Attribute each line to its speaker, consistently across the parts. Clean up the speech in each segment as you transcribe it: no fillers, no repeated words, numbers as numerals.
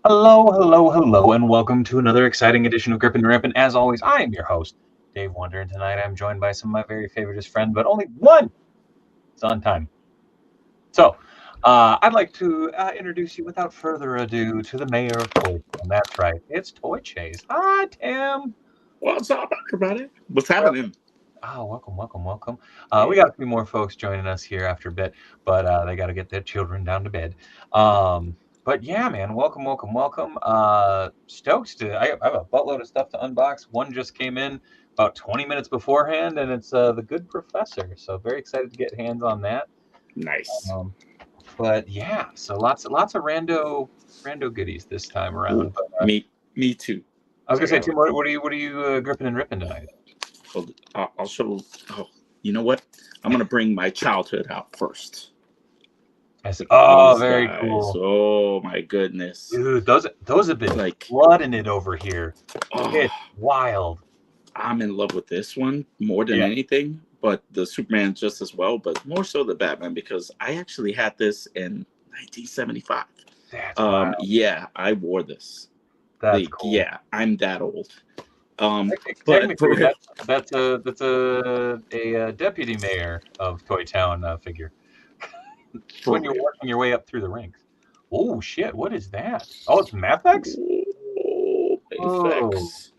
Speaker 1: Hello, hello, hello, and welcome to another exciting edition of Grippin and Rippin. As always, I am your host, Dave Wonder, and tonight I'm joined by some of my very favoriteest friend, but only one is on time. So, I'd like to introduce you without further ado to the mayor of Toy Town. That's right, it's Toy Chase. Hi, Tim.
Speaker 2: What's up, everybody? What's happening?
Speaker 1: Welcome. We got a few more folks joining us here after a bit, but they got to get their children down to bed. But yeah, man, welcome. Stoked to, I have a buttload of stuff to unbox. One just came in about 20 minutes beforehand, and it's the Good Professor. So very excited to get hands on that.
Speaker 2: Nice.
Speaker 1: But yeah, so lots of rando goodies this time around. But,
Speaker 2: me too.
Speaker 1: I was gonna say, Tim, what are you gripping and ripping tonight?
Speaker 2: I'll show. Oh, you know what? I'm gonna bring my childhood out first.
Speaker 1: Very cool.
Speaker 2: Oh my goodness,
Speaker 1: dude, those have been like flooding it over here. It's wild.
Speaker 2: I'm in love with this one more than anything, but the Superman just as well, but more so the Batman, because I actually had this in 1975.
Speaker 1: That's wild.
Speaker 2: Yeah, I wore this.
Speaker 1: That's cool.
Speaker 2: Yeah, I'm that old.
Speaker 1: But that's a deputy mayor of Toy Town figure. When you're working your way up through the ranks. Oh shit! What is that? Oh, it's Mafex.
Speaker 2: Mafex.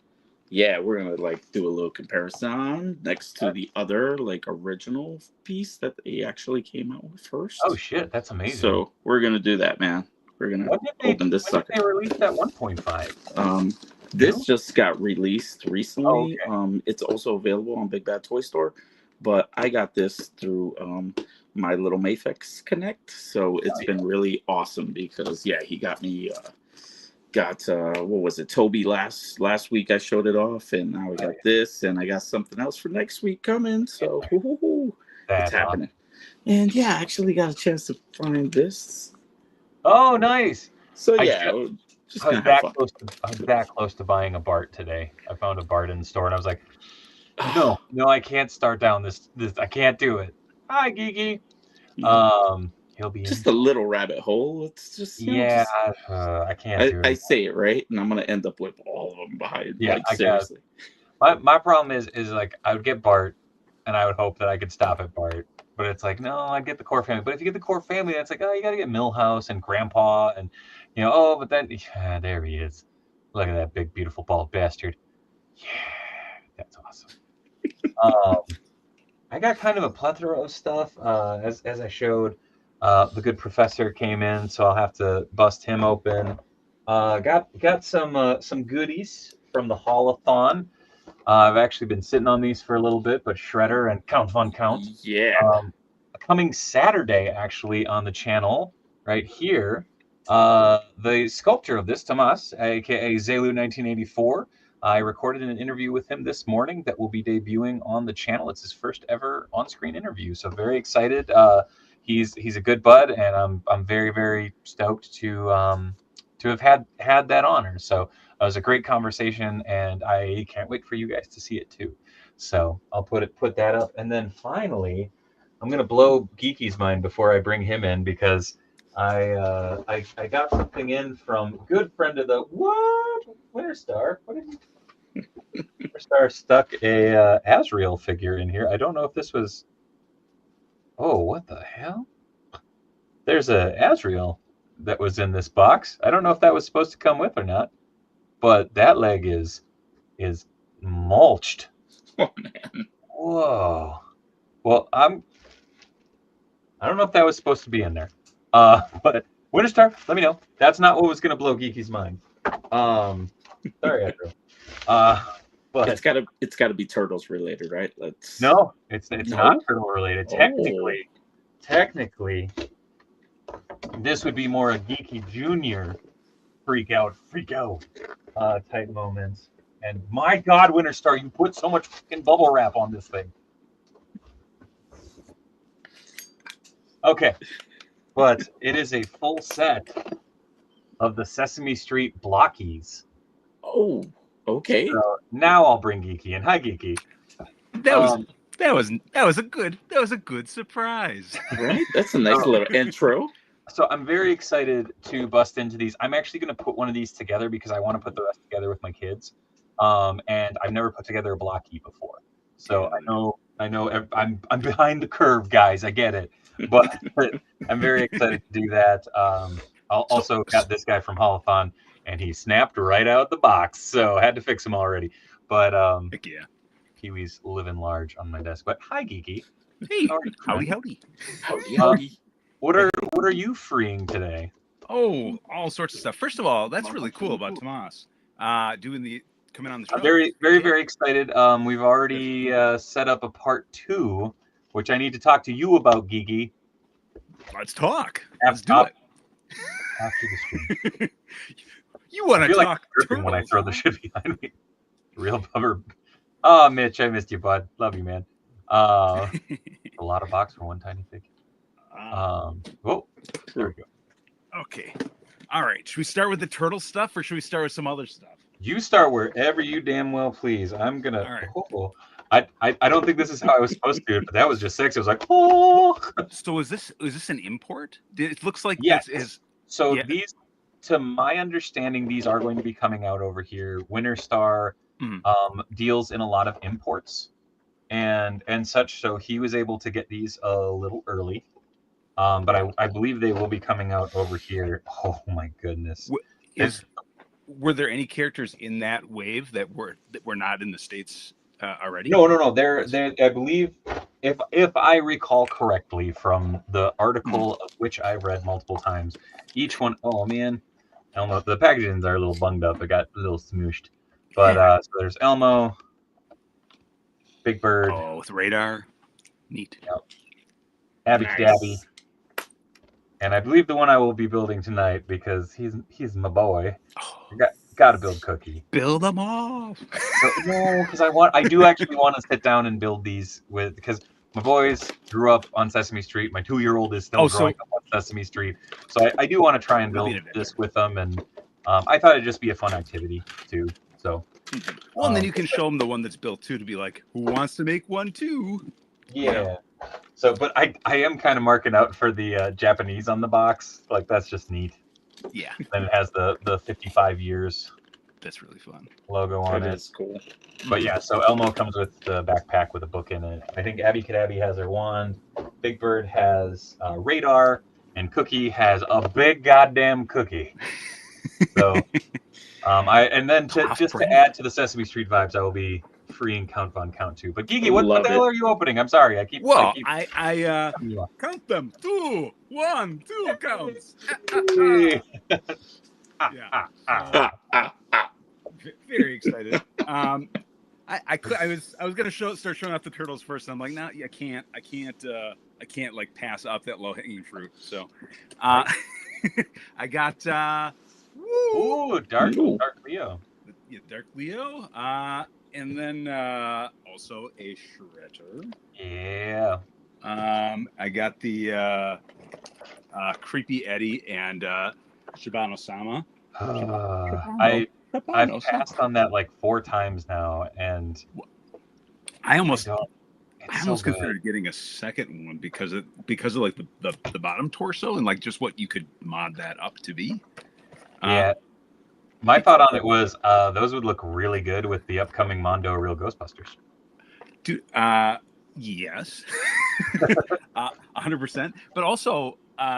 Speaker 2: Yeah, we're gonna do a little comparison next to the other original piece that they actually came out with first.
Speaker 1: Oh shit, that's amazing.
Speaker 2: So we're gonna do that, man. We're gonna open this sucker.
Speaker 1: When did they release that 1.5?
Speaker 2: This just got released recently.
Speaker 1: Oh, okay.
Speaker 2: It's also available on Big Bad Toy Store, but I got this through my little Mafex Connect, so it's been really awesome because he got me what was it, Toby last week. I showed it off, and now I got this, and I got something else for next week coming. So it's happening. And I actually got a chance to find this.
Speaker 1: Oh, nice.
Speaker 2: So
Speaker 1: I was that close to buying a Bart today. I found a Bart in the store, and I was like, no, I can't start down this. I can't do it. Hi, Geeky. He'll be
Speaker 2: just a little rabbit hole. It's just
Speaker 1: I can't do it.
Speaker 2: I say it right, and I'm gonna end up with all of them behind.
Speaker 1: Yeah,
Speaker 2: seriously.
Speaker 1: My problem is I would get Bart, and I would hope that I could stop at Bart. But it's like, no, I'd get the core family. But if you get the core family, that's like, oh, you got to get Milhouse and Grandpa. And, but then, there he is. Look at that big, beautiful, bald bastard. Yeah, that's awesome. I got kind of a plethora of stuff. As I showed, the Good Professor came in, so I'll have to bust him open. Got some goodies from the Haul-a-thon. I've actually been sitting on these for a little bit, but Shredder and Count Von Count.
Speaker 2: Yeah.
Speaker 1: Coming Saturday, actually, on the channel right here, The sculptor of this, Tomas, aka Zelu 1984, I recorded an interview with him this morning that will be debuting on the channel. It's his first ever on-screen interview, so very excited. He's a good bud, and I'm very very stoked to have had that honor. So it was a great conversation, and I can't wait for you guys to see it too. So I'll put that up, and then finally, I'm gonna blow Geeky's mind before I bring him in because I got something in from good friend of the Winter Star. What did he? Winter Star stuck a Azrael figure in here. I don't know if this was. Oh, what the hell? There's a Azrael that was in this box. I don't know if that was supposed to come with or not, but that leg is mulched.
Speaker 2: Oh man.
Speaker 1: Whoa. Well, I don't know if that was supposed to be in there. But Winterstar, let me know. That's not what was gonna blow Geeky's mind. Sorry, Andrew. But
Speaker 2: it's gotta be turtles related, right?
Speaker 1: No, it's
Speaker 2: No?
Speaker 1: not turtle related.
Speaker 2: Oh.
Speaker 1: Technically, this would be more a Geeky Junior freak out type moments. And my God, Winterstar, you put so much fucking bubble wrap on this thing. Okay, but it is a full set of the Sesame Street blockies.
Speaker 2: Oh, okay.
Speaker 1: So now I'll bring Geeky in. Hi, Geeky.
Speaker 3: That was a good surprise.
Speaker 2: Right? That's a nice little intro.
Speaker 1: So I'm very excited to bust into these. I'm actually going to put one of these together because I want to put the rest together with my kids. And I've never put together a blocky before. So I know I'm behind the curve, guys. I get it. But I'm very excited to do that. I'll also got this guy from Holothon, and he snapped right out the box. So I had to fix him already. But
Speaker 3: Heck yeah.
Speaker 1: Kiwi's living large on my desk. But hi, Geeky.
Speaker 3: Hey,
Speaker 1: How are you?
Speaker 3: howdy.
Speaker 1: What are you freeing today?
Speaker 3: Oh, all sorts of stuff. First of all, that's really cool about Tomas coming on the show.
Speaker 1: I'm very excited. We've already set up a part 2, which I need to talk to you about, Geeky.
Speaker 3: Let's talk. Let's do it.
Speaker 1: After the stream.
Speaker 3: You want to talk
Speaker 1: like when I throw the shit behind me. Real bummer. Oh, Mitch, I missed you, bud. Love you, man. A lot of box for one tiny fig. Whoa, there we go.
Speaker 3: Okay. All right. Should we start with the turtle stuff, or should we start with some other stuff?
Speaker 1: You start wherever you damn well please. I'm gonna.
Speaker 3: All
Speaker 1: right. I don't think this is how I was supposed to do it, but that was just sexy. It was like, oh.
Speaker 3: So is this an import? It looks like
Speaker 1: yes.
Speaker 3: Yeah.
Speaker 1: These, to my understanding, these are going to be coming out over here. Winter Star deals in a lot of imports and such, so he was able to get these a little early. But I believe they will be coming out over here. Oh my goodness!
Speaker 3: Were there any characters in that wave that were not in the States already?
Speaker 1: No. They're I believe, if I recall correctly from the article of which I've read multiple times, each one. Oh man, Elmo. The packagings are a little bunged up. It got a little smooshed. But so there's Elmo, Big Bird.
Speaker 3: Oh, with radar. Neat.
Speaker 1: Yep. Abby Dabby. And I believe the one I will be building tonight, because he's my boy.
Speaker 3: Oh.
Speaker 1: Got to build Cookie.
Speaker 3: Build them off.
Speaker 1: No, because I do actually want to sit down and build these because my boys grew up on Sesame Street. My 2-year-old is still growing up on Sesame Street. So I do want to try and build this with them, and I thought it'd just be a fun activity too. So.
Speaker 3: Well, and then you can show them the one that's built too, to be like, who wants to make one too?
Speaker 1: Yeah. So, but I am kind of marking out for the Japanese on the box. Like, that's just neat.
Speaker 3: Yeah.
Speaker 1: And it has the 55 years.
Speaker 3: That's really fun.
Speaker 1: Logo on it.
Speaker 2: That's cool.
Speaker 1: But yeah, so Elmo comes with the backpack with a book in it. I think Abby Cadabby has her wand. Big Bird has radar, and Cookie has a big goddamn cookie. So, to add to the Sesame Street vibes, I will be freeing Count Von Count too. But Geeky, what the hell are you opening? I'm sorry, I keep
Speaker 3: count them. 2, 1, 2 counts. Very excited. I was gonna start showing off the turtles first, and I'm like, no, I can't like pass up that low hanging fruit. So, I got
Speaker 1: Ooh, Dark Leo.
Speaker 3: yeah, Dark Leo. And then also a Shredder.
Speaker 1: Yeah.
Speaker 3: I got the Creepy Eddie and Shibano-sama.
Speaker 1: I've passed on that like 4 times now, and
Speaker 3: I almost
Speaker 1: it's so good.
Speaker 3: considered getting a second one because of like the bottom torso and like just what you could mod that up to be.
Speaker 1: Yeah. My thought on it was those would look really good with the upcoming Mondo Real Ghostbusters.
Speaker 3: Dude, yes, 100%. But also,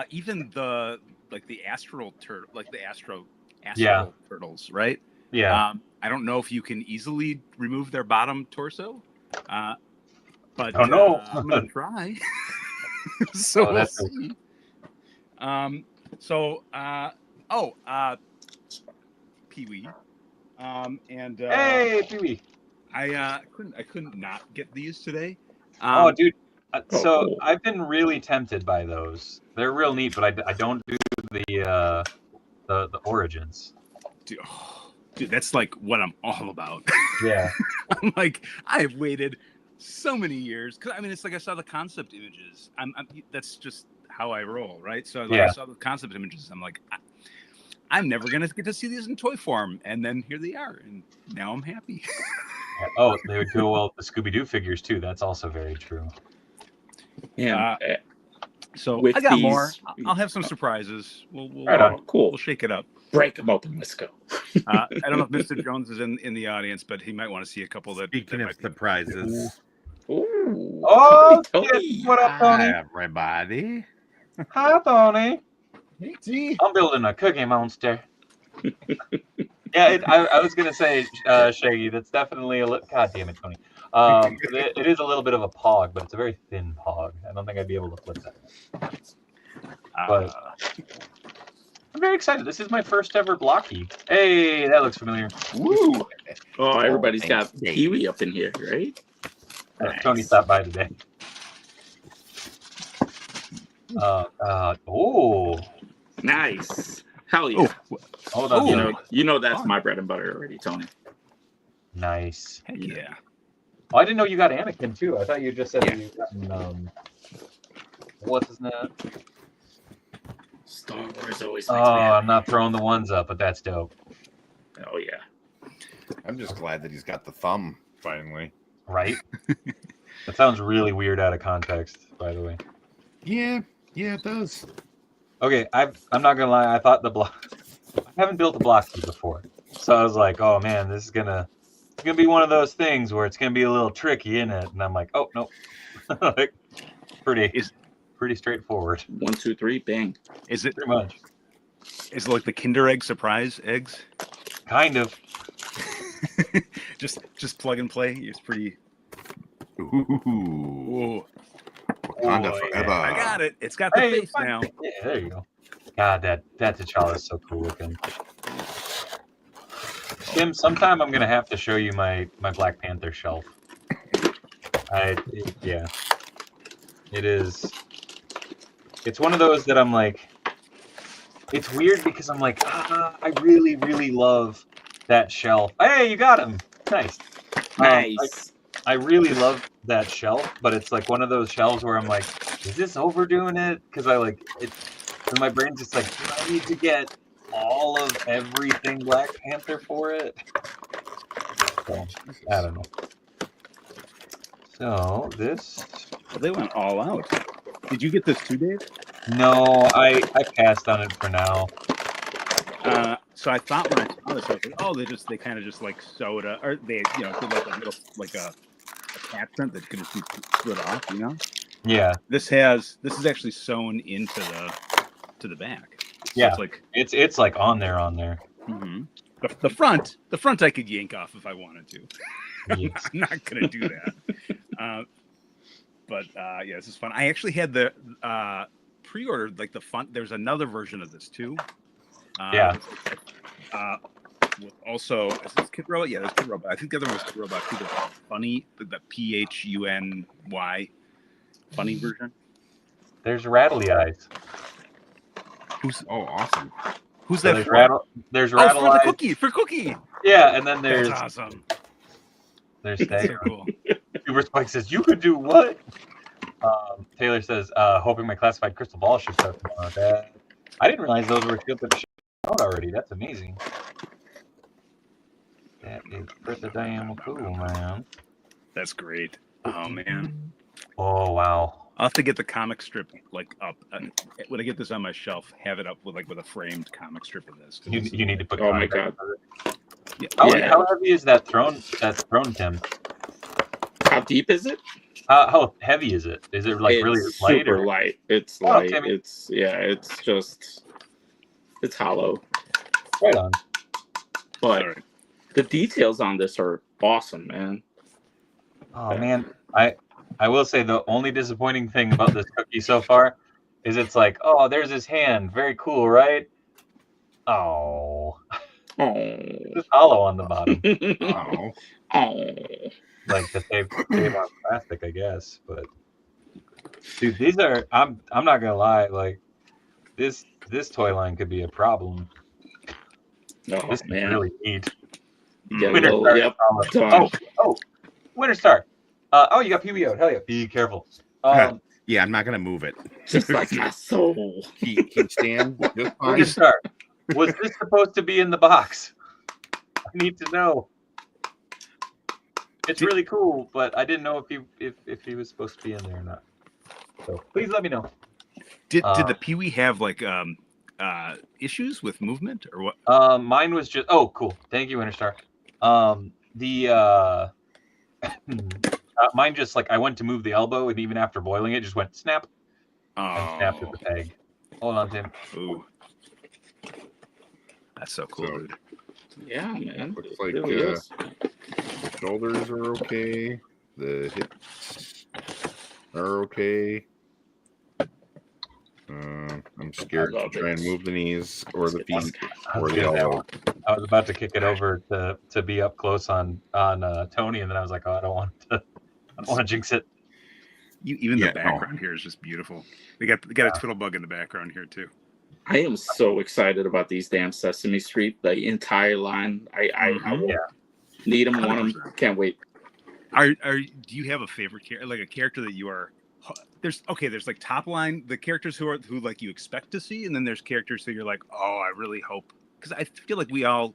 Speaker 3: even the astral turtle, like the astral turtles, right?
Speaker 1: Yeah.
Speaker 3: I don't know if you can easily remove their bottom torso, but
Speaker 1: Oh no,
Speaker 3: I'm gonna try. So we'll see. Pee-wee. And
Speaker 1: hey, Pee-wee.
Speaker 3: I couldn't not get these today.
Speaker 1: Oh, dude. So
Speaker 2: cool.
Speaker 1: I've been really tempted by those. They're real neat, but I don't do the origins.
Speaker 3: Dude, that's like what I'm all about.
Speaker 1: Yeah.
Speaker 3: I'm like, I've waited so many years because I mean, it's like I saw the concept images. That's just how I roll, right? So like, I saw the concept images. I'm like, I'm never gonna get to see these in toy form, and then here they are, and now I'm happy.
Speaker 1: Oh, they would go well with the Scooby-Doo figures too. That's also very true.
Speaker 2: Yeah.
Speaker 3: So I got more. I'll have some surprises. We'll
Speaker 2: cool.
Speaker 3: We'll shake it up.
Speaker 2: Break them open. Let's go.
Speaker 3: I don't know if Mr. Jones is in the audience, but he might want to see a couple that.
Speaker 4: Speaking of surprises.
Speaker 2: Ooh.
Speaker 1: Oh,
Speaker 2: Tony.
Speaker 1: What up, Tony?
Speaker 4: Hi, everybody.
Speaker 1: Hi, Tony.
Speaker 4: Hey, T.
Speaker 1: I'm building a cookie monster. Yeah, I was gonna say, Shaggy. That's definitely God damn it, Tony. It is a little bit of a pog, but it's a very thin pog. I don't think I'd be able to flip that. But I'm very excited. This is my first ever blocky. Hey, that looks familiar.
Speaker 2: Woo! Oh, everybody's got Pee-wee up in here, right?
Speaker 1: Nice. Tony stopped by today.
Speaker 2: Nice. Hell yeah.
Speaker 1: Hold on.
Speaker 2: You know that's my bread and butter already, Tony.
Speaker 1: Nice.
Speaker 3: Heck yeah.
Speaker 1: Oh, I didn't know you got Anakin too. I thought you just said that you gotten what's his name?
Speaker 2: Star Wars always makes
Speaker 1: me happy. I'm not throwing the ones up, but that's dope.
Speaker 2: Oh yeah.
Speaker 4: I'm just glad that he's got the thumb finally.
Speaker 1: Right? That sounds really weird out of context, by the way.
Speaker 4: Yeah, it does.
Speaker 1: Okay, I'm not gonna lie. I thought I haven't built a blocky before, so I was like, oh man, this is gonna be one of those things where it's gonna be a little tricky in it, and I'm like, oh no, like pretty straightforward.
Speaker 2: 1, 2, 3, bang.
Speaker 3: Is it
Speaker 1: pretty much?
Speaker 3: Is it like the Kinder Egg surprise eggs?
Speaker 1: Kind of.
Speaker 3: just plug and play. It's pretty.
Speaker 4: Ooh. Wakanda forever.
Speaker 3: I got it. It's got the face now.
Speaker 1: Yeah, there you go. God, that T'Challa is so cool looking. Tim, sometime I'm gonna have to show you my Black Panther shelf. Yeah. It is. It's one of those that I'm like. It's weird because I'm like, I really, really love that shelf. Hey, you got him. Nice.
Speaker 2: Nice.
Speaker 1: I really love that shelf, but it's like one of those shelves where I'm like, is this overdoing it? Because I like it. And my brain's just like, do I need to get all of everything Black Panther for it? So, I don't know. So this.
Speaker 3: Well, they went all out. Did you get this too, Dave?
Speaker 1: No, I passed on it for now.
Speaker 3: So I thought when I saw this, I was like, oh, they kind of just like sewed up, or they did like a little like a attachment that could just be split off,
Speaker 1: Yeah.
Speaker 3: This is actually sewn into the back. So
Speaker 1: yeah. It's like on there.
Speaker 3: Mm-hmm. The front I could yank off if I wanted to.
Speaker 1: Yes.
Speaker 3: I'm not gonna do that. But yeah, this is fun. I actually had the pre-ordered like the fun. There's another version of this too.
Speaker 1: Yeah.
Speaker 3: Also, is this Kid Robot? Yeah, there's Kid Robot. I think the other one was Kid Robot too. The funny, the PHUNY funny version.
Speaker 1: There's Rattly Eyes.
Speaker 3: Who's
Speaker 4: awesome.
Speaker 3: Who's
Speaker 1: So
Speaker 3: that?
Speaker 1: there's Rattle
Speaker 3: for the
Speaker 1: Eyes.
Speaker 3: for Cookie.
Speaker 1: Yeah, and then there's
Speaker 3: That's awesome.
Speaker 1: There's
Speaker 3: That's
Speaker 1: Stagger.
Speaker 3: so cool.
Speaker 1: Super Spike says, "You could do what?" Taylor says, "Hoping my classified crystal ball should start tomorrow." That I didn't realize those were out already. That's amazing. That is pretty damn cool, man.
Speaker 3: That's great. Oh man.
Speaker 1: Oh wow.
Speaker 3: I'll have to get the comic strip up. When I get this on my shelf, have it up with a framed comic strip of this.
Speaker 1: You need to put.
Speaker 2: Oh my god.
Speaker 3: Yeah.
Speaker 1: How heavy is that throne? Tim?
Speaker 2: How deep is it?
Speaker 1: How heavy is it? Is it like
Speaker 2: It's
Speaker 1: really light?
Speaker 2: super light. It's
Speaker 1: Oh,
Speaker 2: light.
Speaker 1: Timmy.
Speaker 2: It's hollow.
Speaker 1: Right on.
Speaker 2: But the details on this are awesome, man.
Speaker 1: Oh man, I will say the only disappointing thing about this cookie so far is it's like, oh, there's his hand, very cool, right? Oh, it's hollow on the bottom. Like the tape on plastic, I guess. But dude, these are I'm not gonna lie, like this toy line could be a problem.
Speaker 2: Oh
Speaker 1: This
Speaker 2: man,
Speaker 1: is really neat.
Speaker 2: Yeah,
Speaker 1: Winter
Speaker 2: little,
Speaker 1: Star.
Speaker 2: yep.
Speaker 1: Oh, Winter Star. You got PB out. Hell yeah. Be careful.
Speaker 4: Yeah, I'm not gonna move it.
Speaker 2: Just like my soul.
Speaker 4: Keep stand.
Speaker 1: Winter Star. Was this supposed to be in the box? I need to know. It's really cool, but I didn't know if he was supposed to be in there or not. So please let me know.
Speaker 3: Did the Pee-wee have like issues with movement or what?
Speaker 1: Mine was just cool. Thank you, Winterstar. Mine just like I went to move the elbow, and even after boiling it, just went snap and snapped at the peg. Hold on, Tim.
Speaker 3: Ooh. That's so cool, dude.
Speaker 2: Yeah, man.
Speaker 4: Looks like
Speaker 2: really
Speaker 4: shoulders are okay. The hips are okay. I'm scared to try and move the knees or the feet or the elbow.
Speaker 1: I was about to kick it over to be up close on Tony, and then I was like, oh, I don't want to jinx it.
Speaker 3: The background here is just beautiful. They got a Twiddlebug in the background here too.
Speaker 2: I am so excited about these damn Sesame Street, the entire line. I need them, want them, can't wait.
Speaker 3: Do you have a favorite character, like a character that you are? There's like top line, the characters who like you expect to see, and then there's characters who you're like, oh, I really hope, because I feel like we all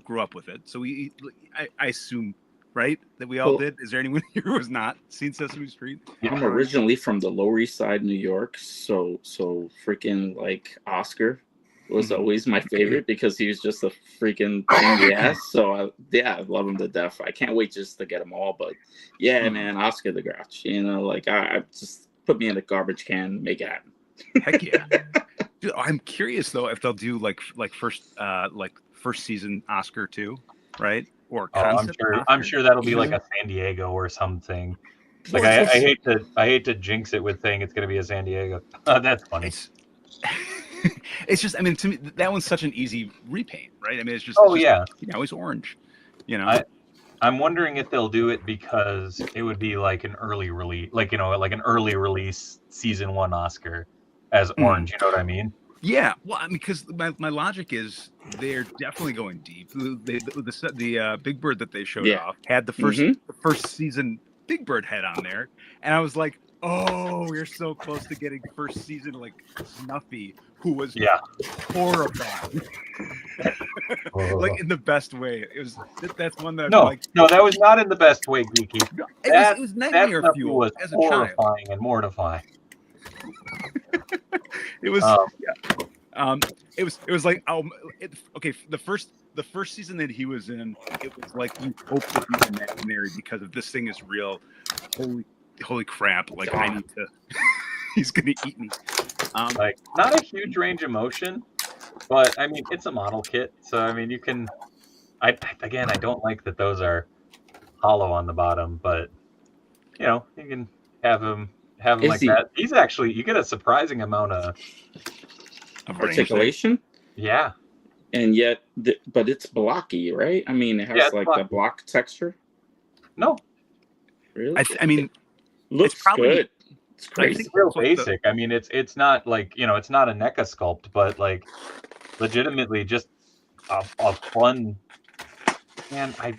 Speaker 3: grew up with it, so I assume, right, that we all did. Is there anyone here who has not seen Sesame Street?
Speaker 2: I'm originally from the Lower East Side, New York, so freaking like Oscar was always my favorite because he was just a freaking pain in the ass. So I love him to death. I can't wait just to get them all. But yeah, man, Oscar the Grouch. Like I just put me in a garbage can, make it happen.
Speaker 3: Heck yeah. Dude, I'm curious though if they'll do like first season Oscar too, right? Or concept
Speaker 1: I'm sure that'll be like a San Diego or something. Like I hate to jinx it with saying it's going to be a San Diego. That's funny.
Speaker 3: It's just, I mean, to me, that one's such an easy repaint, right? I mean, it's just, it's orange,
Speaker 1: I'm wondering if they'll do it because it would be like an early release, like an early release season 1 Oscar as orange. You know what I mean?
Speaker 3: Yeah. Well, I mean, because my logic is they're definitely going deep. The Big Bird that they showed off had the first season Big Bird head on there, and I was like, oh, we're so close to getting first season like Snuffy, who was horrifying. Like in the best way. That's one that
Speaker 1: no, that was not in the best way, Geeky.
Speaker 3: It was nightmare fuel
Speaker 1: was
Speaker 3: as a
Speaker 1: horrifying
Speaker 3: child.
Speaker 1: and mortifying.
Speaker 3: It was it was like the first season that he was in, it was like you hope that he's imaginary because if this thing is real, holy crap, like I need to he's gonna eat me.
Speaker 1: Like not a huge range of motion, but I mean it's a model kit, so I mean you can I don't like that those are hollow on the bottom, but you can have him like that. He's actually, you get a surprising amount of
Speaker 2: articulation.
Speaker 1: Yeah.
Speaker 2: And yet, but it's blocky, right? I mean, it has like the block texture.
Speaker 1: No.
Speaker 2: Really?
Speaker 3: I mean,
Speaker 2: looks good. It's crazy.
Speaker 1: It's real basic. I mean, it's not like, it's not a NECA sculpt, but like legitimately just a fun. Man, I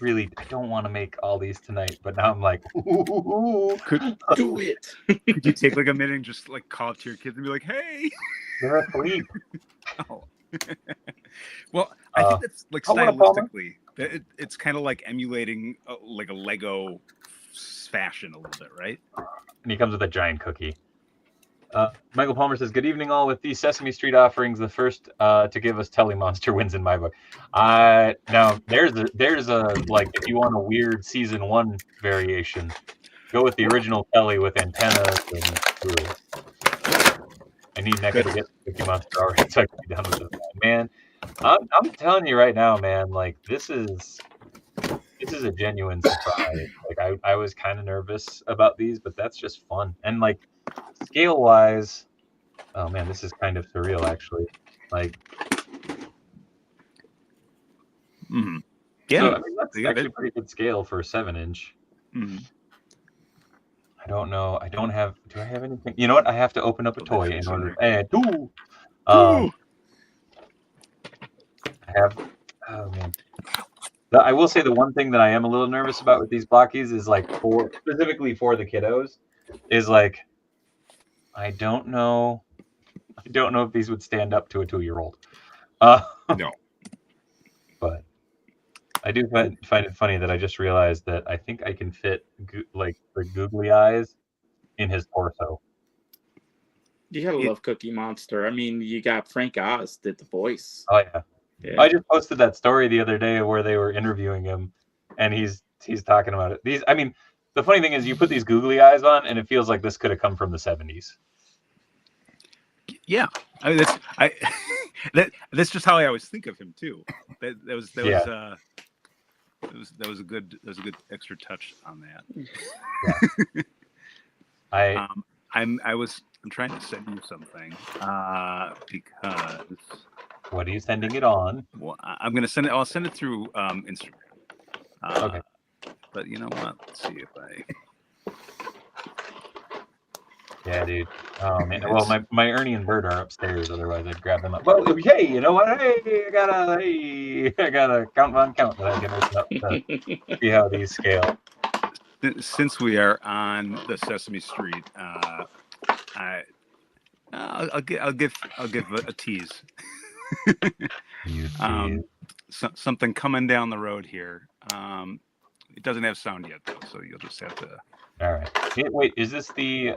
Speaker 1: don't want to make all these tonight, but now I'm like,
Speaker 2: Do it.
Speaker 3: Could you take like a minute and just like call up to your kids and be like, "Hey,
Speaker 1: they're asleep."
Speaker 3: oh. Well, I think that's like stylistically, it's kind of like emulating like a Lego fashion a little bit, right?
Speaker 1: And he comes with a giant cookie. Michael Palmer says, "Good evening, all. With these Sesame Street offerings, the first to give us Telly Monster wins in my book." Now there's a like, if you want a weird season 1 variation, go with the original Telly with antennas and. I need NECA to get Cookie Monster already so I can be done with this, man. I'm telling you right now, man. Like this is a genuine surprise. Like I was kind of nervous about these, but that's just fun. And like scale wise, oh man, this is kind of surreal actually. Like,
Speaker 3: yeah,
Speaker 1: so, I mean, that's actually a pretty good scale for a 7-inch. I don't know. I don't have. Do I have anything? You know what? I have to open up a toy in order. I have. Oh man. I will say the one thing that I am a little nervous about with these blockies is like specifically for the kiddos is like I don't know if these would stand up to a 2-year-old.
Speaker 3: No.
Speaker 1: But I do find it funny that I just realized that I think I can fit like the googly eyes in his torso.
Speaker 2: You gotta love Cookie Monster. I mean, you got Frank Oz did the voice.
Speaker 1: Oh yeah. I just posted that story the other day where they were interviewing him, and he's talking about it. I mean, the funny thing is, you put these googly eyes on, and it feels like this could have come from the 70s.
Speaker 3: Yeah, I mean that's just how I always think of him too. That was a good extra touch on that.
Speaker 1: Yeah.
Speaker 3: I'm trying to send you something because.
Speaker 1: What are you sending it on?
Speaker 3: Well, I'm gonna send it. I'll send it through Instagram.
Speaker 1: Okay.
Speaker 3: But you know what? Let's see if I.
Speaker 1: Yeah, dude. Oh man. Well, my Ernie and Bert are upstairs. Otherwise, I'd grab them up. Well, hey, you know what? Hey, I got a count that I can open up to see how these scale.
Speaker 3: Since we are on the Sesame Street, I'll give a tease. Something coming down the road here. It doesn't have sound yet though, so you'll just have to.
Speaker 1: All right. Wait, is this the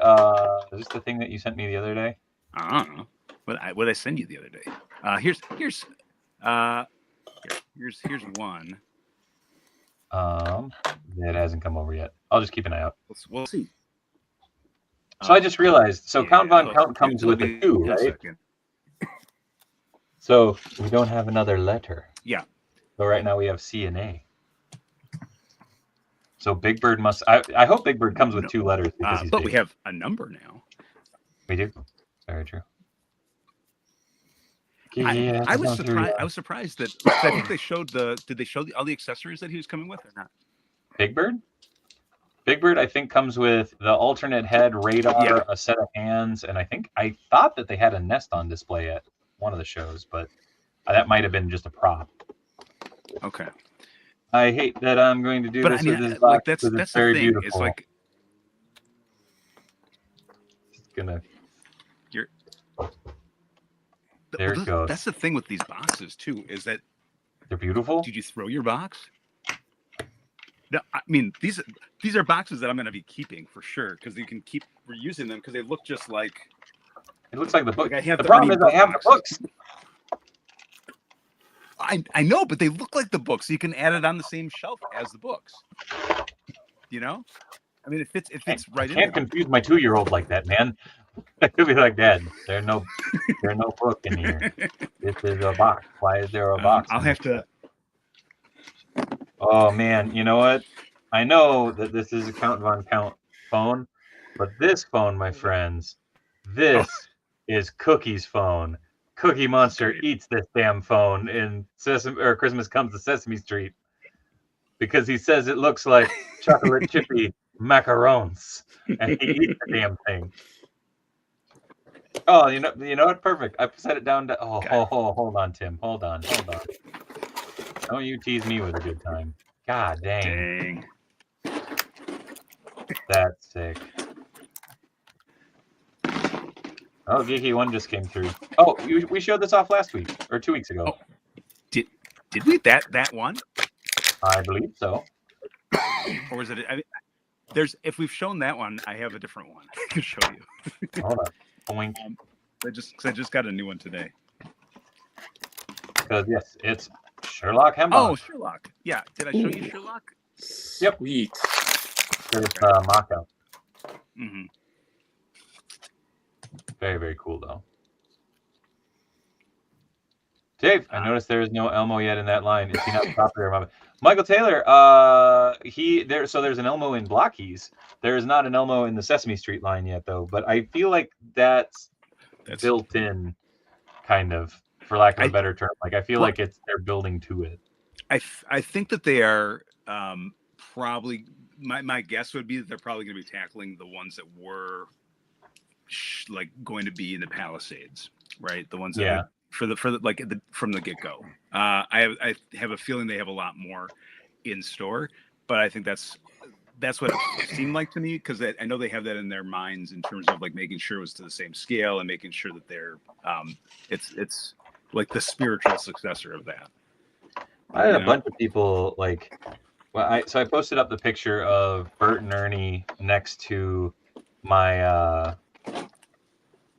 Speaker 1: thing that you sent me the other day?
Speaker 3: I don't know. What did I send you the other day? Here's one.
Speaker 1: It hasn't come over yet. I'll just keep an eye out.
Speaker 3: We'll see.
Speaker 1: So I just realized. So Count Von Count comes with a 2, right? So we don't have another letter.
Speaker 3: Yeah.
Speaker 1: So right now we have C and A. So Big Bird must. I hope Big Bird comes with 2 letters because he's
Speaker 3: but
Speaker 1: big.
Speaker 3: We have a number now.
Speaker 1: We do. Very true.
Speaker 3: I was surprised that I think they showed Did they show all the accessories that he was coming with or not?
Speaker 1: Big Bird. Big Bird, I think, comes with the alternate head, radar, a set of hands, and I thought that they had a nest on display at one of the shows, but that might have been just a prop.
Speaker 3: Okay.
Speaker 1: I hate that I'm going to do this with this box,
Speaker 3: like that's
Speaker 1: very
Speaker 3: the thing.
Speaker 1: beautiful.
Speaker 3: It's like
Speaker 1: it's gonna.
Speaker 3: There
Speaker 1: it goes.
Speaker 3: That's the thing with these boxes too, is that
Speaker 1: they're beautiful.
Speaker 3: Did you throw your box? No, I mean these are boxes that I'm going to be keeping for sure because you can keep reusing them because they look just like.
Speaker 1: It looks like the book.
Speaker 3: Like
Speaker 1: the problem is I have the books.
Speaker 3: I know, but they look like the books. So you can add it on the same shelf as the books. You know, I mean, it fits right in.
Speaker 1: I can't confuse my 2-year-old like that, man. I could be like, Dad, there's no book in here. This is a box. Why is there a box?
Speaker 3: I'll have to.
Speaker 1: Oh man, you know what? I know that this is a Count Von Count phone, but this phone, my friends, this is Cookie's phone. Cookie Monster eats this damn phone in Christmas Comes to Sesame Street because he says it looks like chocolate chippy macarons, and he eats the damn thing. Oh, you know what? Perfect. I set it down to. Hold on, Tim. Hold on. Don't you tease me with a good time. God dang. That's sick. Oh, Geeky 1 just came through. Oh, we showed this off last week or 2 weeks ago.
Speaker 3: Oh, did we that one?
Speaker 1: I believe so.
Speaker 3: Or was it? I mean, if we've shown that one, I have a different one I can show you.
Speaker 1: Hold on. Boink.
Speaker 3: I just got a new one today.
Speaker 1: Because yes, it's Sherlock Hemlock.
Speaker 3: Oh, Sherlock. Yeah. Did I show you Sherlock?
Speaker 1: Yep.
Speaker 2: Sweet.
Speaker 1: There's mock-up.
Speaker 3: Mm-hmm.
Speaker 1: Very, very cool though. Dave, I noticed there is no Elmo yet in that line. Is he not popular? Michael Taylor, there's an Elmo in Blockies. There is not an Elmo in the Sesame Street line yet though, but I feel like that's built in, kind of, for lack of a better term. Like I feel like they're building to it.
Speaker 3: I think that they are probably, my guess would be that they're probably going to be tackling the ones that were like going to be in the Palisades, right? The ones that from the get-go. I have a feeling they have a lot more in store, but I think that's what it seemed like to me, because I know they have that in their minds in terms of like making sure it was to the same scale and making sure that they're it's like the spiritual successor of that.
Speaker 1: I had a bunch of people like, I posted up the picture of Bert and Ernie next to my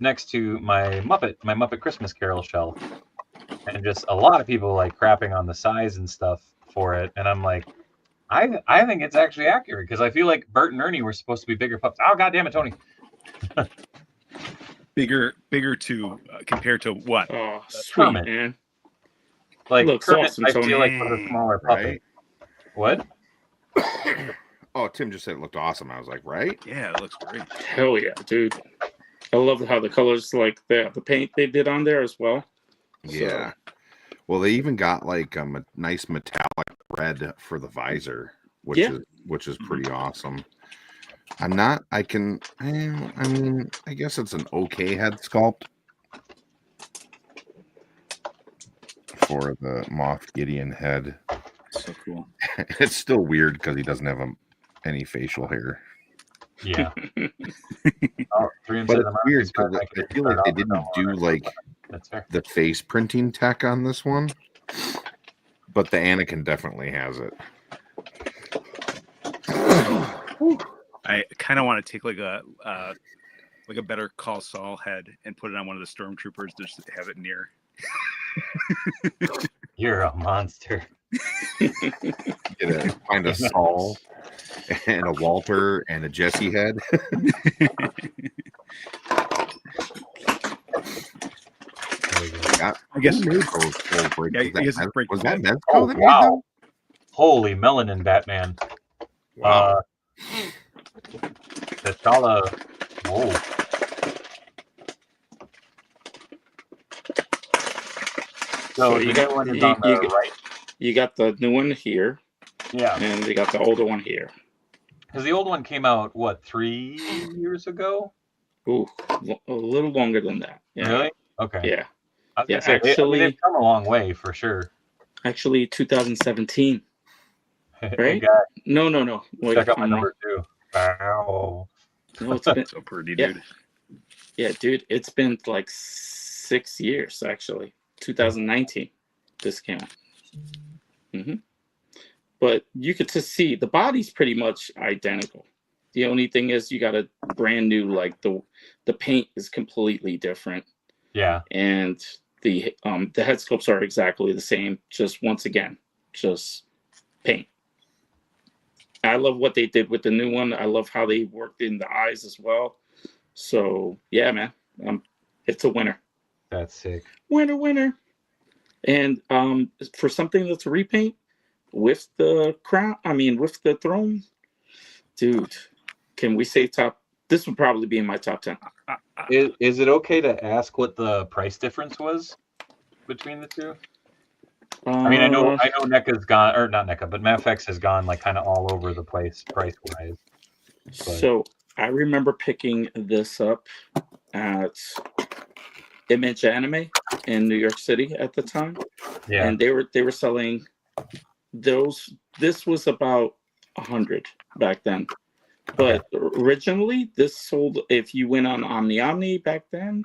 Speaker 1: Muppet Christmas Carol shelf, and just a lot of people like crapping on the size and stuff for it, and I'm like, I think it's actually accurate, because I feel like Bert and Ernie were supposed to be bigger pups. Oh, God damn it, Tony!
Speaker 3: bigger to compared to what?
Speaker 2: Oh, sweet,
Speaker 1: Kermit.
Speaker 2: Man.
Speaker 1: Like
Speaker 2: Looks
Speaker 1: Kermit,
Speaker 2: awesome,
Speaker 1: I
Speaker 2: Tony.
Speaker 1: feel like was a smaller puppet.
Speaker 4: Right?
Speaker 1: What?
Speaker 4: Oh, Tim just said it looked awesome. I was like, right?
Speaker 3: Yeah, it looks great.
Speaker 2: Hell yeah, dude. I love how the colors, like the paint they did on there as well.
Speaker 4: Yeah. Well, they even got like a nice metallic red for the visor, which is pretty awesome. I guess it's an okay head sculpt for the Moff Gideon head.
Speaker 3: So cool.
Speaker 4: It's still weird because he doesn't have any facial hair.
Speaker 1: Yeah.
Speaker 4: But it's weird because I feel like they didn't do like the face printing tech on this one, but the Anakin definitely has it.
Speaker 3: I kind of want to take like a Better Call Saul head and put it on one of the stormtroopers, just to have it near.
Speaker 1: You're a monster.
Speaker 4: Find a Saul and a Walter and a Jesse head.
Speaker 3: I guess
Speaker 4: those full break. Was that Mezco?
Speaker 1: Oh, wow. Holy melanin, Batman.
Speaker 4: Wow.
Speaker 1: T'Challa. Whoa. So you got one is on the right.
Speaker 2: You got the new one here.
Speaker 1: Yeah.
Speaker 2: And you got the older one here.
Speaker 1: Because the old one came out, what, 3 years ago?
Speaker 2: Ooh, a little longer than that. Yeah.
Speaker 1: Really? Okay.
Speaker 2: Yeah.
Speaker 1: Yeah, actually, they've come a long way for sure.
Speaker 2: Actually, 2017. Right? No. Wait,
Speaker 1: check out my number 2. Wow.
Speaker 2: No, it's been
Speaker 3: so pretty, dude.
Speaker 2: Yeah, dude. It's been like 6 years, actually. 2019, this came out. Mm-hmm. But you could just see the body's pretty much identical. The only thing is you got a brand new, like the paint is completely different.
Speaker 1: Yeah.
Speaker 2: And the head sculpts are exactly the same. Just once again, just paint. I love what they did with the new one. I love how they worked in the eyes as well. So yeah, man, it's a winner.
Speaker 1: That's sick.
Speaker 2: Winner. And for something that's a repaint with the crown, with the throne, dude, can we say top? This would probably be in my top 10.
Speaker 1: Is it okay to ask what the price difference was between the two? I know NECA's gone, or not NECA, but MAFX has gone like kind of all over the place price wise.
Speaker 2: So I remember picking this up at Image Anime in New York City at the time.
Speaker 1: Yeah.
Speaker 2: And they were selling those. This was about 100 back then. But originally this sold, if you went on Omni back then,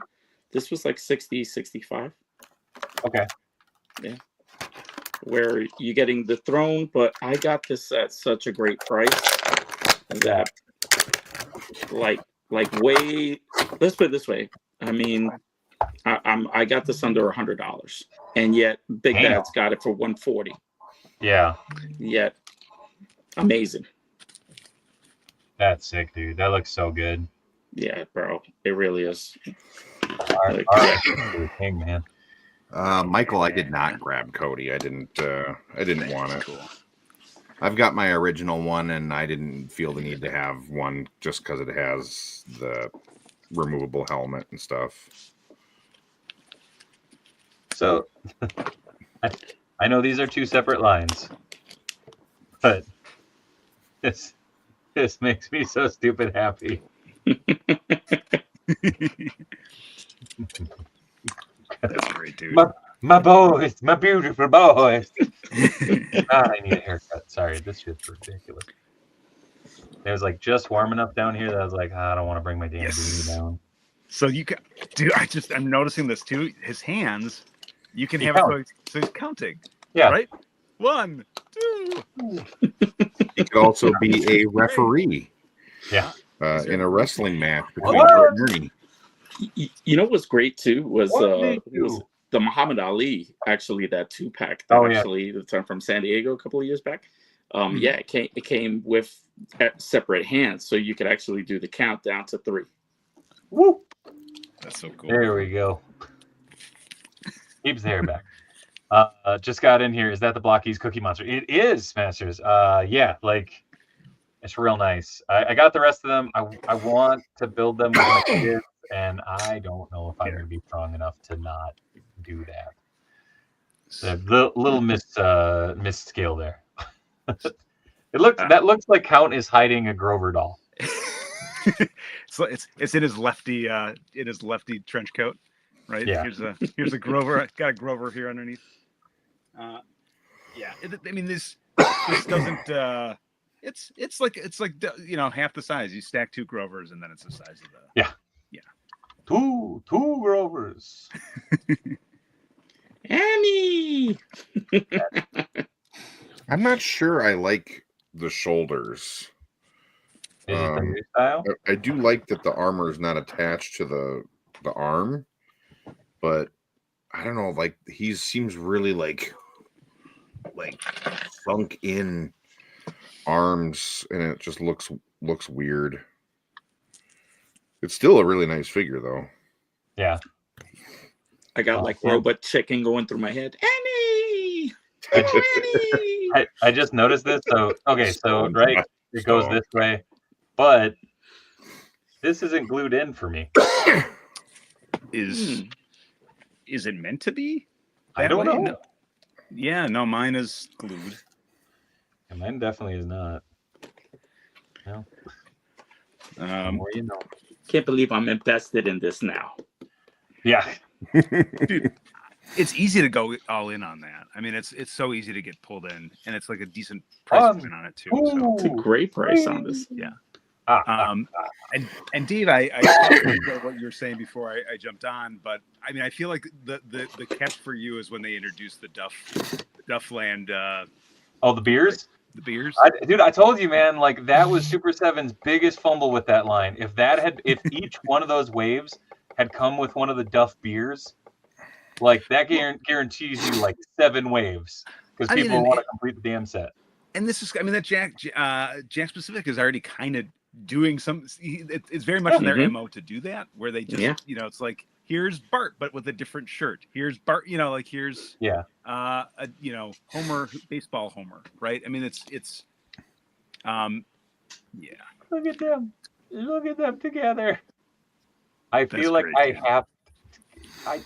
Speaker 2: this was like 60, 65.
Speaker 1: Okay.
Speaker 2: Yeah. Where you're getting the throne, but I got this at such a great price that like way, let's put it this way. I mean, I got this under $100, and yet Big Bad's got it for 140.
Speaker 1: Yeah.
Speaker 2: Yet amazing.
Speaker 1: That's sick, dude. That looks so good.
Speaker 2: Yeah, bro. It really is.
Speaker 1: All right. King, man.
Speaker 4: Michael, I did not grab Cody. I didn't want it. Cool. I've got my original one, and I didn't feel the need to have one just because it has the removable helmet and stuff.
Speaker 1: So, I know these are two separate lines, but this makes me so stupid happy.
Speaker 3: That's great, dude.
Speaker 1: My boys, my beautiful boys. I need a haircut. Sorry, this shit's ridiculous. It was like just warm enough down here that I was like, I don't want to bring my damn beanie down.
Speaker 3: So you can, dude. I'm noticing this too. His hands, you can have it so he's counting.
Speaker 1: Yeah.
Speaker 3: Right. 1, 2.
Speaker 4: He could also be a referee.
Speaker 1: Yeah.
Speaker 4: In a wrestling match between Bert and Ernie.
Speaker 2: You know what's great too was the Muhammad Ali, actually, that 2-pack the time from San Diego a couple of years back. Yeah, it came with separate hands, so you could actually do the count down to 3.
Speaker 1: Woo!
Speaker 3: That's so cool.
Speaker 1: There we go. Keeps the hair back. Just got in here. Is that the Blockies Cookie Monster? It is, Masters. Yeah, like it's real nice. I got the rest of them. I want to build them with my kids, and I don't know if I'm going to be strong enough to not do that. The little missed scale there. That looks like Count is hiding a Grover doll.
Speaker 3: So it's in his lefty trench coat, right?
Speaker 1: Yeah.
Speaker 3: Here's a Grover. Got a Grover here underneath. Yeah. I mean this doesn't. It's like half the size. You stack 2 Grovers and then it's the size of the.
Speaker 1: Yeah.
Speaker 3: Yeah.
Speaker 1: Two Grovers.
Speaker 2: Annie.
Speaker 4: I'm not sure I like the shoulders.
Speaker 1: Is it the new style?
Speaker 4: I do like that the armor is not attached to the arm, but I don't know. Like he seems really like sunk in arms, and it just looks weird. It's still a really nice figure, though.
Speaker 1: Yeah.
Speaker 2: I got robot chicken going through my head. Annie.
Speaker 1: I just noticed this. So right, it goes this way, but this isn't glued in for me.
Speaker 3: Is it meant to be?
Speaker 1: I don't know.
Speaker 3: No. Yeah, no, mine is glued.
Speaker 1: And mine definitely is not. No. More you know.
Speaker 2: Can't believe I'm invested in this now.
Speaker 1: Yeah.
Speaker 3: Dude, it's easy to go all in on that. I mean, it's so easy to get pulled in, and it's like a decent price point on it too. So.
Speaker 2: It's a great price on this.
Speaker 3: Yeah. And Dave, I what you were saying before I jumped on, but I mean, I feel like the catch for you is when they introduced the Duffland.
Speaker 1: The beers.
Speaker 3: The beers,
Speaker 1: dude. I told you, man. Like that was Super 7's biggest fumble with that line. If each one of those waves had come with one of the Duff beers, like that guarantees you like 7 waves because people want to complete the damn set.
Speaker 3: And this is, I mean, that Jack Specific is already kind of doing some. It's very much in their MO to do that, where they just, it's like here's Bart, but with a different shirt. Here's Bart, here's Homer, baseball Homer, right? I mean, it's
Speaker 1: Look at them together. I feel like
Speaker 3: great,
Speaker 1: I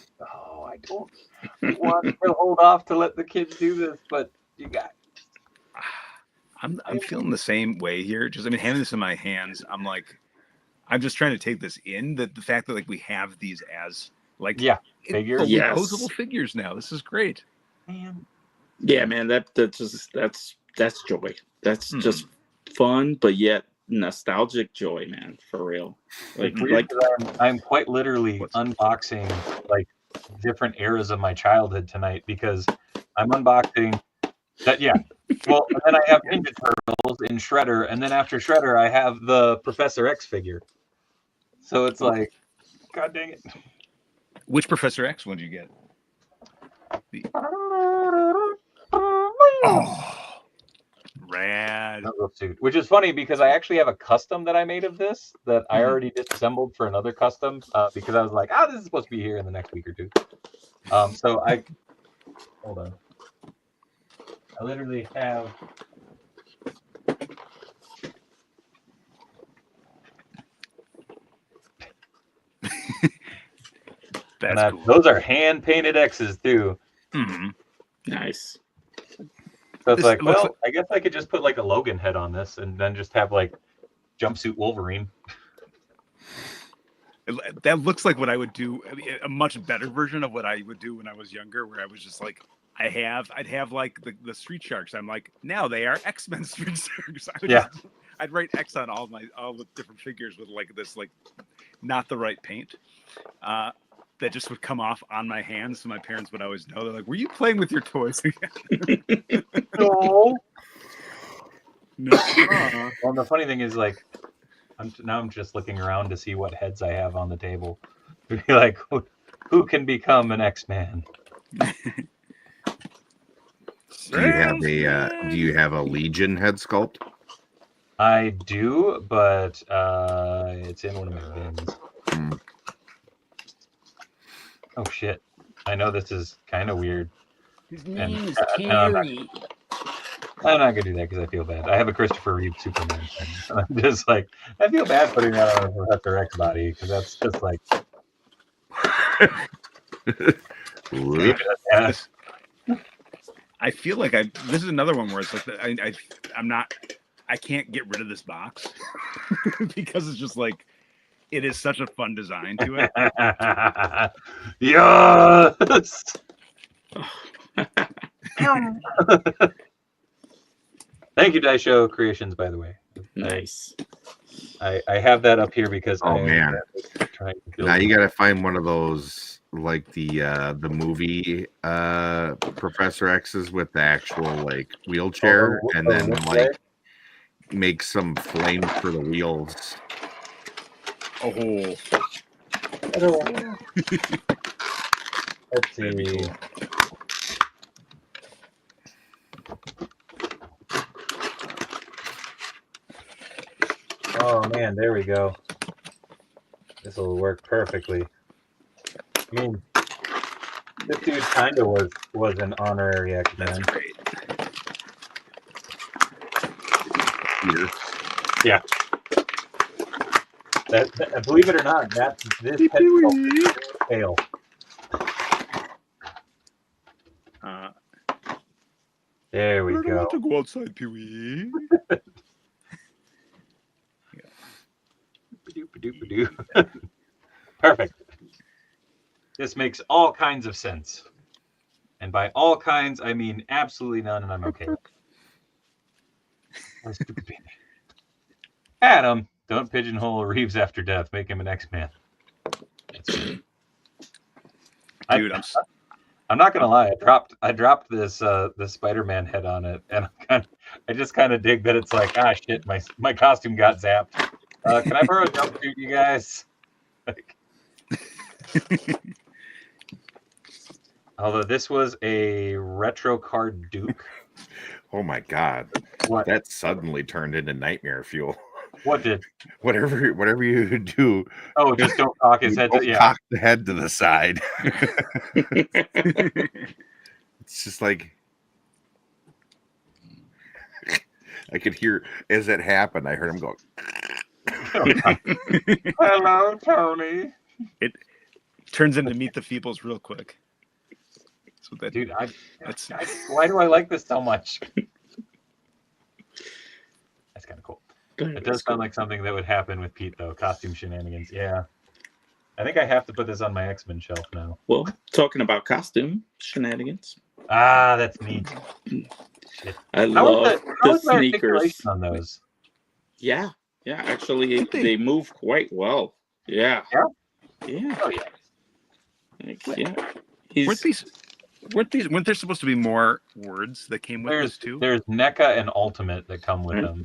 Speaker 1: don't want to hold off to let the kids do this, but you got.
Speaker 3: I'm feeling the same way here. Just having this in my hands, I'm just trying to take this in. The fact that we have these as
Speaker 1: figures,
Speaker 3: fully posable figures now. This is great,
Speaker 1: man.
Speaker 2: Yeah, man. That's joy. That's just fun, but yet nostalgic joy, man. For real.
Speaker 1: I'm quite literally unboxing different eras of my childhood tonight because I'm unboxing that. Yeah. Well, and then I have Ninja Turtles in Shredder, and then after Shredder, I have the Professor X figure. So it's like, God dang it.
Speaker 3: Which Professor X one did you get? Rad.
Speaker 1: Suit, which is funny because I actually have a custom that I made of this that I already disassembled for another custom because I was like, this is supposed to be here in the next week or two. So hold on. I literally have.
Speaker 3: That's cool.
Speaker 1: Those are hand painted X's too.
Speaker 3: Mm-hmm.
Speaker 2: Nice.
Speaker 1: So it's I guess I could just put a Logan head on this and then just have jumpsuit Wolverine.
Speaker 3: That looks like what I would do. A much better version of what I would do when I was younger, where I was just I'd have the Street Sharks. I'm now they are X-Men Street Sharks. I'd write X on all the different figures with this not the right paint. That just would come off on my hands, so my parents would always know. They're like, "Were you playing with your toys again?"
Speaker 1: No. Well, the funny thing is, I'm just looking around to see what heads I have on the table. To be like, who can become an X-Man?
Speaker 4: Do you have a Legion head sculpt?
Speaker 1: I do, but it's in one of my bins. Oh shit! I know this is kind of weird.
Speaker 5: His name is Terry.
Speaker 1: I'm not gonna do that because I feel bad. I have a Christopher Reeve Superman thing. I'm just I feel bad putting that on a Professor X body because that's just
Speaker 3: I feel like this is another one where it's I can't get rid of this box because it's just it is such a fun design to it.
Speaker 1: Yes. Thank you, Daisho Creations, by the way.
Speaker 2: Nice.
Speaker 1: I have that up here because
Speaker 4: man, now you got to find one of those the movie Professor X's with the actual wheelchair, and then make some flames for the wheels.
Speaker 1: Let's see. Cool. Oh man, there we go. This will work perfectly. I mean, this dude kind of was an honorary X-Man.
Speaker 3: That's great.
Speaker 1: Yeah. That, believe it or not, this head sculpt fail. There we go.
Speaker 3: I don't want to go outside, Pee-wee.
Speaker 1: Perfect. This makes all kinds of sense. And by all kinds, I mean absolutely none, and I'm okay with it. Adam, don't pigeonhole Reeves after death. Make him an X-Man.
Speaker 3: Dude,
Speaker 1: I'm not gonna lie. I dropped this Spider-Man head on it, and I just kind of dig that it's shit. My costume got zapped. Can I borrow a jumpsuit, you guys? Although this was a retro card Duke.
Speaker 4: Oh my god!
Speaker 1: What?
Speaker 4: That suddenly turned into nightmare fuel.
Speaker 1: What did?
Speaker 4: Whatever you do.
Speaker 1: Oh, just don't cock his head.
Speaker 4: Cock the head to the side. It's just I could hear as it happened. I heard him go.
Speaker 1: Hello, Tony.
Speaker 3: It turns into Meet the Feebles real quick.
Speaker 1: Dude, why do I like this so much? That's kind of cool. It does sound like something that would happen with Pete, though. Costume shenanigans. Yeah. I think I have to put this on my X-Men shelf now.
Speaker 2: Well, talking about costume shenanigans.
Speaker 1: Ah, that's neat. Shit.
Speaker 2: I love the
Speaker 1: my
Speaker 2: sneakers
Speaker 1: articulation on those?
Speaker 2: Yeah. Actually, they move quite well. Yeah.
Speaker 1: Yeah?
Speaker 2: Yeah.
Speaker 1: Oh, yeah.
Speaker 2: Like, yeah.
Speaker 3: Weren't there supposed to be more words that came with this too?
Speaker 1: There's NECA and Ultimate that come with them.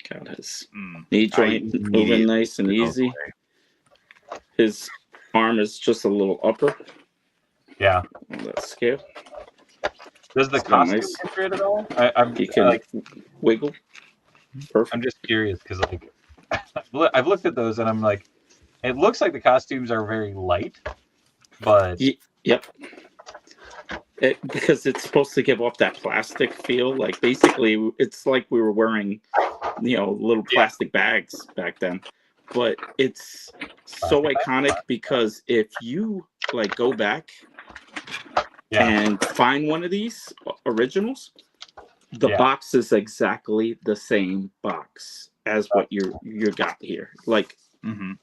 Speaker 2: God, his knee joint moving nice and easy. His arm is just a little upper.
Speaker 1: Yeah.
Speaker 2: On that scale.
Speaker 1: Does the costume enter it at all?
Speaker 2: He can wiggle. Perfect.
Speaker 1: I'm just curious because like I've looked at those and I'm like, it looks like the costumes are very light, but
Speaker 2: yep. Because it's supposed to give off that plastic feel. Like basically, it's like we were wearing, little plastic bags back then. But it's so iconic because if you like go back and find one of these originals, the box is exactly the same box as what you got here. Like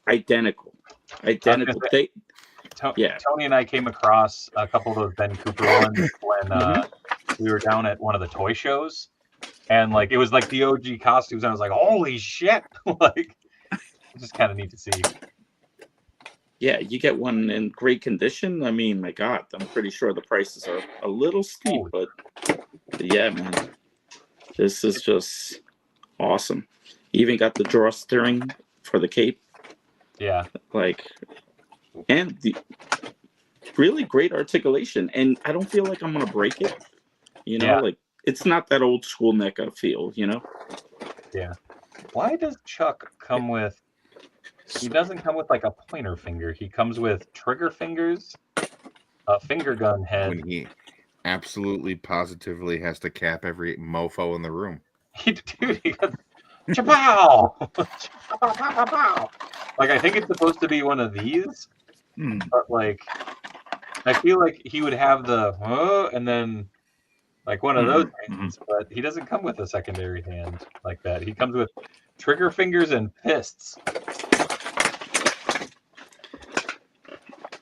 Speaker 2: identical.
Speaker 1: Tony and I came across a couple of those Ben Cooper ones when we were down at one of the toy shows, and like it was like the OG costumes, and I was like, "Holy shit!" Like, it's just kind of neat to see.
Speaker 2: Yeah, you get one in great condition. I mean, my God, I'm pretty sure the prices are a little steep, but yeah, man, this is just awesome. You even got the drawstring for the cape.
Speaker 1: Yeah,
Speaker 2: and the really great articulation, and I don't feel like I'm gonna break it. Like it's not that old school NECA feel.
Speaker 1: Yeah. Why does Chuck come with? He doesn't come with like a pointer finger. He comes with trigger fingers, a finger gun head.
Speaker 4: When he absolutely positively has to cap every mofo in the room.
Speaker 1: He got chapow! Chapow! Like I think it's supposed to be one of these, but like I feel like he would have the and then like one of those hands, but he doesn't come with a secondary hand like that. He comes with trigger fingers and fists.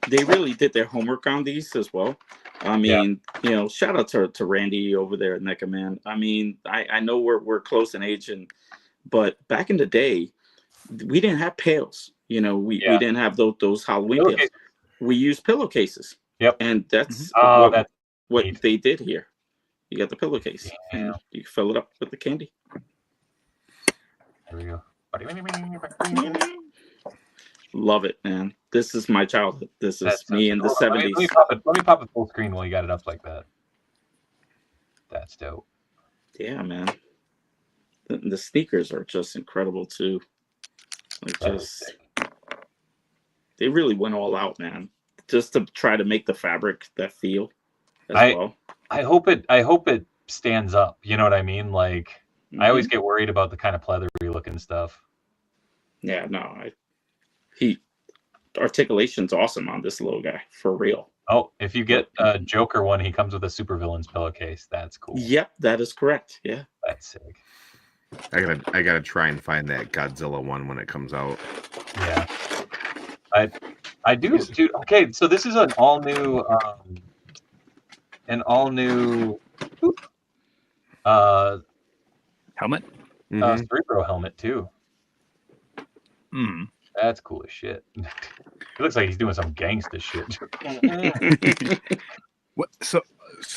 Speaker 2: They really did their homework on these as well. I mean, shout out to Randy over there at NECA, man. I mean, I know we're close in age, but back in the day, we didn't have pails. We didn't have those Halloween pails. We used pillowcases.
Speaker 1: Yep.
Speaker 2: And that's what they did here. You got the pillowcase, and you fill it up with the candy.
Speaker 1: There we go.
Speaker 2: Love it, man. This is my childhood. This is me in the 70s.
Speaker 1: Let me pop it full screen while you got it up like that. That's dope.
Speaker 2: Yeah, man. The sneakers are just incredible too. They really went all out, man. Just to try to make the fabric that feel as well.
Speaker 1: I hope it stands up. You know what I mean? Like I always get worried about the kind of pleathery looking stuff.
Speaker 2: Yeah, no, articulation's awesome on this little guy, for real.
Speaker 1: Oh, if you get a Joker one, he comes with a supervillain's pillowcase. That's cool.
Speaker 2: Yep, that is correct. Yeah.
Speaker 1: That's sick.
Speaker 4: I gotta try and find that Godzilla one when it comes out.
Speaker 1: Yeah. I do too. Okay, so this is an all new
Speaker 3: helmet?
Speaker 1: Cerebro helmet too. That's cool as shit. It looks like he's doing some gangsta shit.
Speaker 3: What? So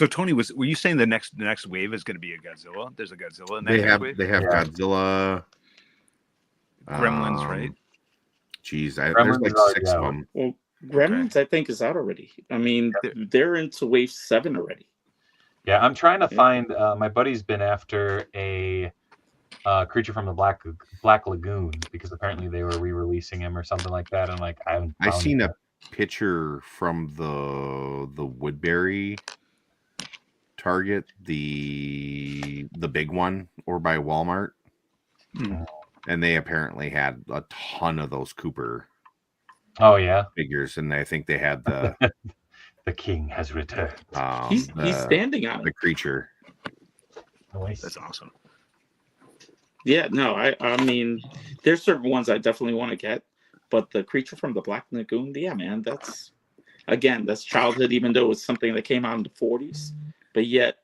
Speaker 3: Tony, were you saying the next wave is going to be a Godzilla? There's a Godzilla in that wave?
Speaker 4: They have Godzilla,
Speaker 3: Gremlins, right?
Speaker 4: Geez, there's like 6 of them.
Speaker 2: Well, Gremlins, I think, is out already. I mean, they're into wave 7 already.
Speaker 1: Yeah, I'm trying to find. My buddy's been after a creature from the Black Lagoon because apparently they were re-releasing him or something like that, and like I
Speaker 4: seen a picture from the Woodbury Target, the big one, or by Walmart, and they apparently had a ton of those Cooper.
Speaker 1: Oh yeah,
Speaker 4: figures, and I think they had the
Speaker 1: the king has returned.
Speaker 2: He's standing on
Speaker 4: the creature.
Speaker 1: Nice.
Speaker 3: That's awesome.
Speaker 2: Yeah, no, I mean, there's certain ones I definitely want to get, but the Creature from the Black Lagoon, yeah, man, that's childhood, even though it's something that came out in the 40s, but yet,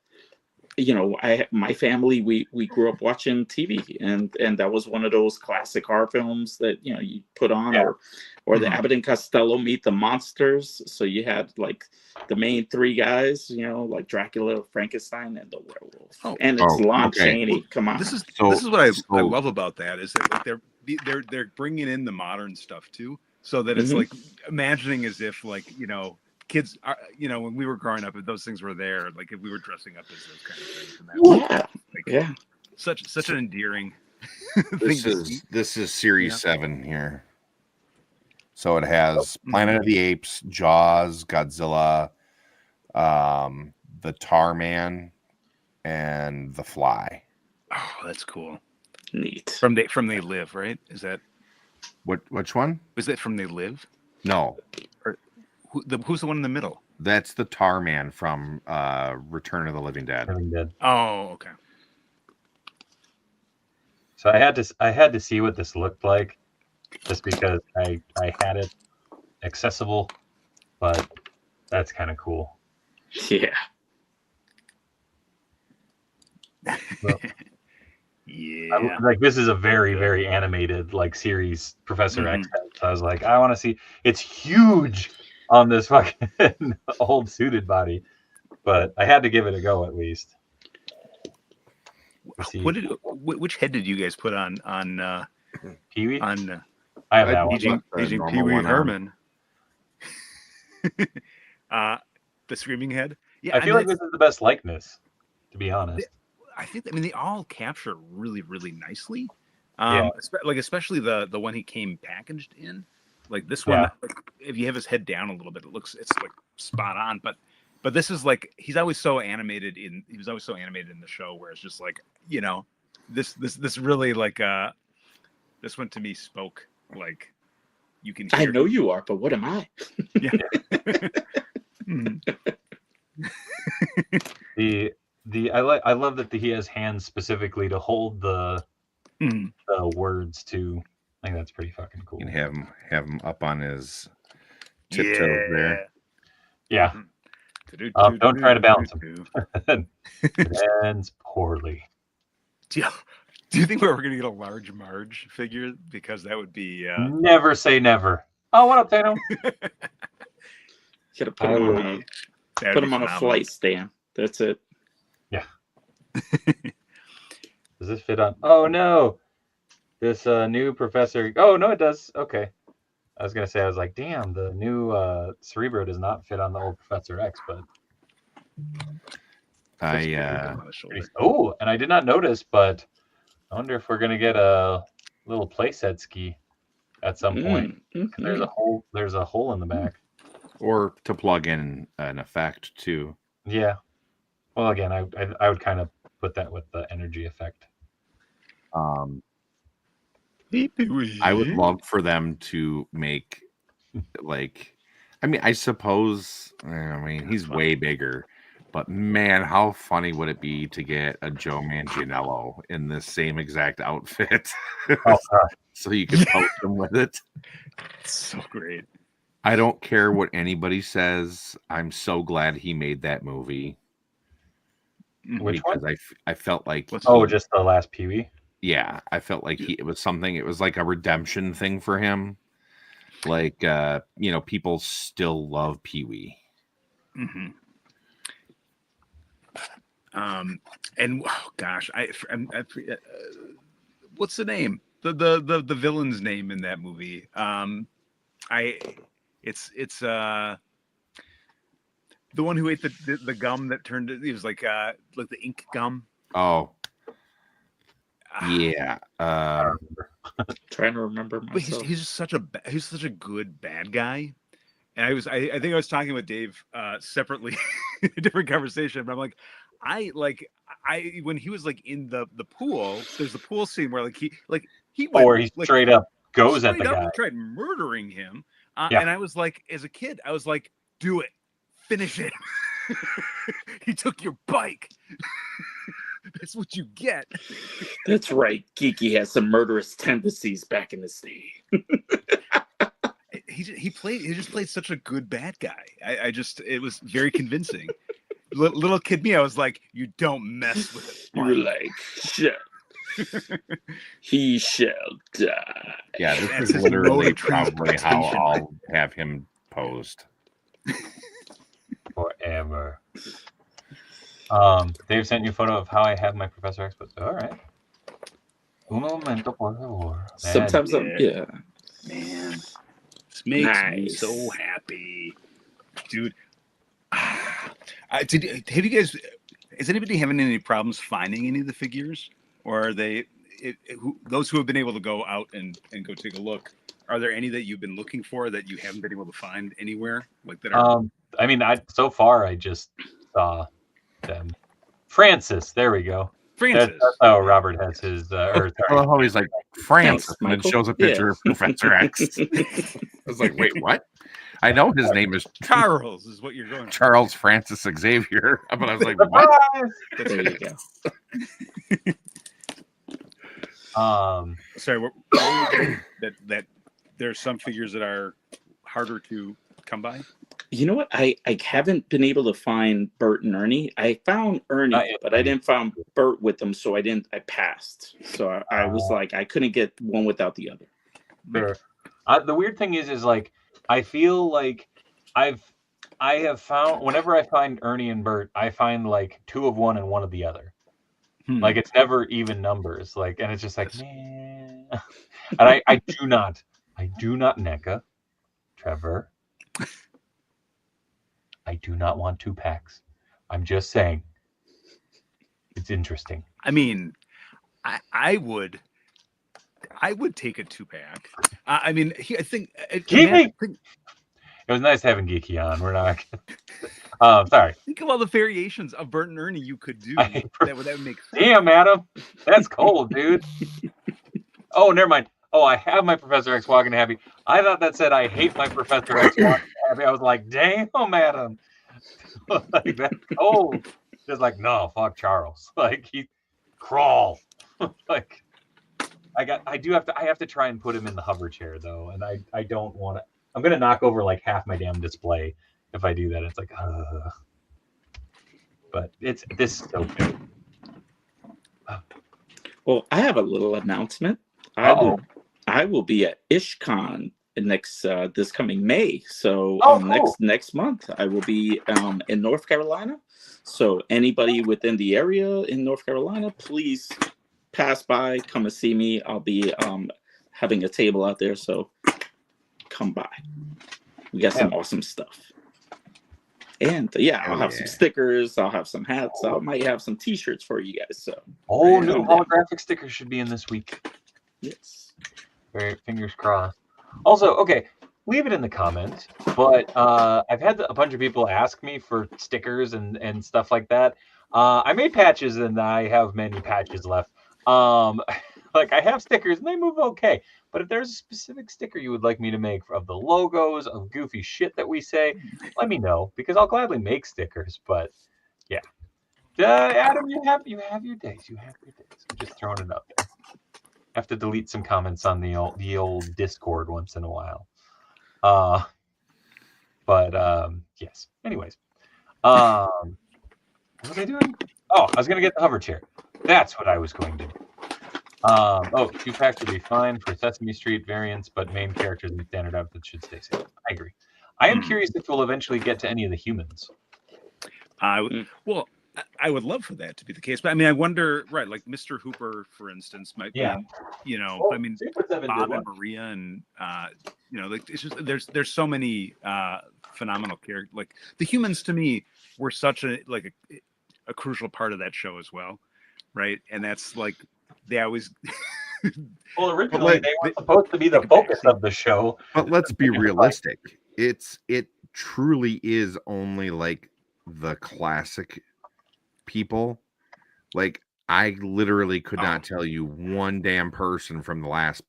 Speaker 2: my family, we grew up watching TV, and that was one of those classic horror films that you put on,
Speaker 1: Yeah.
Speaker 2: or the Abbott and Costello Meet the Monsters. So you had like the main three guys, like Dracula, Frankenstein, and the werewolf, and it's Lon Chaney. Come on,
Speaker 3: this is what I love about that, is that like they're bringing in the modern stuff too, so that it's like imagining as if like kids are, when we were growing up, if those things were there, like if we were dressing up as those kind of things. And that was, such an endearing thing.
Speaker 4: This is series 7 here. So it has Planet of the Apes, Jaws, Godzilla, the Tar Man, and the Fly.
Speaker 3: Oh, that's cool.
Speaker 2: Neat.
Speaker 3: From They Live, right? Is that
Speaker 4: which one?
Speaker 3: Was that From They Live?
Speaker 4: No.
Speaker 3: Who's the one in the middle?
Speaker 4: That's the Tar Man from Return of the Living Dead.
Speaker 3: Oh, okay.
Speaker 1: So I had to see what this looked like, just because I had it accessible, but that's kind of cool.
Speaker 2: Yeah.
Speaker 1: Well,
Speaker 3: yeah.
Speaker 1: Like this is a very, very animated like series Professor X had. So I was like, I want to see. It's huge on this fucking old suited body, but I had to give it a go at least.
Speaker 3: Which head did you guys put on
Speaker 1: Pee-wee?
Speaker 3: On
Speaker 1: I have that one.
Speaker 3: Aging Pee-wee Herman. The screaming head. Yeah,
Speaker 1: I feel like this is the best likeness, to be honest.
Speaker 3: I think they all capture really, really nicely.
Speaker 1: Yeah.
Speaker 3: Especially the one he came packaged in. Like this one, like, if you have his head down a little bit, it's like spot on. But this is like he was always so animated in the show, where it's just like, this really like this one to me spoke like you can hear.
Speaker 2: I know you are, but what am I?
Speaker 3: Yeah.
Speaker 1: I love that he has hands specifically to hold the words too. I think that's pretty fucking cool.
Speaker 4: You can have him up on his tiptoes there.
Speaker 1: Yeah. Don't try to balance him. It ends poorly.
Speaker 3: Do you think we're going to get a large Marge figure? Because that would be...
Speaker 1: Never say never. Oh, what up, Thanos?
Speaker 2: Should have put him on a flight stand. That's it.
Speaker 1: Yeah. Does this fit on? Oh, no. This new Professor... Oh, no, it does. Okay. I was going to say, I was like, damn, the new Cerebro does not fit on the old Professor X, but... Oh, and I did not notice, but I wonder if we're going to get a little playset ski at some point. There's a hole in the back.
Speaker 4: Or to plug in an effect, too.
Speaker 1: Yeah. Well, again, I would kind of put that with the energy effect.
Speaker 4: I would love for them to make, like, I suppose, he's way bigger, but man, how funny would it be to get a Joe Manganiello in this same exact outfit? So you can post him with it.
Speaker 3: It's so great.
Speaker 4: I don't care what anybody says. I'm so glad he made that movie.
Speaker 1: Which
Speaker 4: because
Speaker 1: one?
Speaker 4: I felt like
Speaker 1: just the last Pee-wee?
Speaker 4: Yeah, I felt like it was like a redemption thing for him. Like people still love Pee-wee.
Speaker 3: Mm-hmm. And oh gosh, I what's the name? The villain's name in that movie? It's the one who ate the gum that turned it was like the ink gum.
Speaker 2: Oh. Yeah. Trying to remember myself.
Speaker 3: But he's such a good bad guy. And I think I was talking with Dave separately in a different conversation, but I'm like, when he was like in the pool, there's the pool scene where he went,
Speaker 1: or he straight up goes at the guy
Speaker 3: and tried murdering him. And I was like, as a kid, I was like, do it, finish it. He took your bike. That's what you get.
Speaker 2: That's right. Geeky has some murderous tendencies back in his day.
Speaker 3: He just played such a good bad guy. It was very convincing. Little kid me, I was like, you don't mess with it.
Speaker 2: You were like, shit. He shall die.
Speaker 4: Yeah, this
Speaker 3: That's
Speaker 4: is
Speaker 3: his
Speaker 4: literally
Speaker 3: mode of
Speaker 4: probably how
Speaker 3: transportation.
Speaker 4: I'll have him posed.
Speaker 1: Forever. Dave sent you a photo of how I have my Professor X. All right. Un momento, por favor.
Speaker 2: Sometimes
Speaker 3: Man.
Speaker 2: man.
Speaker 3: This makes me
Speaker 2: Nice.
Speaker 3: so happy, dude. Have you guys? Is anybody having any problems finding any of the figures, or are they those who have been able to go out and go take a look? Are there any that you've been looking for that you haven't been able to find anywhere? Like that are.
Speaker 1: I mean, so far I just saw them. Francis, there we go.
Speaker 3: Francis.
Speaker 1: That's how Robert has his.
Speaker 4: I love how he's like Francis,
Speaker 2: Thanks,
Speaker 4: and then
Speaker 2: Michael.
Speaker 4: shows a picture of Professor X. I was like, wait, what? I know his name is
Speaker 3: Charles is what you're going for.
Speaker 4: Charles Francis Xavier, but I was like, what?
Speaker 2: There you go.
Speaker 3: Sorry, that there's some figures that are harder to come by.
Speaker 2: You know what? I haven't been able to find Bert and Ernie. I found Ernie, but I didn't find Bert with them, so I passed. So I was like, I couldn't get one without the other.
Speaker 1: Fair. The weird thing is like I feel like I have found whenever I find Ernie and Bert, I find like 2 of one and 1 of the other. Like it's never even numbers. Like, and it's just like, man. And I do not NECA, Trevor. I do not want 2 packs. I'm just saying. It's interesting.
Speaker 3: I mean, I would take a 2-pack. I mean, I think.
Speaker 1: Geeky! It was nice having Geeky on. We're not. Sorry.
Speaker 3: Think of all the variations of Bert and Ernie you could do. That would make sense.
Speaker 1: Damn, Adam. That's cold, dude. Oh, never mind. Oh, I have my Professor X walking happy. I thought that said I hate my Professor X walking happy. I was like, damn, Adam. Like, that's cold. Just like, no, fuck Charles. Like, he crawl. Like, I have to try and put him in the hover chair though, and I don't want to. I'm gonna knock over like half my damn display if I do that. It's like, but this is so good.
Speaker 2: Well, I have a little announcement. I will be at IshCon this coming May. So
Speaker 1: cool.
Speaker 2: next month I will be in North Carolina. So anybody within the area in North Carolina, please pass by, come and see me. I'll be having a table out there, so come by. We got some awesome stuff. And I'll have some stickers. I'll have some hats. I might have some T-shirts for you guys. So
Speaker 1: new holographic stickers should be in this week.
Speaker 2: Yes.
Speaker 1: Very fingers crossed. Also, okay, leave it in the comments. But I've had a bunch of people ask me for stickers and stuff like that. I made patches and I have many patches left. Like I have stickers and they move okay. But if there's a specific sticker you would like me to make of the logos of goofy shit that we say, let me know because I'll gladly make stickers. But yeah, Adam, you have your days. You have your days. I'm just throwing it up there. Have to delete some comments on the old Discord once in a while. But yes. Anyways, what was I doing? Oh, I was gonna get the hover chair. That's what I was going to do. 2 packs would be fine for Sesame Street variants, but main characters and standard outfits should stay safe. I agree. I am curious if we'll eventually get to any of the humans.
Speaker 3: I would love for that to be the case, but I mean, I wonder, right? Like Mr. Hooper, for instance, might be, I mean, Bob and Maria, and like it's just there's so many phenomenal characters. Like the humans, to me, were such a crucial part of that show as well, right? And that's like they always.
Speaker 1: Well, originally they were supposed to be the focus of the show.
Speaker 4: But let's be realistic. It truly is only like the classic people. Like I literally could not tell you one damn person from the last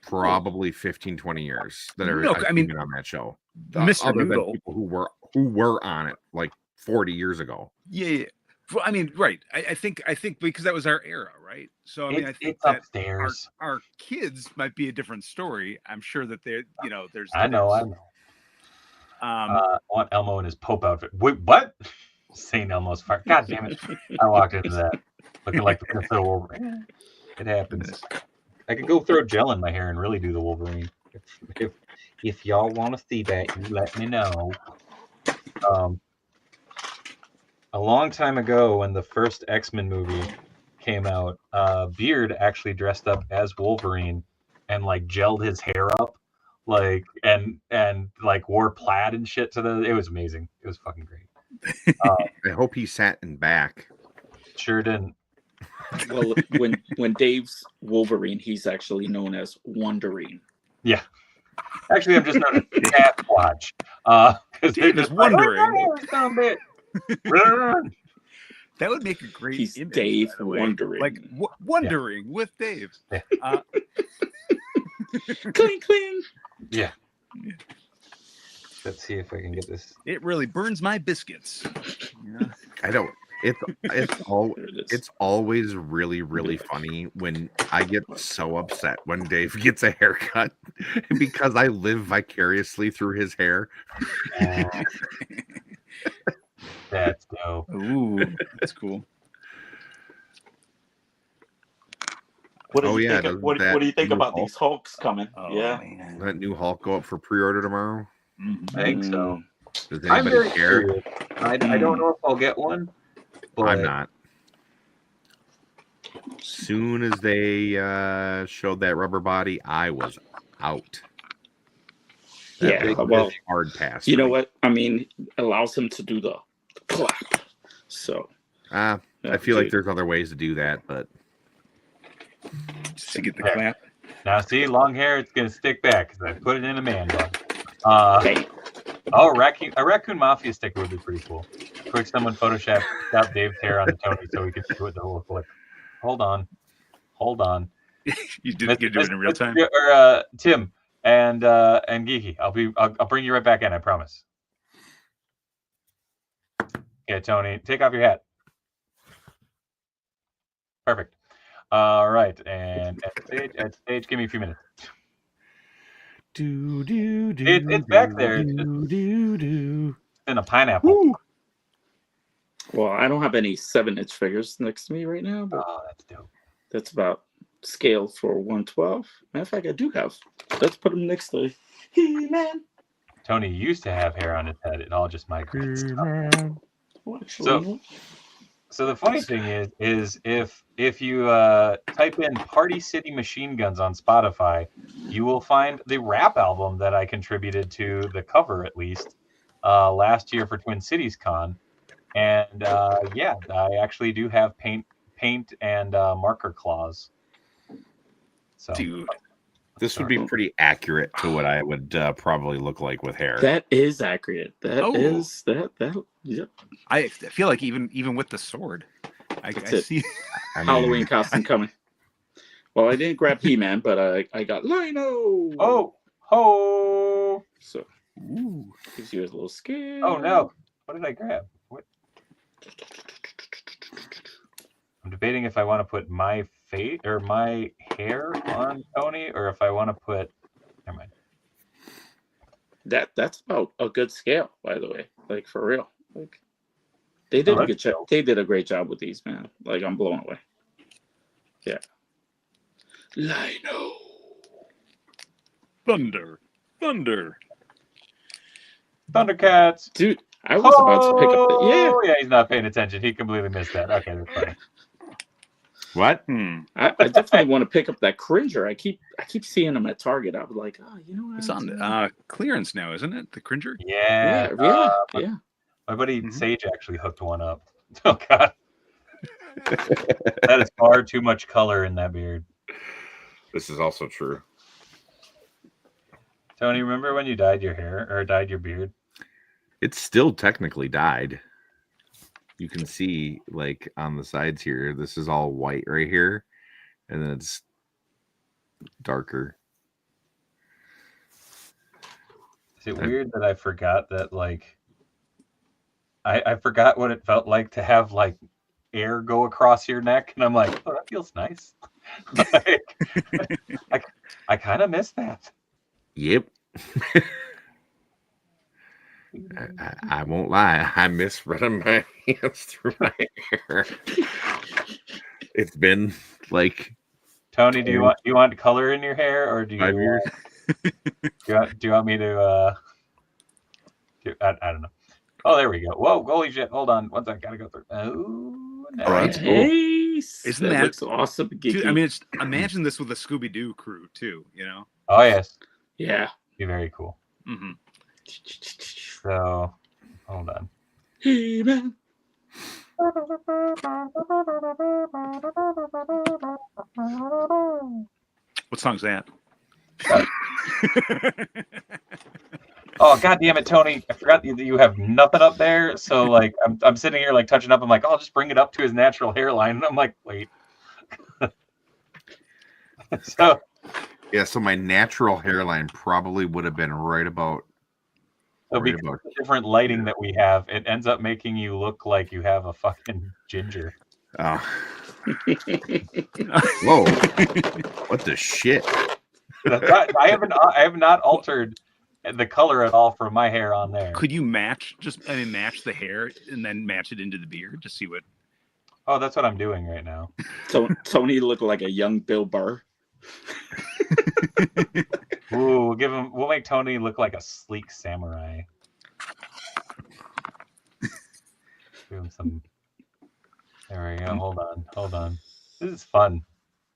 Speaker 4: probably 15-20 years that are been on that show.
Speaker 3: Mr.
Speaker 4: Other
Speaker 3: Noodle.
Speaker 4: than people who were on it like 40 years ago.
Speaker 3: Yeah. Well, I mean, right. I think because that was our era, right? So I mean, I think
Speaker 1: It's
Speaker 3: that
Speaker 1: upstairs.
Speaker 3: our kids might be a different story. I'm sure that they're, there's.
Speaker 1: I know.
Speaker 3: I
Speaker 1: I want Elmo in his Pope outfit. Wait, what? St. Elmo's fire. God damn it! I walked into that looking like the Minnesota Wolverine. It happens. I could go throw gel in my hair and really do the Wolverine. If y'all want to see that, you let me know. A long time ago, when the first X-Men movie came out, Beard actually dressed up as Wolverine and like gelled his hair up, like and like wore plaid and shit to the. It was amazing. It was fucking great.
Speaker 4: I hope he sat in back.
Speaker 1: Sure didn't.
Speaker 2: Well, when Dave's Wolverine, he's actually known as Wondering.
Speaker 1: Yeah. Actually, I'm just known as Sasquatch. Because
Speaker 3: Dave is wondering. That would make a great.
Speaker 2: He's
Speaker 3: image,
Speaker 2: Dave
Speaker 3: by the way.
Speaker 2: Wondering.
Speaker 3: Like wondering with Dave.
Speaker 1: Yeah.
Speaker 2: Cling, cling.
Speaker 1: Yeah. Let's see if I can get this.
Speaker 3: It really burns my biscuits. Yeah.
Speaker 4: I don't. It's always really, really funny when I get so upset when Dave gets a haircut because I live vicariously through his hair.
Speaker 1: That's dope.
Speaker 3: Ooh, that's cool.
Speaker 2: What do you
Speaker 4: yeah,
Speaker 2: think? What do you think
Speaker 4: new
Speaker 2: about
Speaker 4: Hulk?
Speaker 2: these Hulks coming?
Speaker 3: Oh,
Speaker 2: yeah,
Speaker 3: man.
Speaker 4: That new Hulk go up for pre-order tomorrow?
Speaker 3: Mhm.
Speaker 1: I think so.
Speaker 4: Does
Speaker 1: I'm
Speaker 4: anybody
Speaker 1: very
Speaker 4: care?
Speaker 1: curious. I don't know if I'll get one. But
Speaker 4: I'm not. Soon as they showed that rubber body, I was out.
Speaker 2: yeah.
Speaker 4: That was
Speaker 2: Well,
Speaker 4: hard pass.
Speaker 2: you
Speaker 4: for
Speaker 2: know
Speaker 4: me.
Speaker 2: what? I mean, it allows him to do the clap. So
Speaker 4: I feel like there's other ways to do that, but
Speaker 3: Just to get the clap.
Speaker 1: now, see, long hair, it's gonna stick back because I put it in a man bun.
Speaker 2: Bam.
Speaker 1: Oh, a raccoon mafia sticker would be pretty cool. Quick, someone photoshopped out Dave's hair on the Tony so we could do it the whole flip. Hold on.
Speaker 3: You do it in real time.
Speaker 1: Or Tim and Geeky, I'll bring you right back in. I promise. Yeah, Tony, take off your hat. Perfect. All right, and at stage, give me a few minutes. It's back there. It's in a pineapple.
Speaker 3: Woo.
Speaker 2: Well, I don't have any 7-inch figures next to me right now, but
Speaker 1: Oh, that's dope.
Speaker 2: that's about scale for 112. Matter of fact, I do have. Let's put them next to He-Man.
Speaker 1: Tony used to have hair on his head. It all just migrated.
Speaker 2: Well, actually,
Speaker 1: So the funny thing is if you type in Party City Machine Guns on Spotify, you will find the rap album that I contributed to the cover, at least, last year for Twin Cities Con. And yeah, I actually do have paint and marker claws. So
Speaker 3: Dude.
Speaker 4: this would be pretty accurate to what I would probably look like with hair.
Speaker 2: that is accurate. That. Yep.
Speaker 3: I feel like even with the sword, I
Speaker 2: it.
Speaker 3: see.
Speaker 4: I mean,
Speaker 2: Halloween costume coming. Well, I didn't grab He-Man, but I got Lino.
Speaker 1: Oh, ho!
Speaker 2: So
Speaker 3: Ooh.
Speaker 2: gives you a little scare.
Speaker 1: Oh no! What did I grab? What? I'm debating if I want to put my face or my hair on Tony, or if I want to put. Never mind.
Speaker 2: That's about a good scale, by the way. Like for real. Like they did a good job. They did a great job with these, man. Like I'm blown away. Yeah. Lino.
Speaker 3: Thunder.
Speaker 1: Thundercats.
Speaker 2: Dude, I was about to pick up the
Speaker 1: Oh, yeah, he's not paying attention. He completely missed that. Okay, that's fine.
Speaker 4: what?
Speaker 2: I definitely want to pick up that Cringer. I keep seeing them at Target. I was like, oh, you know what?
Speaker 3: It's on clearance now, isn't it? The Cringer.
Speaker 1: Yeah.
Speaker 2: Yeah.
Speaker 1: My buddy Sage actually hooked one up. Oh god. That is far too much color in that beard.
Speaker 4: This is also true.
Speaker 1: Tony, remember when you dyed your hair or dyed your beard?
Speaker 4: It's still technically dyed. You can see, like, on the sides here, this is all white right here, and then it's darker.
Speaker 1: Is it weird that I forgot that, like, I forgot what it felt like to have, like, air go across your neck, and I'm like, oh, that feels nice. Like, I kind of miss that.
Speaker 4: Yep. I won't lie. I miss running my hands through my hair. It's been like
Speaker 1: Tony, do you want color in your hair, or do
Speaker 4: 5 years?
Speaker 1: do you want me to I don't know. Oh, there we go. Whoa, holy shit! Hold on, one second. Gotta go through. Oh, nice.
Speaker 2: That's nice.
Speaker 3: Isn't
Speaker 2: that
Speaker 3: that
Speaker 2: looks awesome?
Speaker 3: Dude, I mean, imagine this with a Scooby-Doo crew too. You know?
Speaker 1: Oh yes.
Speaker 2: Yeah.
Speaker 1: Be very cool.
Speaker 3: Mm-hmm.
Speaker 1: So, hold on.
Speaker 2: Hey man.
Speaker 3: What song's that?
Speaker 1: Oh, god damn it, Tony! I forgot that you have nothing up there. So like, I'm sitting here like touching up. I'm like, oh, I'll just bring it up to his natural hairline, and I'm like, wait. So
Speaker 4: yeah, so my natural hairline probably would have been right about.
Speaker 1: So because of the different lighting that we have, it ends up making you look like you have a fucking ginger.
Speaker 4: Oh. Whoa! What the shit?
Speaker 1: I have not altered the color at all from my hair on there.
Speaker 3: Could you match the hair and then match it into the beard to see what?
Speaker 1: Oh, that's what I'm doing right now.
Speaker 2: So Tony looked like a young Bill Burr.
Speaker 1: Ooh, we'll make Tony look like a sleek samurai. Give him some. There we go. Hold on. This is fun.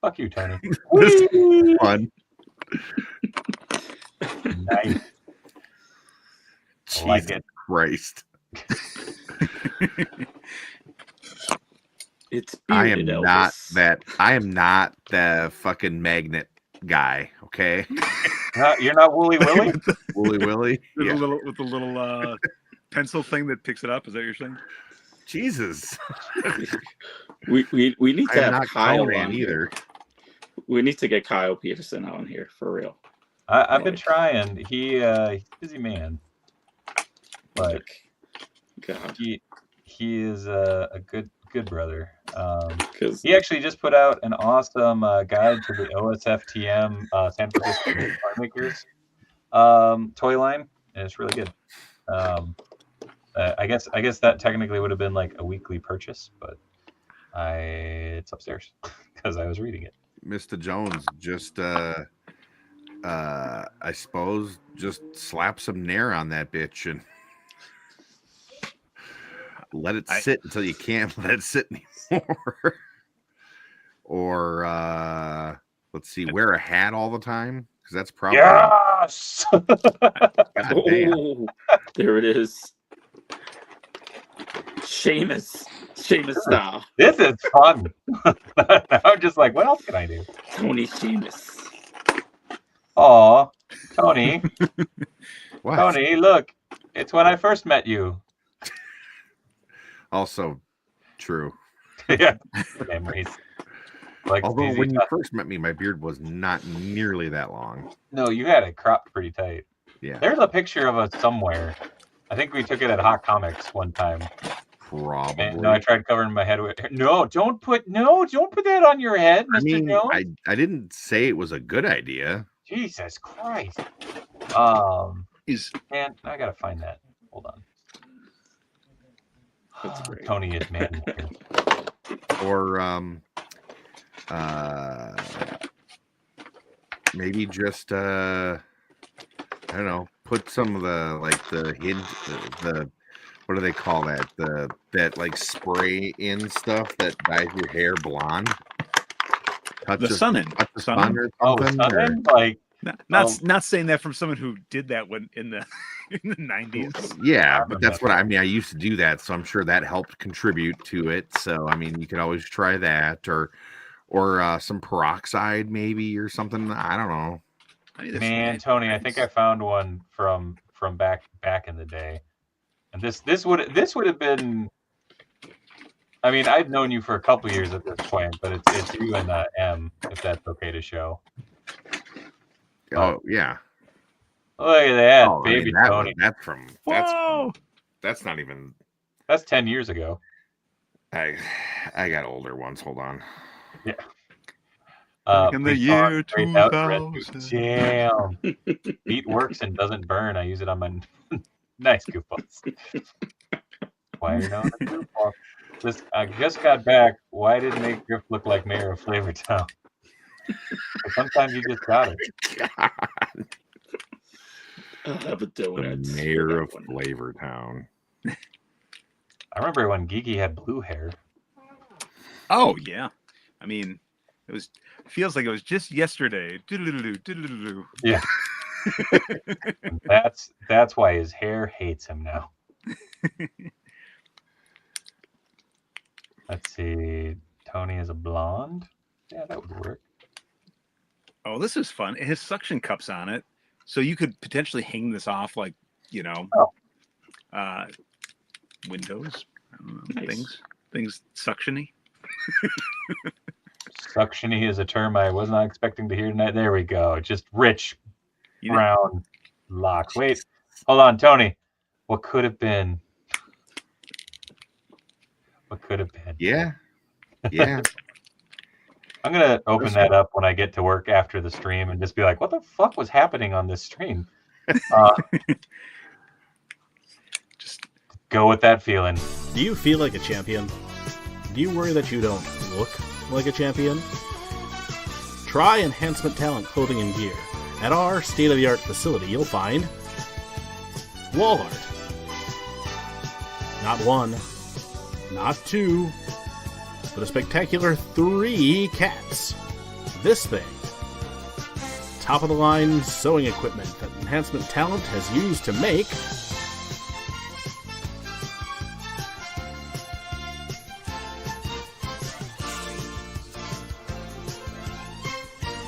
Speaker 1: Fuck you, Tony.
Speaker 4: This is fun.
Speaker 1: Nice.
Speaker 4: Jesus
Speaker 1: like it.
Speaker 4: Christ.
Speaker 2: It's
Speaker 4: I
Speaker 2: bearded
Speaker 4: am
Speaker 2: Elvis.
Speaker 4: I am not the fucking magnet guy, okay?
Speaker 1: You're not Wooly Willy?
Speaker 4: Wooly Willy?
Speaker 3: With the little pencil thing that picks it up. Is that what you're saying?
Speaker 4: Jesus.
Speaker 2: We need to have Kyle on
Speaker 4: either.
Speaker 2: We need to get Kyle Peterson on here for real.
Speaker 1: I've been trying. He's a busy man, but
Speaker 2: God.
Speaker 1: he is a good brother. He actually just put out an awesome guide to the OSFTM San Francisco Car Makers toy line, and it's really good. I guess that technically would have been like a weekly purchase, but it's upstairs because I was reading it.
Speaker 4: Mr. Jones, just I suppose just slap some nair on that bitch and let it sit until you can't let it sit anymore. Or let's see, wear a hat all the time, because that's probably
Speaker 1: yes.
Speaker 4: God damn.
Speaker 2: Oh, there it is. Seamus style.
Speaker 1: This is fun. I'm just like, what else can I do?
Speaker 2: Tony Seamus.
Speaker 1: Aw, Tony.
Speaker 4: What?
Speaker 1: Tony, look. It's when I first met you.
Speaker 4: Also true.
Speaker 1: Yeah. Memories. Like,
Speaker 4: although when you first met me, my beard was not nearly that long.
Speaker 1: No, you had it cropped pretty tight.
Speaker 4: Yeah.
Speaker 1: There's a picture of us somewhere. I think we took it at Hot Comics one time.
Speaker 4: Probably.
Speaker 1: And, no, I tried covering my head with. No, don't put that on your head, Mr.
Speaker 4: I mean,
Speaker 1: Jones.
Speaker 4: I didn't say it was a good idea.
Speaker 1: Jesus Christ. Man, I gotta find that. Hold on.
Speaker 2: That's great.
Speaker 1: Tony is man.
Speaker 4: Or maybe just I don't know, put some of the what do they call that? That like spray in stuff that dyes your hair blonde.
Speaker 3: The sun-in.
Speaker 1: Sun-in? Like
Speaker 3: not saying that from someone who did that when in the 90s.
Speaker 4: Yeah, but that's what I mean. I used to do that, so I'm sure that helped contribute to it. So I mean, you could always try that, or some peroxide maybe, or something. I don't know.
Speaker 1: Man, Tony, I think I found one from back in the day, and this would have been. I mean, I've known you for a couple years at this point, but it's you and M, if that's okay to show.
Speaker 4: Oh yeah.
Speaker 1: Look at that,
Speaker 4: oh,
Speaker 1: baby Tony.
Speaker 4: That's not even.
Speaker 1: That's 10 years ago.
Speaker 4: I got older ones. Hold on.
Speaker 1: Yeah.
Speaker 3: In the year 2000.
Speaker 1: Jam. Beat works and doesn't burn. I use it on my nice goofballs. Why are you known as goofball? I just got back. Why didn't make Griff look like mayor of Flavortown? Sometimes you just got it.
Speaker 4: God.
Speaker 2: I'll have a donut.
Speaker 4: The mayor of Flavortown.
Speaker 1: I remember when Geeky had blue hair.
Speaker 3: Oh yeah, I mean, feels like it was just yesterday. Doodle-doodle-doo,
Speaker 1: Yeah. That's why his hair hates him now. Let's see. Tony is a blonde. Yeah, that would work.
Speaker 3: Oh, this is fun. It has suction cups on it, so you could potentially hang this off, like, you know, windows. I don't know,
Speaker 2: Nice.
Speaker 3: things suctiony.
Speaker 1: Suctiony is a term I was not expecting to hear tonight. There we go. Just rich brown locks. Wait, hold on, Tony. What could have been? What could have been?
Speaker 4: Yeah. Yeah.
Speaker 1: I'm gonna open that up when I get to work after the stream and just be like, "What the fuck was happening on this stream?" Just go with that feeling.
Speaker 6: Do you feel like a champion? Do you worry that you don't look like a champion? Try Enhancement Talent Clothing and Gear. At our state-of-the-art facility, you'll find wall art. Not one, not two, but a spectacular 3 cats. This thing. Top-of-the-line sewing equipment that Enhancement Talent has used to make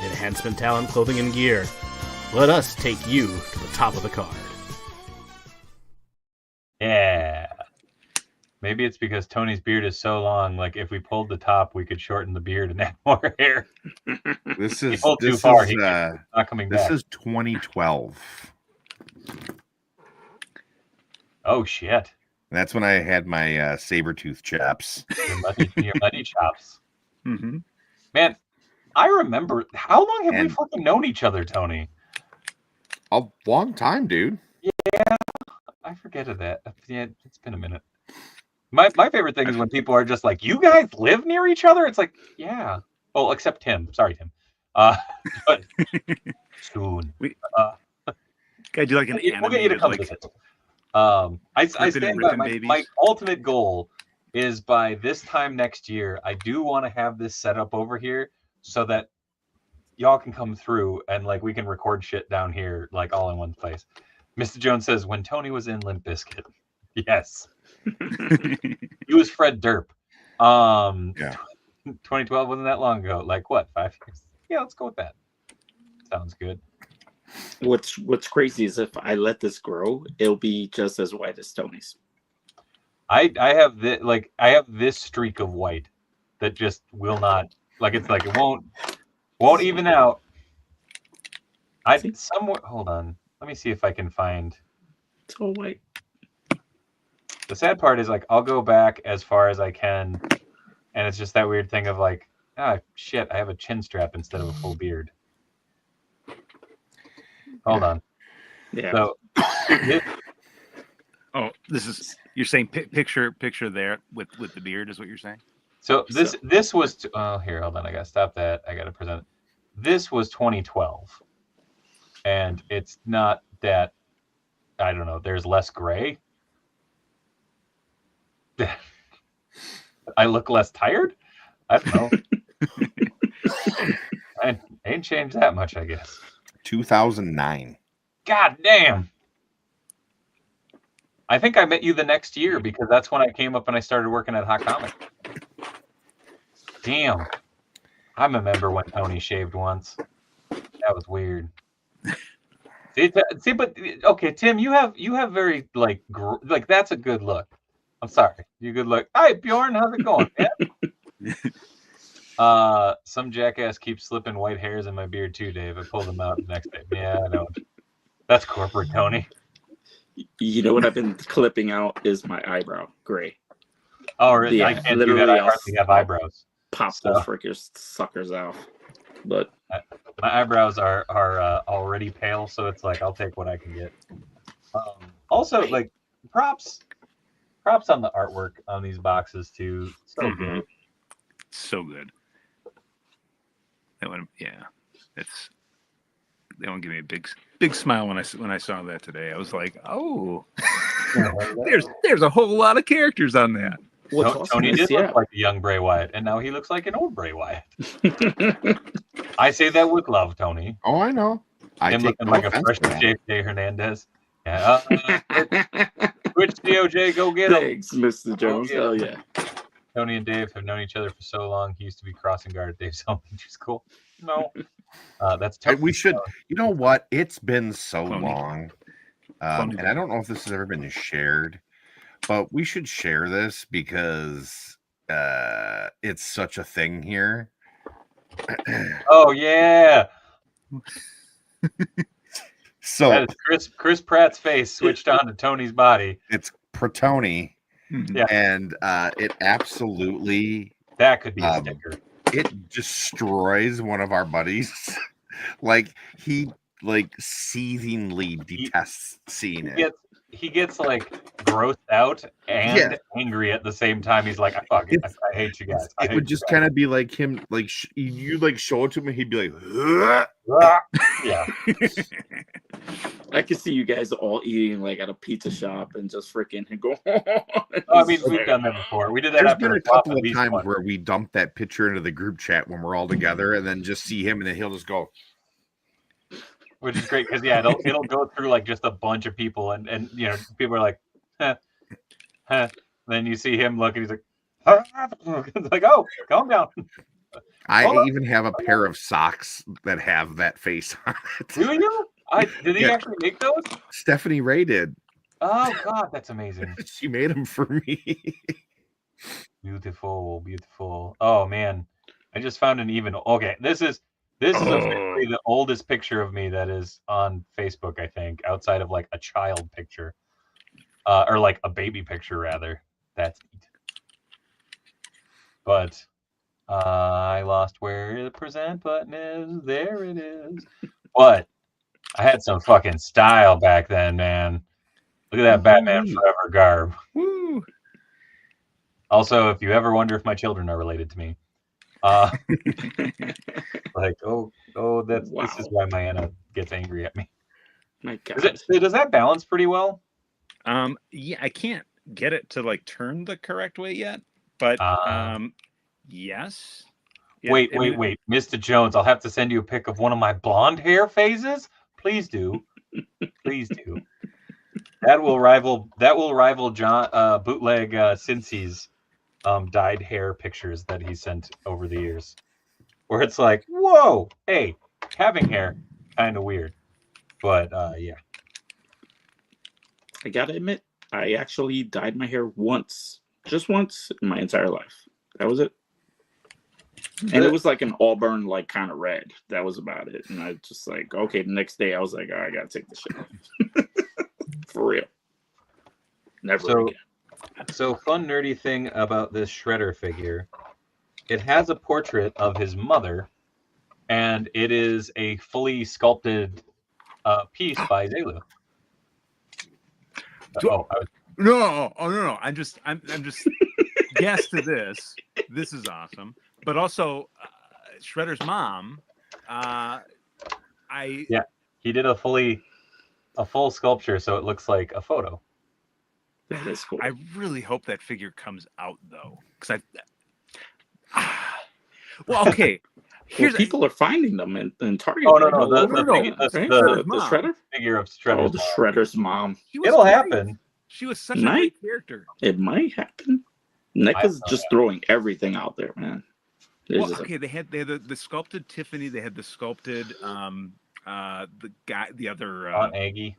Speaker 6: Enhancement Talent Clothing and Gear. Let us take you to the top of the card.
Speaker 1: Yeah. Maybe it's because Tony's beard is so long, like if we pulled the top, we could shorten the beard and add more hair.
Speaker 4: This is
Speaker 1: not coming back.
Speaker 4: This is 2012.
Speaker 1: Oh shit.
Speaker 4: That's when I had my saber-tooth chaps.
Speaker 1: Your muddy chops.
Speaker 3: Mm-hmm.
Speaker 1: Man, I remember. How long have we fucking known each other, Tony?
Speaker 4: A long time, dude.
Speaker 1: Yeah, I forget that. Yeah, it's been a minute. My favorite thing is when people are just like, "You guys live near each other." It's like, yeah. Oh, except Tim. Sorry, Tim. But soon.
Speaker 3: Gotta do like an animated,
Speaker 1: we'll get you to come visit. I stand by my ultimate goal is by this time next year, I do want to have this set up over here so that y'all can come through and like we can record shit down here like all in one place. Mr. Jones says when Tony was in Limp Bizkit. Yes. He was Fred Durp.
Speaker 4: Yeah.
Speaker 1: 2012 wasn't that long ago. Like what, 5 years? Yeah, let's go with that. Sounds good.
Speaker 2: What's crazy is if I let this grow, it'll be just as white as Tony's.
Speaker 1: I have this streak of white that just will not it won't even out. Hold on. Let me see if I can find.
Speaker 2: It's all white.
Speaker 1: The sad part is like I'll go back as far as I can, and it's just that weird thing of like, shit, I have a chin strap instead of a full beard. Hold on.
Speaker 2: Yeah.
Speaker 1: So
Speaker 3: this is you're saying picture there with the beard is what you're saying.
Speaker 1: So this was here. Hold on, I gotta stop that. I gotta present it. This was 2012, and it's not that. I don't know. There's less gray. I look less tired. I don't know. I ain't changed that much, I guess.
Speaker 4: 2009.
Speaker 1: God damn. I think I met you the next year because that's when I came up and I started working at Hot Comic. Damn. I remember when Tony shaved once. That was weird. See, but okay, Tim, you have very like that's a good look. I'm sorry, you good look. Hi, Bjorn, how's it going, man? Some jackass keeps slipping white hairs in my beard too, Dave. I pulled them out the next day. Yeah, I know. That's corporate, Tony.
Speaker 2: You know what I've been clipping out is my eyebrow, gray.
Speaker 1: Oh, really?
Speaker 2: Yeah,
Speaker 1: I can't do that.
Speaker 2: literally,
Speaker 1: I
Speaker 2: I'll
Speaker 1: hardly have eyebrows.
Speaker 2: pop
Speaker 1: So-
Speaker 2: those freaking suckers out. But
Speaker 1: My eyebrows are already pale, so it's like I'll take what I can get. Also, like props on the artwork on these boxes too. So good.
Speaker 3: So good. That one, yeah, it's that one gave me a big smile when I saw that today. I was like, oh, there's a whole lot of characters on that.
Speaker 2: what's awesome
Speaker 1: Tony
Speaker 2: is,
Speaker 1: did look like a young Bray Wyatt, and now he looks like an old Bray Wyatt. I say that with love, Tony.
Speaker 4: Oh, I know.
Speaker 1: Him looking like a freshly shaved Jay Hernandez. Yeah. Which DOJ, go get him.
Speaker 2: Thanks, Mr. Jones. Hell yeah.
Speaker 1: Tony and Dave have known each other for so long. He used to be crossing guard at Dave's home, which is cool. No, that's Tony.
Speaker 4: We should. You know what? It's been so
Speaker 3: Tony.
Speaker 4: long, and I don't know if this has ever been shared, but we should share this because it's such a thing here.
Speaker 1: Oh yeah.
Speaker 4: So
Speaker 1: that is Chris Pratt's face switched on to Tony's body.
Speaker 4: It's Protoni.
Speaker 1: Yeah.
Speaker 4: And it absolutely
Speaker 1: that could be a sticker.
Speaker 4: It destroys one of our buddies. Like he seethingly detests seeing it.
Speaker 1: He gets like grossed out and angry at the same time. He's like, I hate you guys.
Speaker 4: It would just kind of be like him, like you show it to him, and he'd be like,
Speaker 1: yeah.
Speaker 2: I could see you guys all eating like at a pizza shop and just freaking go.
Speaker 1: I mean, we've done that before. We did that.
Speaker 4: There's
Speaker 1: after
Speaker 4: been a couple of times
Speaker 1: one.
Speaker 4: where we dump that picture into the group chat when we're all together, and then just see him, and then he'll just go.
Speaker 1: Which is great because it'll go through like just a bunch of people, and you know, people are like, huh. Then you see him look, and he's like, it's like, oh, calm down.
Speaker 4: I even have a pair of socks that have that face on it.
Speaker 1: Do you? Did he actually make those?
Speaker 4: Stephanie Ray did.
Speaker 1: Oh God, that's amazing.
Speaker 4: She made them for me.
Speaker 1: Beautiful. Oh man, I just found an even. Okay, this is officially the oldest picture of me that is on Facebook. I think outside of like a child picture, or like a baby picture rather. That's neat. But I lost where the present button is. There it is. But I had some fucking style back then, man. Look at that Batman Forever garb.
Speaker 3: Woo.
Speaker 1: Also, if you ever wonder if my children are related to me, like, this is why my Anna gets angry at me.
Speaker 2: My God.
Speaker 1: Does that balance pretty well?
Speaker 3: Yeah, I can't get it to like turn the correct way yet, but yes. Yeah,
Speaker 1: wait, Mr. Jones, I'll have to send you a pic of one of my blonde hair phases. Please do. Please do. That will rival John bootleg Cincy's dyed hair pictures that he sent over the years. Where it's like, whoa, hey, having hair, kind of weird. But yeah.
Speaker 2: I gotta admit, I actually dyed my hair once. Just once in my entire life. That was it. And it was like an auburn, like kind of red. That was about it. And I just like, okay, the next day I was like, oh, I gotta take this shit off. For real. Never again.
Speaker 1: So fun nerdy thing about this Shredder figure. It has a portrait of his mother, and it is a fully sculpted piece by Zelu.
Speaker 3: No. I'm just yes to this. This is awesome. But also, Shredder's mom.
Speaker 1: He did a full sculpture, so it looks like a photo.
Speaker 2: That is cool.
Speaker 3: I really hope that figure comes out though, because well, okay.
Speaker 2: People are finding them in Target.
Speaker 1: Oh no, the
Speaker 2: Shredder
Speaker 1: figure of Shredder.
Speaker 2: Oh, the Shredder's mom.
Speaker 1: It'll happen.
Speaker 3: She was such a great character.
Speaker 2: It might happen. NECA's just throwing everything out there, man.
Speaker 3: Well, okay, they had the sculpted Tiffany. They had the sculpted the other
Speaker 1: Aunt Aggie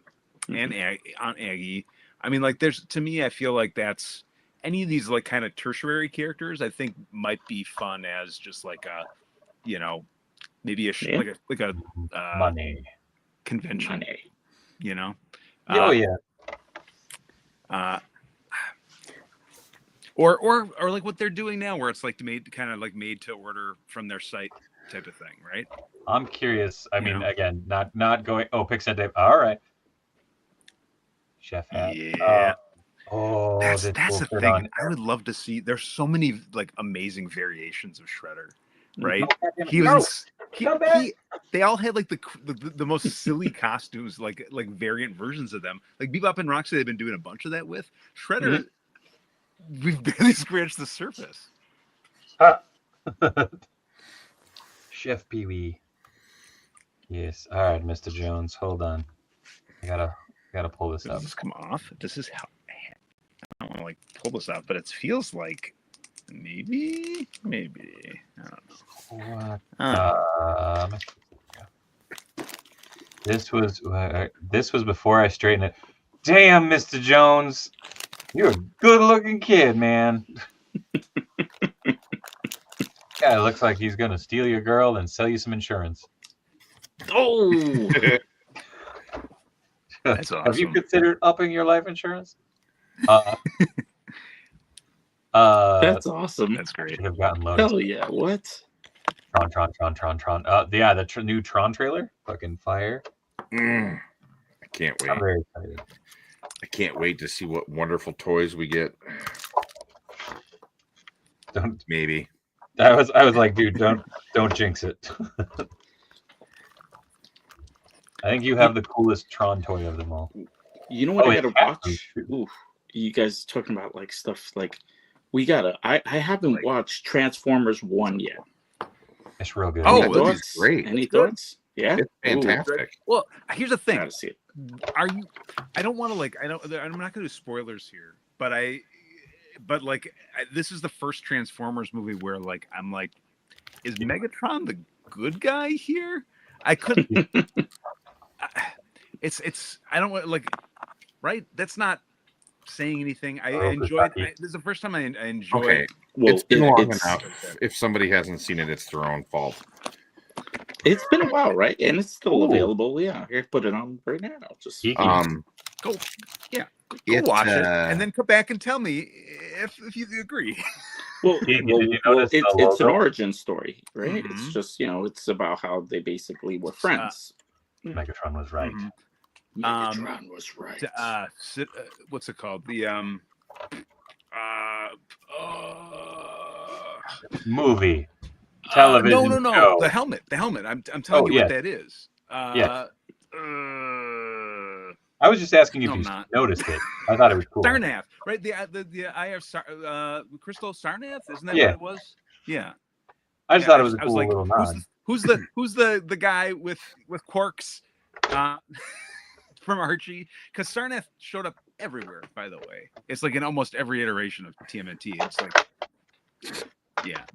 Speaker 3: and Aunt Aggie. I mean, like, to me, I feel like that's any of these like kind of tertiary characters. I think might be fun as just like a, you know, maybe like a
Speaker 1: money
Speaker 3: convention.
Speaker 2: Money.
Speaker 3: You know.
Speaker 1: Oh yeah.
Speaker 3: Or like what they're doing now, where it's like made to order from their site type of thing, right?
Speaker 1: I'm curious. I mean, again, not going. Oh, Pixel Dave. All right. Chef hat.
Speaker 3: Yeah.
Speaker 1: That's
Speaker 3: the thing. I would love to see. There's so many like amazing variations of Shredder, right? They all had like the most silly costumes, like variant versions of them. Like Bebop and Rocksteady, they've been doing a bunch of that with Shredder. We've barely scratched the surface.
Speaker 1: Chef Pee Wee. Yes. All right, Mr. Jones. Hold on. I gotta pull this up.
Speaker 3: Does this come off? This is how I don't want to like pull this out, but it feels like maybe. I don't know.
Speaker 1: This was before I straightened it. Damn, Mr. Jones, you're a good-looking kid, man. Guy looks like he's gonna steal your girl and sell you some insurance.
Speaker 2: Oh,
Speaker 3: that's awesome.
Speaker 1: Have you considered upping your life insurance?
Speaker 2: that's awesome.
Speaker 3: That's great.
Speaker 1: Should have gotten loaded.
Speaker 2: Hell yeah! What?
Speaker 1: Tron. The new Tron trailer. Fucking fire.
Speaker 4: I can't wait.
Speaker 1: I'm very excited.
Speaker 4: I can't wait to see what wonderful toys we get. Maybe.
Speaker 1: I was like, dude, don't jinx it. I think you have the coolest Tron toy of them all.
Speaker 2: You know what I gotta watch? Ooh, you guys talking about like stuff like I haven't watched Transformers 1 yet.
Speaker 1: It's real good.
Speaker 2: Oh,
Speaker 4: that's great.
Speaker 2: Any thoughts? Yeah,
Speaker 4: it's fantastic.
Speaker 3: Well, here's the thing.
Speaker 2: Gotta see it.
Speaker 3: I don't want to like. I'm not going to do spoilers here, but this is the first Transformers movie where like I'm like, is Megatron the good guy here? I couldn't. It's. I don't want like. Right. That's not saying anything. I enjoyed. This is the first time I enjoyed.
Speaker 4: Okay.
Speaker 2: Well,
Speaker 4: it's been long enough. If somebody hasn't seen it, it's their own fault.
Speaker 2: It's been a while, right? And it's still available. Yeah, here, put it on right now. Just
Speaker 3: go watch it, and then come back and tell me if you agree.
Speaker 2: Well, it's an origin story, right? Mm-hmm. It's just it's about how they basically were friends.
Speaker 1: Megatron was right.
Speaker 2: Mm-hmm. Megatron was right.
Speaker 3: What's it called? The
Speaker 1: movie. Television.
Speaker 3: No.
Speaker 1: Show.
Speaker 3: The helmet. I'm telling you what that is.
Speaker 1: Yes. I was just asking if you noticed it. I thought it was cool.
Speaker 3: Sarnath, right? The Eye of Crystal Sarnath, isn't that what it was? Yeah.
Speaker 1: I just thought it was a cool little nod.
Speaker 3: Who's the guy with Quarks from Archie? Because Sarnath showed up everywhere. By the way, it's like in almost every iteration of TMNT. It's like, yeah.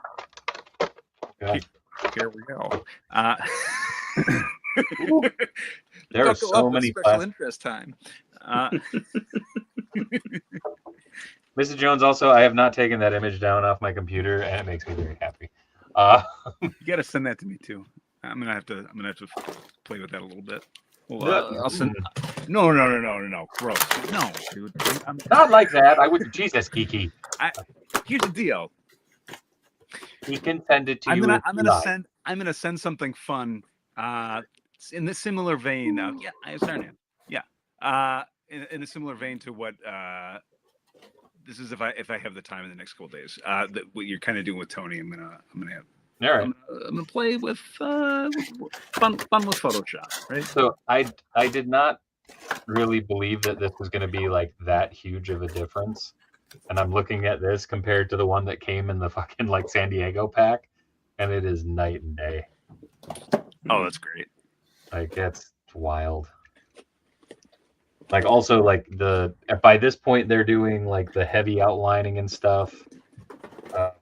Speaker 3: Here we go.
Speaker 1: There are so many
Speaker 3: special interest time.
Speaker 1: Mr. Jones, also, I have not taken that image down off my computer, and it makes me very happy.
Speaker 3: You got to send that to me too. I'm gonna have to play with that a little bit. Well, I'll send. No. Gross. No, dude. I'm
Speaker 1: not like that. I would. Jesus, Kiki.
Speaker 3: Here's the deal.
Speaker 1: He can send it to you.
Speaker 3: I'm gonna send something fun. In the similar vein of I have Sarnath. Yeah. In a similar vein to what this is if I have the time in the next couple of days. What you're kind of doing with Tony, I'm gonna have.
Speaker 1: All right.
Speaker 3: I'm gonna play with fun with Photoshop, right?
Speaker 1: So I did not really believe that this was gonna be like that huge of a difference. And I'm looking at this compared to the one that came in the fucking like San Diego pack, and it is night and day.
Speaker 3: Oh, that's great.
Speaker 1: Like that's wild. Like also like by this point they're doing like the heavy outlining and stuff.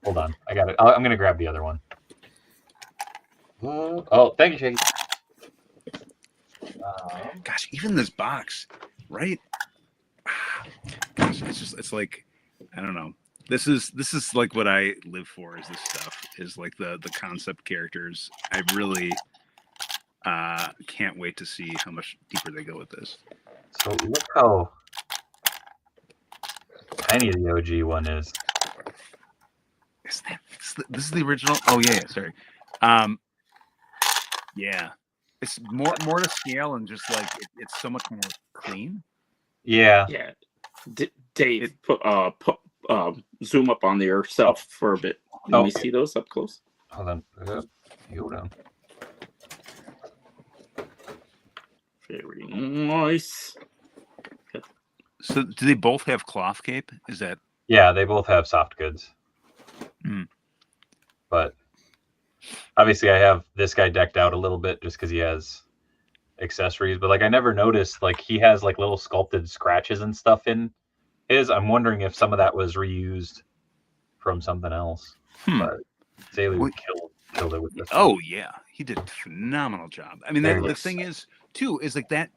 Speaker 1: Hold on, I got it. I'm gonna grab the other one. Oh, thank you, Shaky.
Speaker 3: Gosh, even this box, right? Gosh, it's like I don't know. This is like what I live for. Is this stuff? Is like the concept characters. I really can't wait to see how much deeper they go with this.
Speaker 1: So look how tiny the OG one is.
Speaker 3: this is the original? Oh yeah, sorry. Yeah, it's more to scale and just like it's so much more clean.
Speaker 1: Yeah.
Speaker 2: Yeah. Dave, zoom up on yourself for a bit. Let me see those up close.
Speaker 1: Hold on. Hold on.
Speaker 2: Very nice.
Speaker 3: So, do they both have cloth cape? Is that?
Speaker 1: Yeah, they both have soft goods. But obviously, I have this guy decked out a little bit just because he has accessories. But like, I never noticed like he has like little sculpted scratches and stuff in his. I'm wondering if some of that was reused from something else. But Zaylu killed it with this.
Speaker 3: Oh yeah, he did a phenomenal job. I mean, the thing is too is like that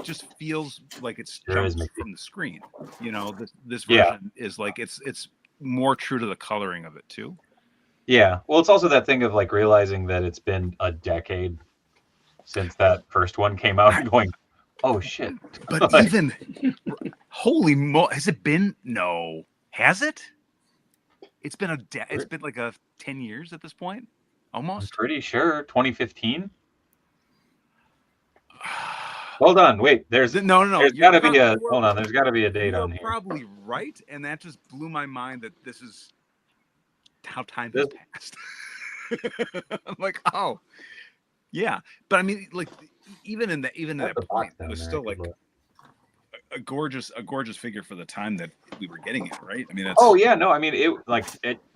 Speaker 3: just feels like it's jumped from the screen. You know, this version is like it's more true to the coloring of it too.
Speaker 1: Yeah, well, it's also that thing of like realizing that it's been a decade since that first one came out and going, oh shit.
Speaker 3: But like, even holy has it been? No, has it? It's been it's been like 10 years at this point, almost.
Speaker 1: I'm pretty sure 2015. Hold on, wait. There's
Speaker 3: no.
Speaker 1: There's got to be a hold on. There's got to be a date on here.
Speaker 3: You're probably right, and that just blew my mind that this is how time has passed. I'm like, oh, yeah, but I mean, like, even in that point, it was still like a gorgeous figure for the time that we were getting it, right? I mean, that's...
Speaker 1: oh yeah, no, I mean it.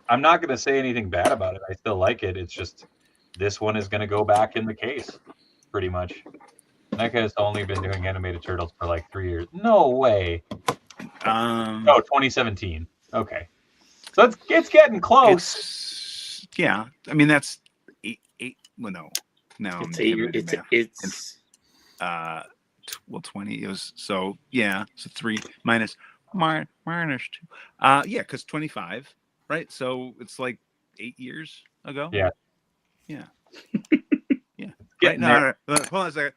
Speaker 1: I'm not going to say anything bad about it. I still like it. It's just this one is going to go back in the case, pretty much. That guy's only been doing animated turtles for like 3 years. No way. No, 2017. Okay, so it's getting close.
Speaker 3: Yeah, I mean that's eight. Well, no,
Speaker 2: it's
Speaker 3: 20. It was so 3 minus 2. Yeah, because 25, right? So it's like 8 years ago.
Speaker 1: Yeah.
Speaker 3: Right now, hold on a second.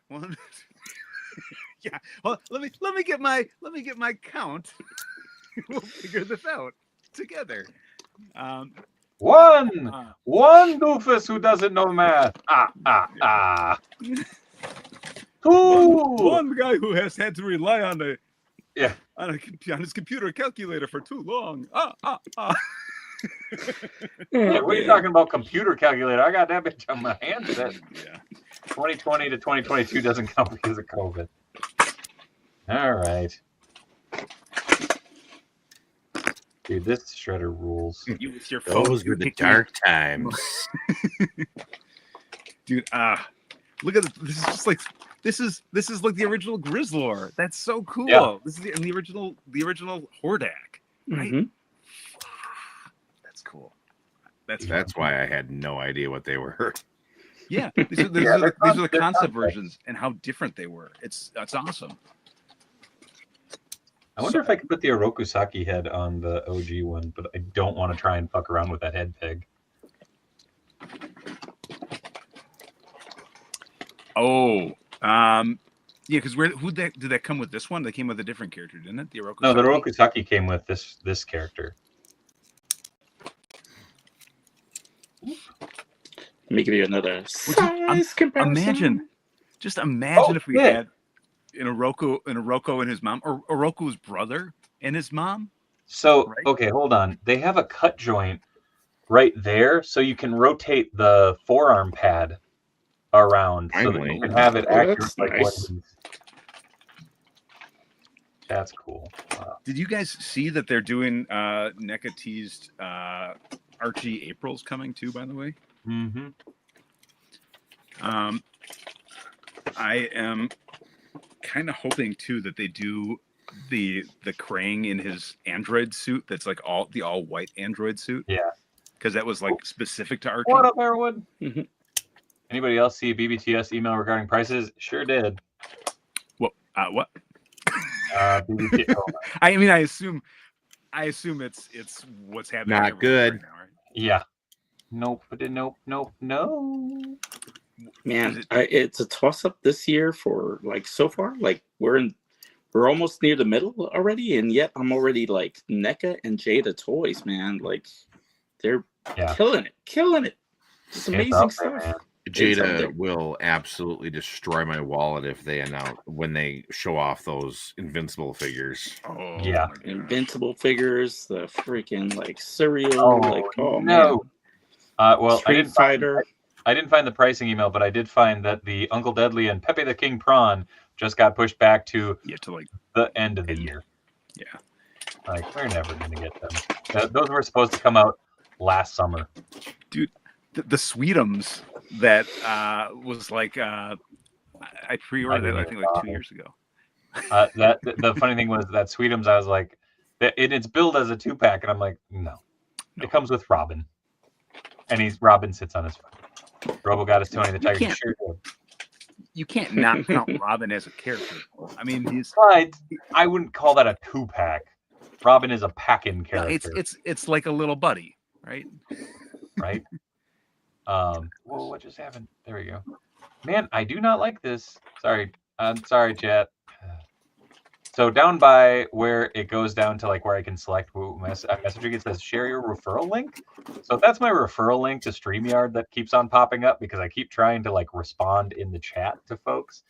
Speaker 3: Yeah. Well, let me get my count. We'll figure this out together.
Speaker 1: One doofus who doesn't know math.
Speaker 3: One guy who has had to rely on his computer calculator for too long.
Speaker 1: Yeah, what are you talking about? Computer calculator? I got that bitch on my handset.
Speaker 3: Yeah.
Speaker 1: 2020 to 2022 doesn't count because of COVID. All right. Dude, this shredder rules.
Speaker 3: You with your
Speaker 4: Those were the dark times.
Speaker 3: Dude, look at this. Is just like this is like the original Grizzlor. That's so cool.
Speaker 1: Yeah.
Speaker 3: This is the original Hordak, right?
Speaker 2: Mm-hmm.
Speaker 3: That's cool.
Speaker 4: That's why I had no idea what they were.
Speaker 3: Yeah, these are the concept versions and how different they were. It's awesome.
Speaker 1: I wonder if I could put the Orokusaki head on the OG one, but I don't want to try and fuck around with that head peg.
Speaker 3: Oh, yeah, because did that come with this one? They came with a different character, didn't it? The Orokusaki?
Speaker 1: No, the Orokusaki came with this character.
Speaker 2: Let me give you another size comparison.
Speaker 3: Imagine if we had an Oroko and his mom, or Oroku's brother and his mom.
Speaker 1: So,
Speaker 3: right?
Speaker 1: Okay, hold on. They have a cut joint right there, so you can rotate the forearm pad around so that you can have it accurate.
Speaker 2: Nice.
Speaker 1: That's cool. Wow.
Speaker 3: Did you guys see that they're doing NECA teased Archie April's coming too, by the way?
Speaker 1: Mm-hmm.
Speaker 3: I am kind of hoping too that they do the Krang in his android suit that's like the all white android suit.
Speaker 1: Yeah.
Speaker 3: Because that was like specific to Archie.
Speaker 1: What up, everyone?
Speaker 2: Mm-hmm.
Speaker 1: Anybody else see BBTS email regarding prices? Sure did.
Speaker 3: What?
Speaker 1: BBTS.
Speaker 3: I mean, I assume it's what's happening.
Speaker 4: Not good.
Speaker 3: Right now, right?
Speaker 1: Yeah. Nope. No.
Speaker 2: Man, it's a toss-up this year for like so far. Like we're almost near the middle already, and yet I'm already like NECA and Jada toys, man. Like they're
Speaker 1: Yeah.
Speaker 2: Killing it. Just amazing stuff.
Speaker 1: Man.
Speaker 4: Jada will absolutely destroy my wallet if they when they show off those Invincible figures.
Speaker 3: Oh,
Speaker 1: yeah,
Speaker 2: Invincible figures, the freaking like cereal,
Speaker 1: no.
Speaker 2: Man.
Speaker 1: Well,
Speaker 2: Street Fighter.
Speaker 1: I didn't find the pricing email, but I did find that the Uncle Deadly and Pepe the King Prawn just got pushed back to
Speaker 3: like
Speaker 1: the end of the year.
Speaker 3: Yeah,
Speaker 1: like we're never gonna get them. Those were supposed to come out last summer.
Speaker 3: Dude, the Sweetums that was like I pre-ordered it I think like 2 years ago.
Speaker 1: The funny thing was that Sweetums, I was like, it's billed as a 2-pack, and I'm like, no. It comes with Robin, and Robin sits on his phone. Robo got his Tony the Tiger.
Speaker 3: You can't not count Robin as a character. I mean,
Speaker 1: I wouldn't call that a 2-pack. Robin is a pack-in character.
Speaker 3: No, it's like a little buddy, right?
Speaker 1: Right. Whoa, what just happened? There we go. Man, I do not like this. Sorry. I'm sorry, chat. So down by where it goes down to like where I can select messaging, it says share your referral link. So that's my referral link to StreamYard that keeps on popping up because I keep trying to like respond in the chat to folks.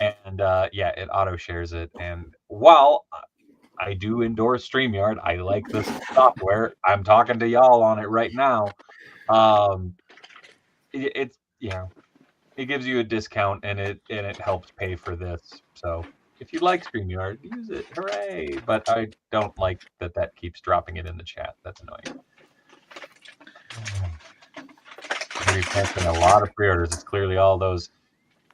Speaker 1: And it auto shares it. And while I do endorse StreamYard, I like this software. I'm talking to y'all on it right now. It gives you a discount and it helps pay for this. So if you like StreamYard, use it. Hooray! But I don't like that keeps dropping it in the chat. That's annoying. We're canceling a lot of pre-orders. It's clearly all those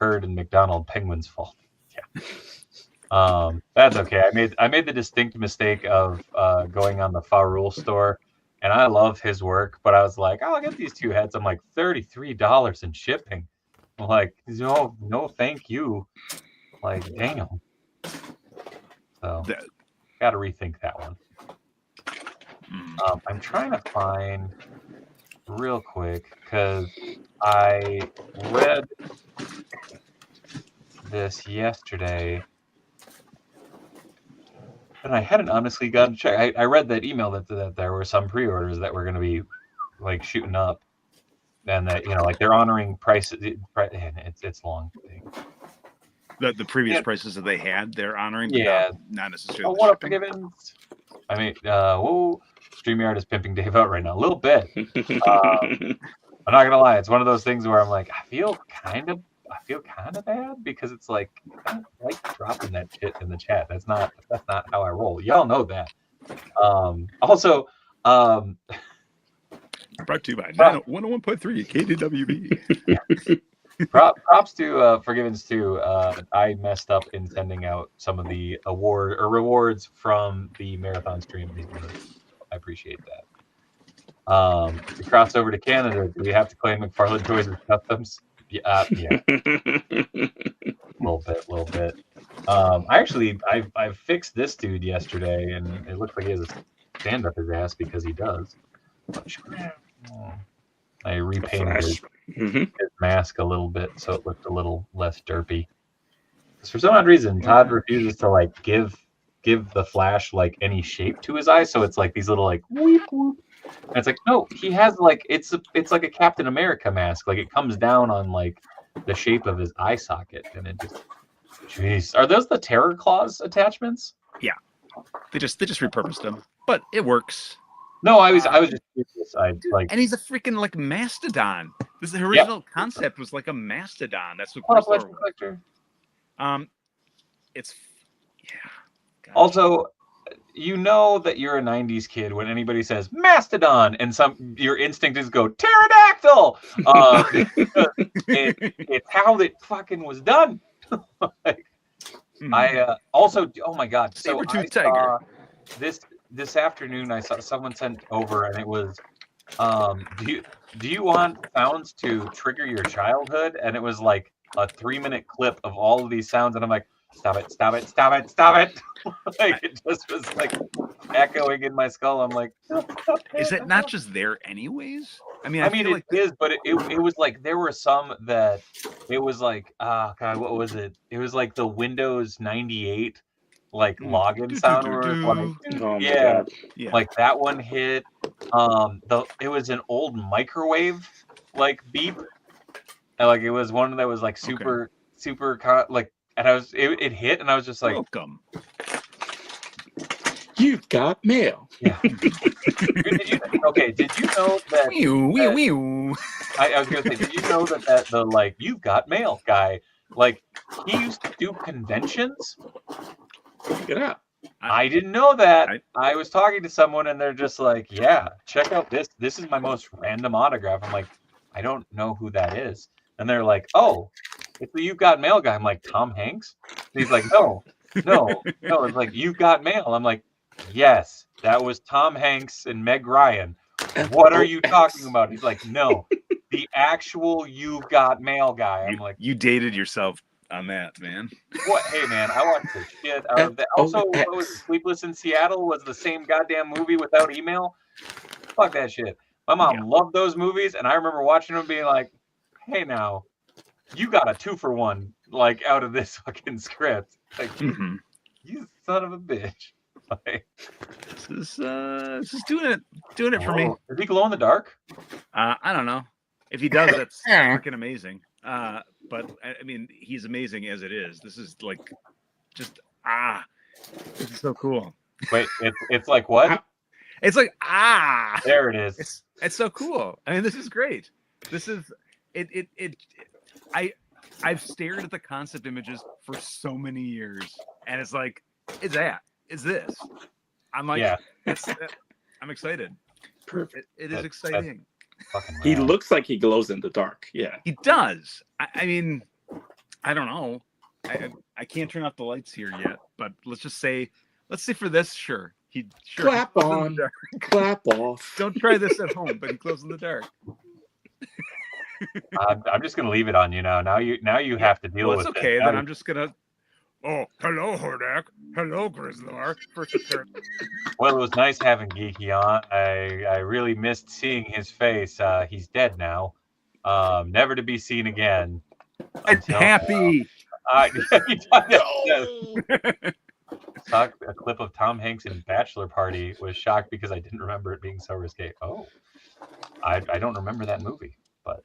Speaker 1: Herd and McDonald Penguins' fault. Yeah. That's okay. I made the distinct mistake of going on the Farul store, and I love his work, but I was like, I'll get these 2 heads. I'm like, $33 in shipping. I'm like, no, thank you. Like, damn. So, got to rethink that one. I'm trying to find real quick because I read this yesterday, and I hadn't honestly gotten to check. I read that email that there were some pre-orders that were going to be like shooting up, and that like they're honoring prices. It's long thing.
Speaker 3: The previous prices that they had, they're honoring. Not necessarily.
Speaker 1: What up, Givens? I mean, StreamYard is pimping Dave out right now a little bit. I'm not gonna lie, it's one of those things where I'm like, I feel kind of bad because it's like I don't like dropping that shit in the chat. That's not how I roll. Y'all know that. Also,
Speaker 3: brought to you by 101.3 KDWB.
Speaker 1: Props to Forgivens too. I messed up in sending out some of the rewards from the marathon stream. I appreciate that. To cross over to Canada, do we have to claim McFarlane Toys as customs? Yeah. little bit. I fixed this dude yesterday, and it looks like he has a stand up his ass because he does. I repainted his mask a little bit so it looked a little less derpy. Because for some odd reason, Todd refuses to like give the Flash like any shape to his eyes, so it's like these little like whoop whoop. And it's like no, he has like it's like a Captain America mask. Like it comes down on like the shape of his eye socket, and it just jeez. Are those the Terror Claws attachments?
Speaker 3: Yeah, they just repurposed them, but it works.
Speaker 1: No, I was just curious.
Speaker 3: And he's a freaking like mastodon. The original concept was like a mastodon. That's what
Speaker 1: Flash Collector.
Speaker 3: It's
Speaker 1: Gotcha. Also, you know that you're a '90s kid when anybody says mastodon, and your instinct is go pterodactyl. It's how it fucking was done. I also, oh my god,
Speaker 3: saber-tooth tiger.
Speaker 1: This afternoon, I saw someone sent over, and it was, do you want sounds to trigger your childhood? And it was like a 3-minute clip of all of these sounds, and I'm like, stop it. Like it just was like echoing in my skull. I'm like,
Speaker 3: is it not just there anyways? I mean,
Speaker 1: it is, but it was like there were some that it was like, God, what was it? It was like the Windows 98 like login sound where like, like that one hit. it was an old microwave like beep, and like it was one that was like super like, and it hit, and I was just like,
Speaker 3: welcome.
Speaker 2: You've got mail.
Speaker 1: Yeah. Did you know that? I was gonna say, did you know that the like you've got mail guy, like he used to do conventions?
Speaker 2: Get up.
Speaker 1: I didn't know that. I was talking to someone and they're just like, yeah, check out this. This is my most random autograph. I'm like, I don't know who that is. And they're like, oh, it's the You've Got Mail guy. I'm like, Tom Hanks? And he's like, no. It's like, You've Got Mail. I'm like, yes, that was Tom Hanks and Meg Ryan. What are you talking about? He's like, no, the actual You've Got Mail guy. I'm like,
Speaker 3: you dated yourself on that, man.
Speaker 1: What? Hey, man, I watched the shit out of that. Also, what was it? Sleepless in Seattle was the same goddamn movie without email. Fuck that shit. My mom loved those movies, and I remember watching them being like, hey, now, you got a 2-for-1, like, out of this fucking script. Like, you son of a bitch. Like,
Speaker 3: this is doing it for me.
Speaker 1: Does he glow in the dark?
Speaker 3: I don't know. If he does, that's fucking amazing. But I mean, he's amazing as it is. This is like, just this is so cool.
Speaker 1: Wait, it's like what?
Speaker 3: It's like
Speaker 1: There it is.
Speaker 3: It's so cool. I mean, this is great. This is it. I've stared at the concept images for so many years, and it's like, it's this. I'm like, I'm excited.
Speaker 2: Perfect.
Speaker 3: It is exciting.
Speaker 2: He looks like he glows in the dark. Yeah,
Speaker 3: he does. I mean, I don't know. I can't turn off the lights here yet, but let's say for this, sure.
Speaker 2: Clap on, clap off.
Speaker 3: Don't try this at home, but he glows in the dark.
Speaker 1: I'm just gonna leave it on you now. Now you have to deal with it.
Speaker 3: It's okay. Then I'm just gonna. Oh, hello, Hordak. Hello, Grizzlar. First appearance.
Speaker 1: Well, it was nice having Geeky on. I really missed seeing his face. He's dead now. Never to be seen again.
Speaker 3: I'm happy.
Speaker 1: Saw a clip of Tom Hanks in Bachelor Party. Was shocked because I didn't remember it being so risque. Oh, I don't remember that movie. But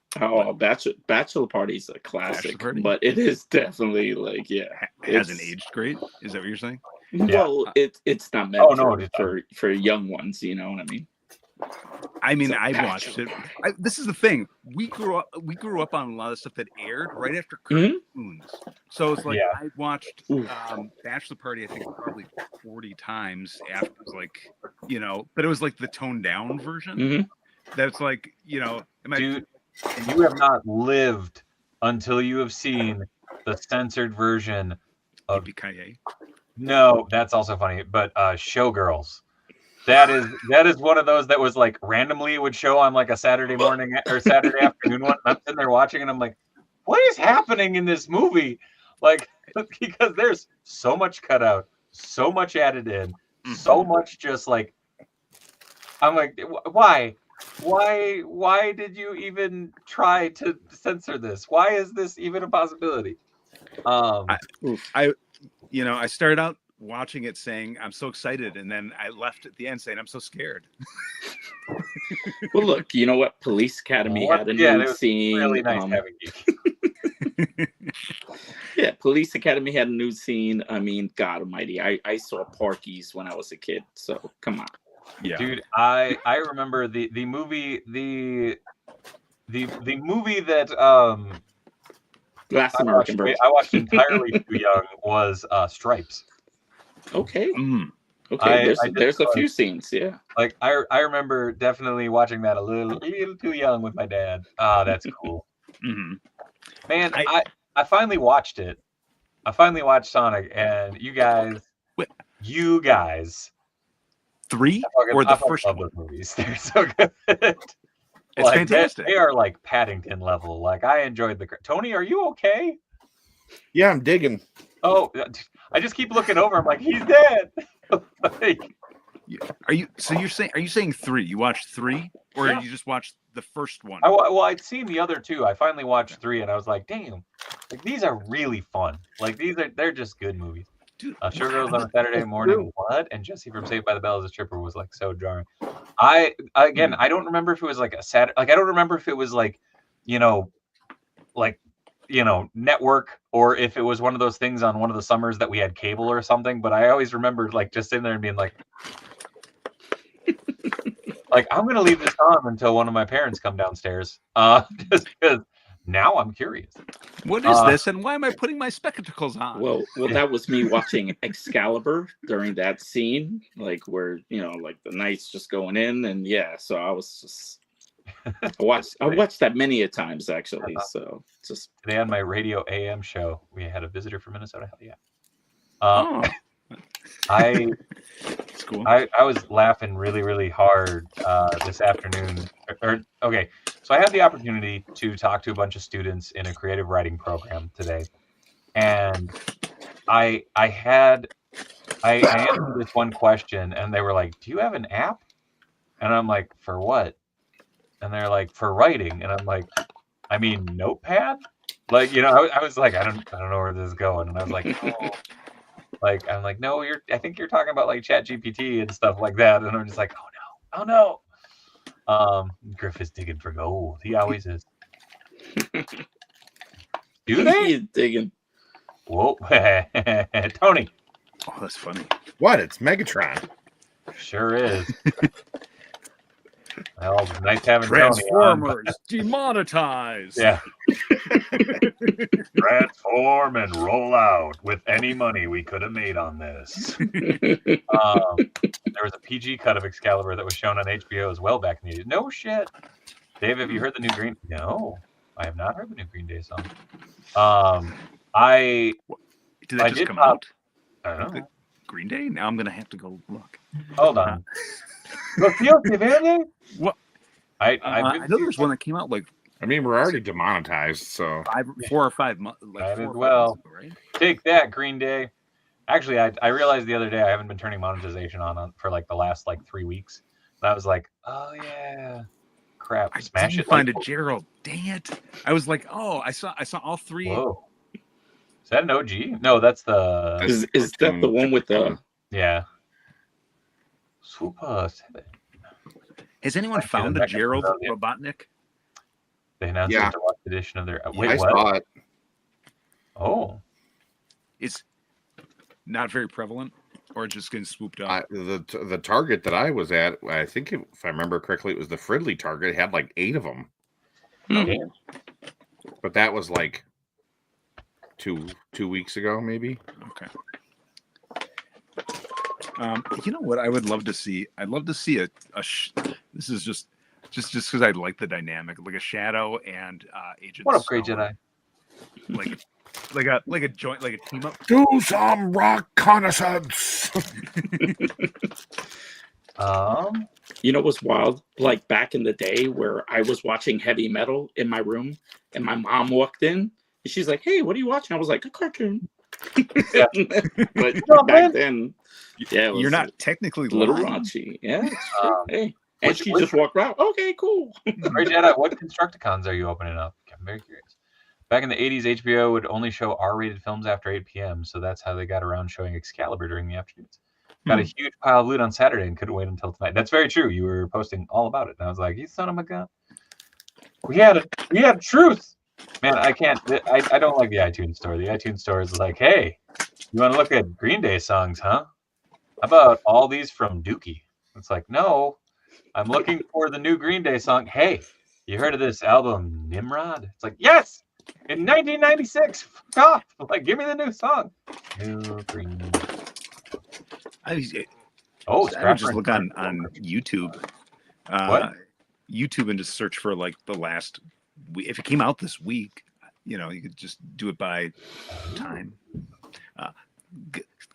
Speaker 2: Bachelor Party is a classic, but it is definitely like, it
Speaker 3: hasn't aged great. Is that what you're saying?
Speaker 2: Well, it's not meant for young ones. You know what I mean?
Speaker 3: I mean, I watched it. This is the thing. We grew up on a lot of stuff that aired right after cartoons. So it's like I watched Bachelor Party, I think probably 40 times after. It was like, but it was like the toned down version. That's like,
Speaker 1: dude, you have not lived until you have seen the censored version of
Speaker 3: Yippee-ki-yay.
Speaker 1: No, that's also funny, but Showgirls. That is one of those that was like randomly it would show on like a Saturday morning or Saturday afternoon one. I'm sitting there watching and I'm like, what is happening in this movie? Like, because there's so much cut out, so much added in, so much just like, I'm like, why? Why did you even try to censor this? Why is this even a possibility?
Speaker 3: I started out watching it saying I'm so excited, and then I left at the end saying I'm so scared.
Speaker 2: Well, look, you know what? Police Academy had a new scene.
Speaker 1: Really nice having you.
Speaker 2: Yeah, Police Academy had a new scene. I mean, God Almighty, I saw Porky's when I was a kid, so come on.
Speaker 3: Yeah,
Speaker 1: dude, I remember the movie that
Speaker 2: Last American Bird.
Speaker 1: I watched entirely too young was Stripes.
Speaker 2: Okay. Okay. There's a few scenes. Yeah.
Speaker 1: Like I remember definitely watching that a little too young with my dad. That's cool. Man, I finally watched it. I finally watched Sonic, and you guys.
Speaker 3: 3 or the first one?
Speaker 1: Those movies. They're so good.
Speaker 3: It's fantastic.
Speaker 1: They are like Paddington level. Like I enjoyed Tony, are you okay?
Speaker 4: Yeah, I'm digging.
Speaker 1: Oh, I just keep looking over. I'm like, he's dead. Like,
Speaker 3: are you saying 3? You watched 3, or you just watched the first one?
Speaker 1: I'd seen the other 2. I finally watched 3, and I was like, damn, like these are really fun. Like they're just good movies.
Speaker 3: Dude,
Speaker 1: Showgirls on a Saturday morning. What? And Jesse from Saved by the Bell as a stripper was like so jarring. I don't remember if it was like a Saturday. Like I don't remember if it was like, network, or if it was one of those things on one of the summers that we had cable or something. But I always remembered like just sitting there and being like, I'm gonna leave this on until one of my parents come downstairs. Just because now I'm curious.
Speaker 3: What is this, and why am I putting my spectacles on?
Speaker 2: Well, that was me watching Excalibur during that scene, like where like the knight's just going in, and so I was just I watched that many a times actually. So just
Speaker 1: today on my radio AM show, we had a visitor from Minnesota. Hell yeah.
Speaker 3: That's cool.
Speaker 1: I was laughing really, really hard this afternoon. So I had the opportunity to talk to a bunch of students in a creative writing program today, and I answered this one question, and they were like, "Do you have an app?" And I'm like, "For what?" And they're like, "For writing." And I'm like, "I mean, Notepad?" I was like, I don't know where this is going. And I was like, "Oh." I'm like, no, I think you're talking about like ChatGPT and stuff like that. And I'm just like, oh no. Griff is digging for gold. He always is. Do they?
Speaker 2: He's digging.
Speaker 1: Whoa, Tony.
Speaker 3: Oh, that's funny.
Speaker 4: What? It's Megatron.
Speaker 1: Sure is. Well, nice having
Speaker 3: Transformers demonetized.
Speaker 1: Yeah. Transform and roll out with any money we could have made on this. There was a PG cut of Excalibur that was shown on HBO as well back in the 80s. No shit. Dave, have you heard the new Green? No, I have not heard the new Green Day song.
Speaker 3: Did that just come out?
Speaker 1: I don't know.
Speaker 3: Green Day? Now I'm gonna have to go look.
Speaker 1: Hold on. What? I
Speaker 3: know there's one that came out like.
Speaker 4: I mean, we're already demonetized, so
Speaker 3: 4 or 5 months.
Speaker 1: Right? Take that, Green Day. Actually, I realized the other day I haven't been turning monetization on for like the last 3 weeks, and I was like, oh yeah, crap, smash it.
Speaker 3: Find a Gerald. Dang it! I was like, oh, I saw all 3.
Speaker 1: Whoa. Is that an OG? No, that's the.
Speaker 2: Is that the one with the?
Speaker 1: Yeah. Super 7.
Speaker 3: Has anyone found a Gerald Robotnik?
Speaker 1: They announced a deluxe edition of their. Wait,
Speaker 4: I
Speaker 1: what?
Speaker 4: saw it.
Speaker 1: Oh.
Speaker 3: It's not very prevalent, or just getting swooped up.
Speaker 4: The Target that I was at, I think if I remember correctly, it was the Fridley Target. It had like 8 of them.
Speaker 1: Okay.
Speaker 4: But that was like 2 weeks ago, maybe.
Speaker 3: Okay. You know what I would love to see? I'd love to see this is just because I like the dynamic, like a Shadow and Agent.
Speaker 1: What up, Great Jedi?
Speaker 3: Like a joint, like a team up.
Speaker 4: Do some reconnaissance.
Speaker 2: You know what's wild? Like back in the day where I was watching heavy metal in my room, and my mom walked in, and she's like, "Hey, what are you watching?" I was like, "A cartoon."
Speaker 1: Yeah.
Speaker 2: But back then,
Speaker 3: you're not technically
Speaker 2: a little
Speaker 3: lying.
Speaker 2: raunchy. Yeah. Hey. And she just walked around. Okay, cool.
Speaker 1: Great Jedi, what Constructicons are you opening up? I'm very curious. Back in the 80s, HBO would only show R-rated films after 8 p.m., so that's how they got around showing Excalibur during the afternoons. Got a huge pile of loot on Saturday and couldn't wait until tonight. That's very true. You were posting all about it, and I was like, you son of a gun. We had truth. Man, I can't. I don't like the iTunes store. The iTunes store is like, hey, you want to look at Green Day songs, huh? How about all these from Dookie? It's like, no, I'm looking for the new Green Day song. Hey, you heard of this album, Nimrod? It's like, yes, in 1996. Fuck off. Like, give me the new song. New Green Day.
Speaker 3: I would just look on YouTube.
Speaker 1: What?
Speaker 3: YouTube and just search for like the last. If it came out this week, you could just do it by time.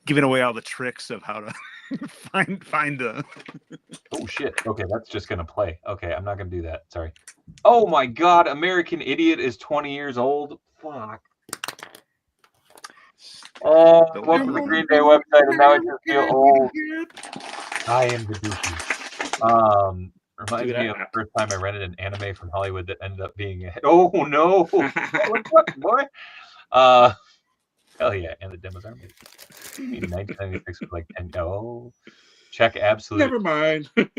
Speaker 3: Giving away all the tricks of how to find the.
Speaker 1: Oh shit! Okay, that's just gonna play. Okay, I'm not gonna do that. Sorry. Oh my God! American Idiot is 20 years old. Fuck. Oh, welcome to the Green Day website, and now I just feel old. I am the douchey. Reminds me of the first time I rented an anime from Hollywood that ended up being a hit. Oh no! What, boy? Hell yeah, and the demos are made. 1996 was like 10. Oh, check absolute.
Speaker 2: Never mind.
Speaker 1: I'm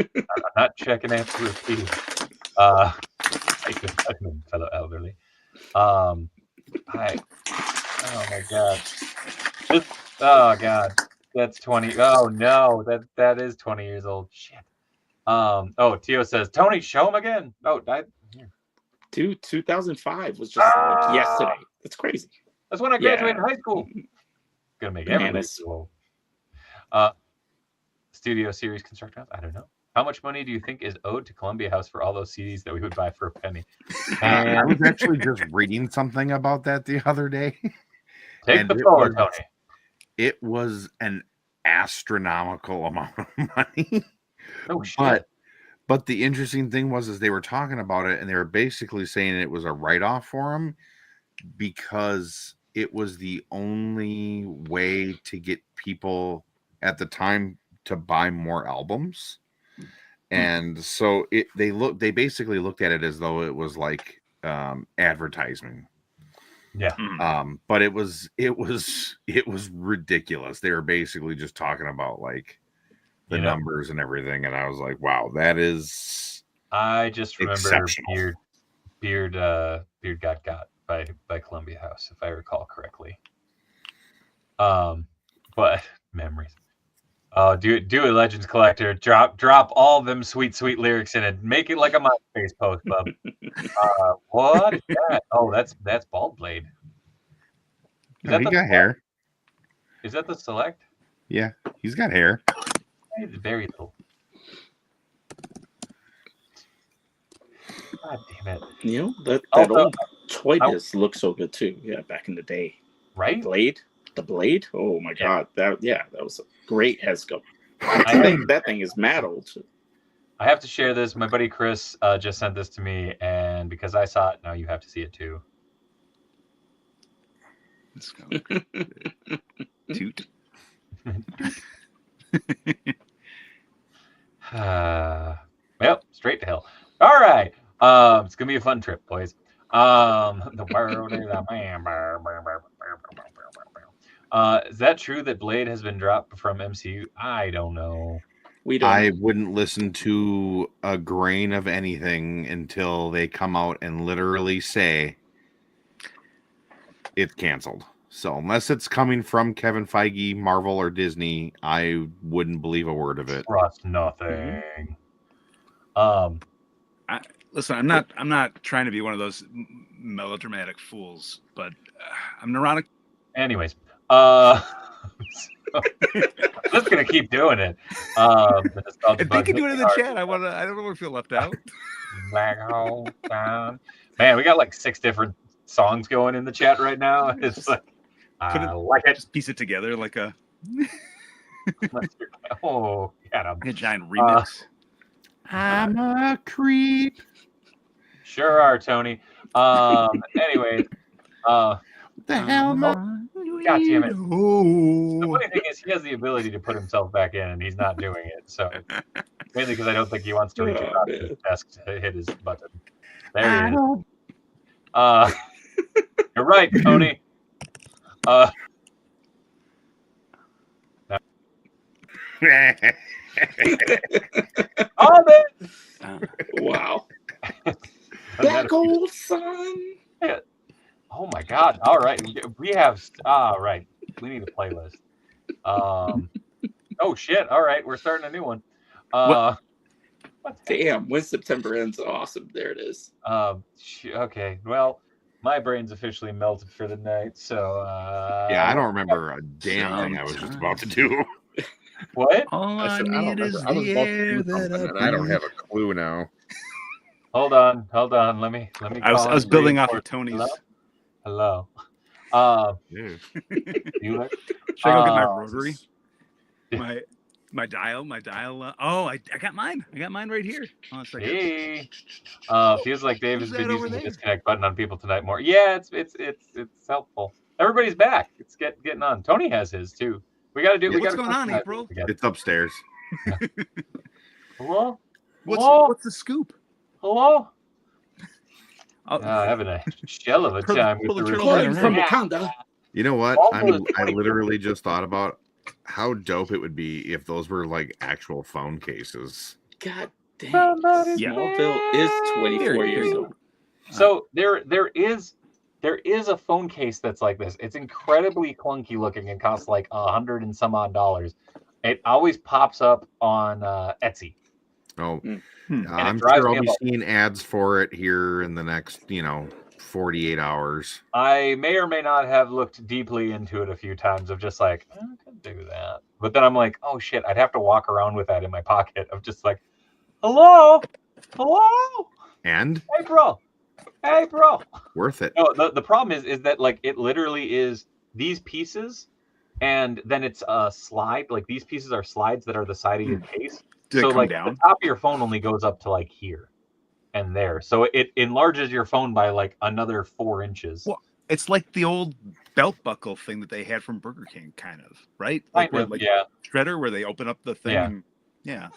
Speaker 1: not checking absolute speed. Take the judgment, fellow elderly. Oh my god. Oh god. That's 20. Oh no, that is 20 years old. Shit. Tio says, Tony, show him again. Oh,
Speaker 2: Dude, 2005 was just like yesterday. That's crazy.
Speaker 1: That's when I graduated high school. Gonna make everybody cool. Studio series construction house. I don't know. How much money do you think is owed to Columbia House for all those CDs that we would buy for a penny?
Speaker 4: I was actually just reading something about that the other day.
Speaker 1: Take the floor, Tony.
Speaker 4: It was an astronomical amount of money.
Speaker 1: Oh shit.
Speaker 4: But the interesting thing was they were talking about it, and they were basically saying it was a write-off for them because it was the only way to get people at the time to buy more albums. And so they basically looked at it as though it was like advertising.
Speaker 1: Yeah.
Speaker 4: But it was ridiculous. They were basically just talking about like the numbers and everything, and I was like, wow, that is.
Speaker 1: I just remember Beard got by Columbia House, if I recall correctly. But memories. Do it, Legends Collector. Drop all them sweet lyrics in it. Make it like a MySpace post, bub. What is that? Oh, that's Bald Blade.
Speaker 4: He got hair.
Speaker 1: Is that the Select?
Speaker 4: Yeah, he's got hair.
Speaker 1: It's very little. God damn it!
Speaker 2: You know that old toy disc looked so good too. Yeah, back in the day.
Speaker 1: Right?
Speaker 2: The Blade. Oh my god, that was a great head sculpt. I think that thing is mad old.
Speaker 1: I have to share this. My buddy Chris just sent this to me, and because I saw it, now you have to see it too.
Speaker 3: Let's go. Toot.
Speaker 1: Well, straight to hell. All right. It's gonna be a fun trip, boys. The world is a man. Is that true that Blade has been dropped from MCU? I don't know.
Speaker 4: I wouldn't listen to a grain of anything until they come out and literally say it's canceled. So unless it's coming from Kevin Feige, Marvel, or Disney, I wouldn't believe a word of it.
Speaker 1: Trust nothing.
Speaker 3: Listen, I'm not trying to be one of those melodramatic fools, but I'm neurotic.
Speaker 1: Anyways, I'm just gonna keep doing it.
Speaker 3: If they can do it in the chat, I don't want to feel left out.
Speaker 1: Black hole down. Man, we got like 6 different songs going in the chat right now. It's like
Speaker 3: just piece it together like a
Speaker 1: a
Speaker 3: giant remix.
Speaker 1: I'm a creep. Sure are, Tony. Anyway,
Speaker 4: what the hell?
Speaker 1: God damn it. The funny thing is, he has the ability to put himself back in, and he's not doing it. So mainly because I don't think he wants to reach across his desk to hit his button. There he is. You're right, Tony.
Speaker 2: Wow. Back old son.
Speaker 1: Oh my god. All right. We have right. We need a playlist. Oh shit. All right, we're starting a new one.
Speaker 2: Damn, when September ends, awesome. There it is.
Speaker 1: Okay. Well, my brain's officially melted for the night, so
Speaker 4: yeah, I don't remember a damn thing I was just about to do.
Speaker 1: What?
Speaker 3: All I need is the air that
Speaker 4: I don't have a clue now.
Speaker 1: Hold on. Let me.
Speaker 3: I was building off of Tony's.
Speaker 1: Hello.
Speaker 3: Should I go get my rotary? My dial. I got mine. I got mine right here.
Speaker 1: Hey. Feels like Dave has been using the disconnect button on people tonight more. Yeah, it's helpful. Everybody's back. It's getting on. Tony has his too. We got to do.
Speaker 3: What's going on, April?
Speaker 4: It's upstairs.
Speaker 1: Hello.
Speaker 3: What's the scoop?
Speaker 1: Hello. Having a shell of a time with the
Speaker 2: from Wakanda.
Speaker 4: You know what?
Speaker 1: All
Speaker 4: I
Speaker 1: those
Speaker 4: literally just thought about how dope it would be if those were like actual phone cases.
Speaker 2: God dang.
Speaker 1: Somebody's
Speaker 2: Smallville is 24 years old.
Speaker 1: So there is a phone case that's like this. It's incredibly clunky looking and costs like $100 and some odd dollars. It always pops up on Etsy.
Speaker 4: Oh,
Speaker 1: And
Speaker 4: I'm
Speaker 1: it drives
Speaker 4: sure
Speaker 1: me
Speaker 4: I'll be
Speaker 1: up.
Speaker 4: seeing ads for it here in the next, 48 hours.
Speaker 1: I may or may not have looked deeply into it a few times of just like, I could do that. But then I'm like, oh shit, I'd have to walk around with that in my pocket of just like, hello?
Speaker 4: And
Speaker 1: Hey bro.
Speaker 4: worth it.
Speaker 1: No, the problem is that like it literally is these pieces and then it's a slide. Like these pieces are slides that are the side of your case.
Speaker 3: Do they
Speaker 1: So
Speaker 3: come
Speaker 1: like
Speaker 3: down?
Speaker 1: the top of your phone only goes up to like here and there. So it enlarges your phone by like another 4 inches.
Speaker 3: Well, it's like the old belt buckle thing that they had from Burger King, kind of, right? Like
Speaker 1: Kind of,
Speaker 3: like
Speaker 1: yeah.
Speaker 3: Shredder, where they open up the thing.
Speaker 1: Yeah.
Speaker 3: And, yeah.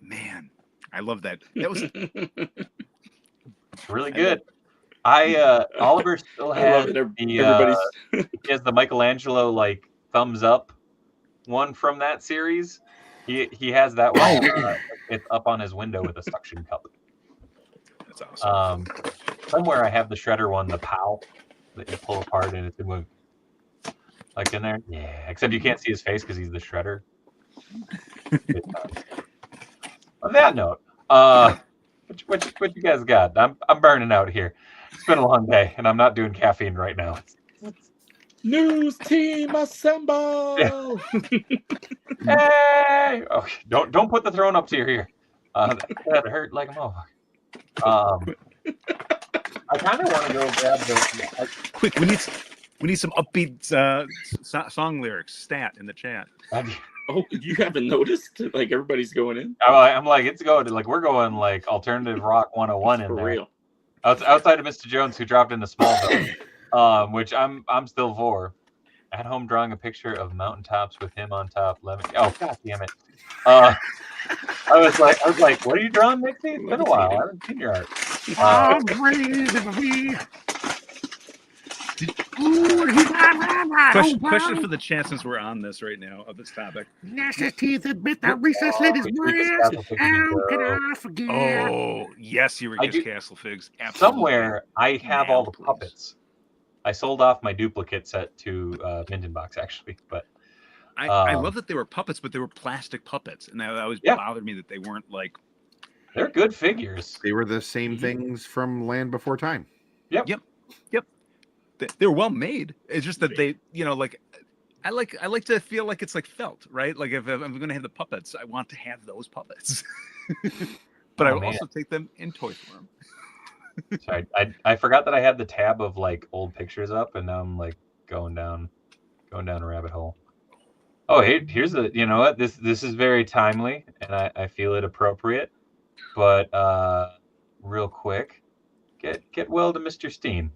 Speaker 3: Man, I love that. That was
Speaker 1: Really good. Oliver still
Speaker 2: I love
Speaker 1: has
Speaker 2: it.
Speaker 1: he has the Michelangelo like thumbs up one from that series. He has that one. It's up on his window with a suction cup.
Speaker 3: That's awesome.
Speaker 1: Somewhere I have the Shredder one, the PAL that you pull apart and it's in like in there. Yeah, except you can't see his face because he's the Shredder. On that note, what you guys got? I'm burning out here. It's been a long day, and I'm not doing caffeine right now.
Speaker 2: News team assemble!
Speaker 1: Yeah. Hey! Okay, don't put the throne up to your ear. That hurt like a motherfucker. I kind of want to go grab the.
Speaker 3: Quick, we need some upbeat song lyrics. Stat in the chat.
Speaker 2: Oh, you haven't noticed? Like everybody's going in.
Speaker 1: I'm like it's going like we're going like alternative rock 101 in
Speaker 2: For
Speaker 1: there.
Speaker 2: real.
Speaker 1: Outside of Mr. Jones, who dropped into Smallville, which I'm still for. At home, drawing a picture of mountaintops with him on top. Oh god damn it! I was like, what are you drawing, Nixie? It's been a while. I haven't seen your art.
Speaker 3: Question for the chat since we're on this right now of this topic.
Speaker 5: Gnash's teeth had bit that recess lady's breast. How can I forget?
Speaker 3: Oh yes, Eureka's Castle Figs. Absolutely.
Speaker 1: Somewhere I have all the puppets. I sold off my duplicate set to Minden Box actually, but
Speaker 3: I love that they were puppets, but they were plastic puppets, and that always bothered me that they weren't like.
Speaker 1: They're good figures.
Speaker 4: They were the same things from Land Before Time.
Speaker 1: Yep.
Speaker 3: They were well made. It's just that they, like, I like to feel like it's like felt, right? Like if I'm going to have the puppets, I want to have those puppets, but I will also take them in toy form.
Speaker 1: Sorry, I forgot that I had the tab of like old pictures up, and now I'm like going down a rabbit hole. Oh, here's the. You know what? This is very timely, and I feel it appropriate. But real quick, get well to Mr. Steen.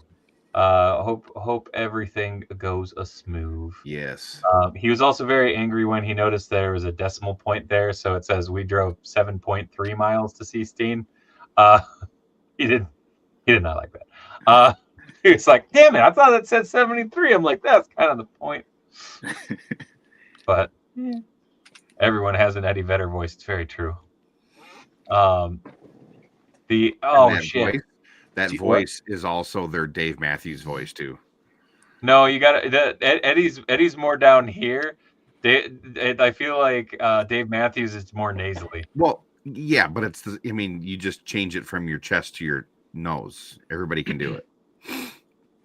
Speaker 1: Hope everything goes smooth.
Speaker 4: Yes.
Speaker 1: He was also very angry when he noticed there was a decimal point there, so it says we drove 7.3 miles to see Steen. He did not like that. He was like, "Damn it! I thought it said 73." I'm like, "That's kind of the point." But everyone has an Eddie Vedder voice. It's very true.
Speaker 4: That voice is also their Dave Matthews voice too.
Speaker 1: No, you got Eddie's more down here. I feel like Dave Matthews is more nasally.
Speaker 4: Well, yeah, but you just change it from your chest to your nose. Everybody can do it.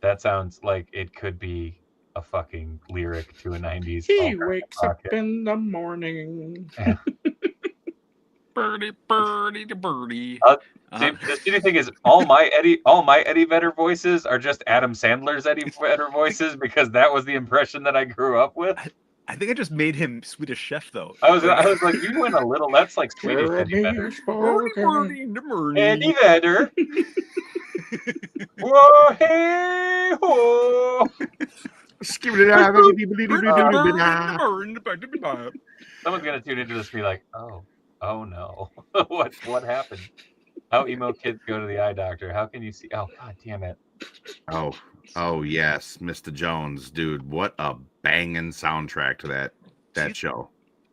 Speaker 1: That sounds like it could be a fucking lyric to a 90s.
Speaker 2: He wakes up in the morning.
Speaker 1: Yeah.
Speaker 3: Birdie, birdie, to birdie.
Speaker 1: The shitty thing is, all my Eddie Vedder voices are just Adam Sandler's Eddie Vedder voices because that was the impression that I grew up with.
Speaker 3: I think I just made him Swedish Chef though.
Speaker 1: I was like, you went a little. That's like Swedish Eddie Vedder. Eddie Vedder. Whoa, hey, whoa. Someone's gonna tune into this and be like, oh no, what happened? How emo kids go to the eye doctor. How can you see? Oh, God damn it.
Speaker 4: Oh yes, Mr. Jones, dude. What a banging soundtrack to that show.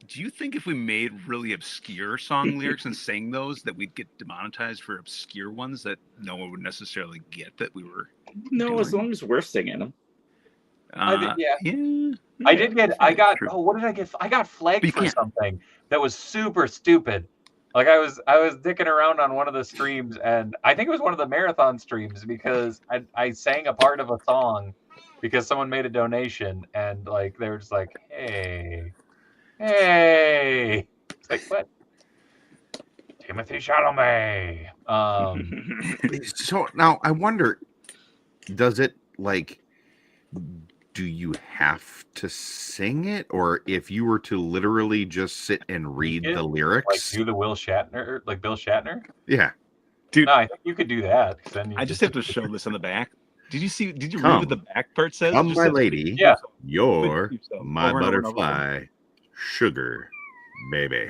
Speaker 3: Do you think if we made really obscure song lyrics and sang those, that we'd get demonetized for obscure ones that no one would necessarily get that we were?
Speaker 2: No, as long as we're singing them.
Speaker 1: I got flagged for something that was super stupid. Like I was dicking around on one of the streams, and I think it was one of the marathon streams because I sang a part of a song because someone made a donation, and like they were just like, hey, it's like, what? Timothy Chalamet.
Speaker 4: So now I wonder, does it like? Do you have to sing it, or if you were to literally just sit and read the lyrics,
Speaker 1: like do the Bill Shatner?
Speaker 4: Yeah,
Speaker 3: dude.
Speaker 1: No, I think you could do that. Then
Speaker 3: I just have to show this on the back. Did you read what the back part says?
Speaker 4: Come, my lady.
Speaker 1: Yeah.
Speaker 4: You're my butterfly, sugar, baby.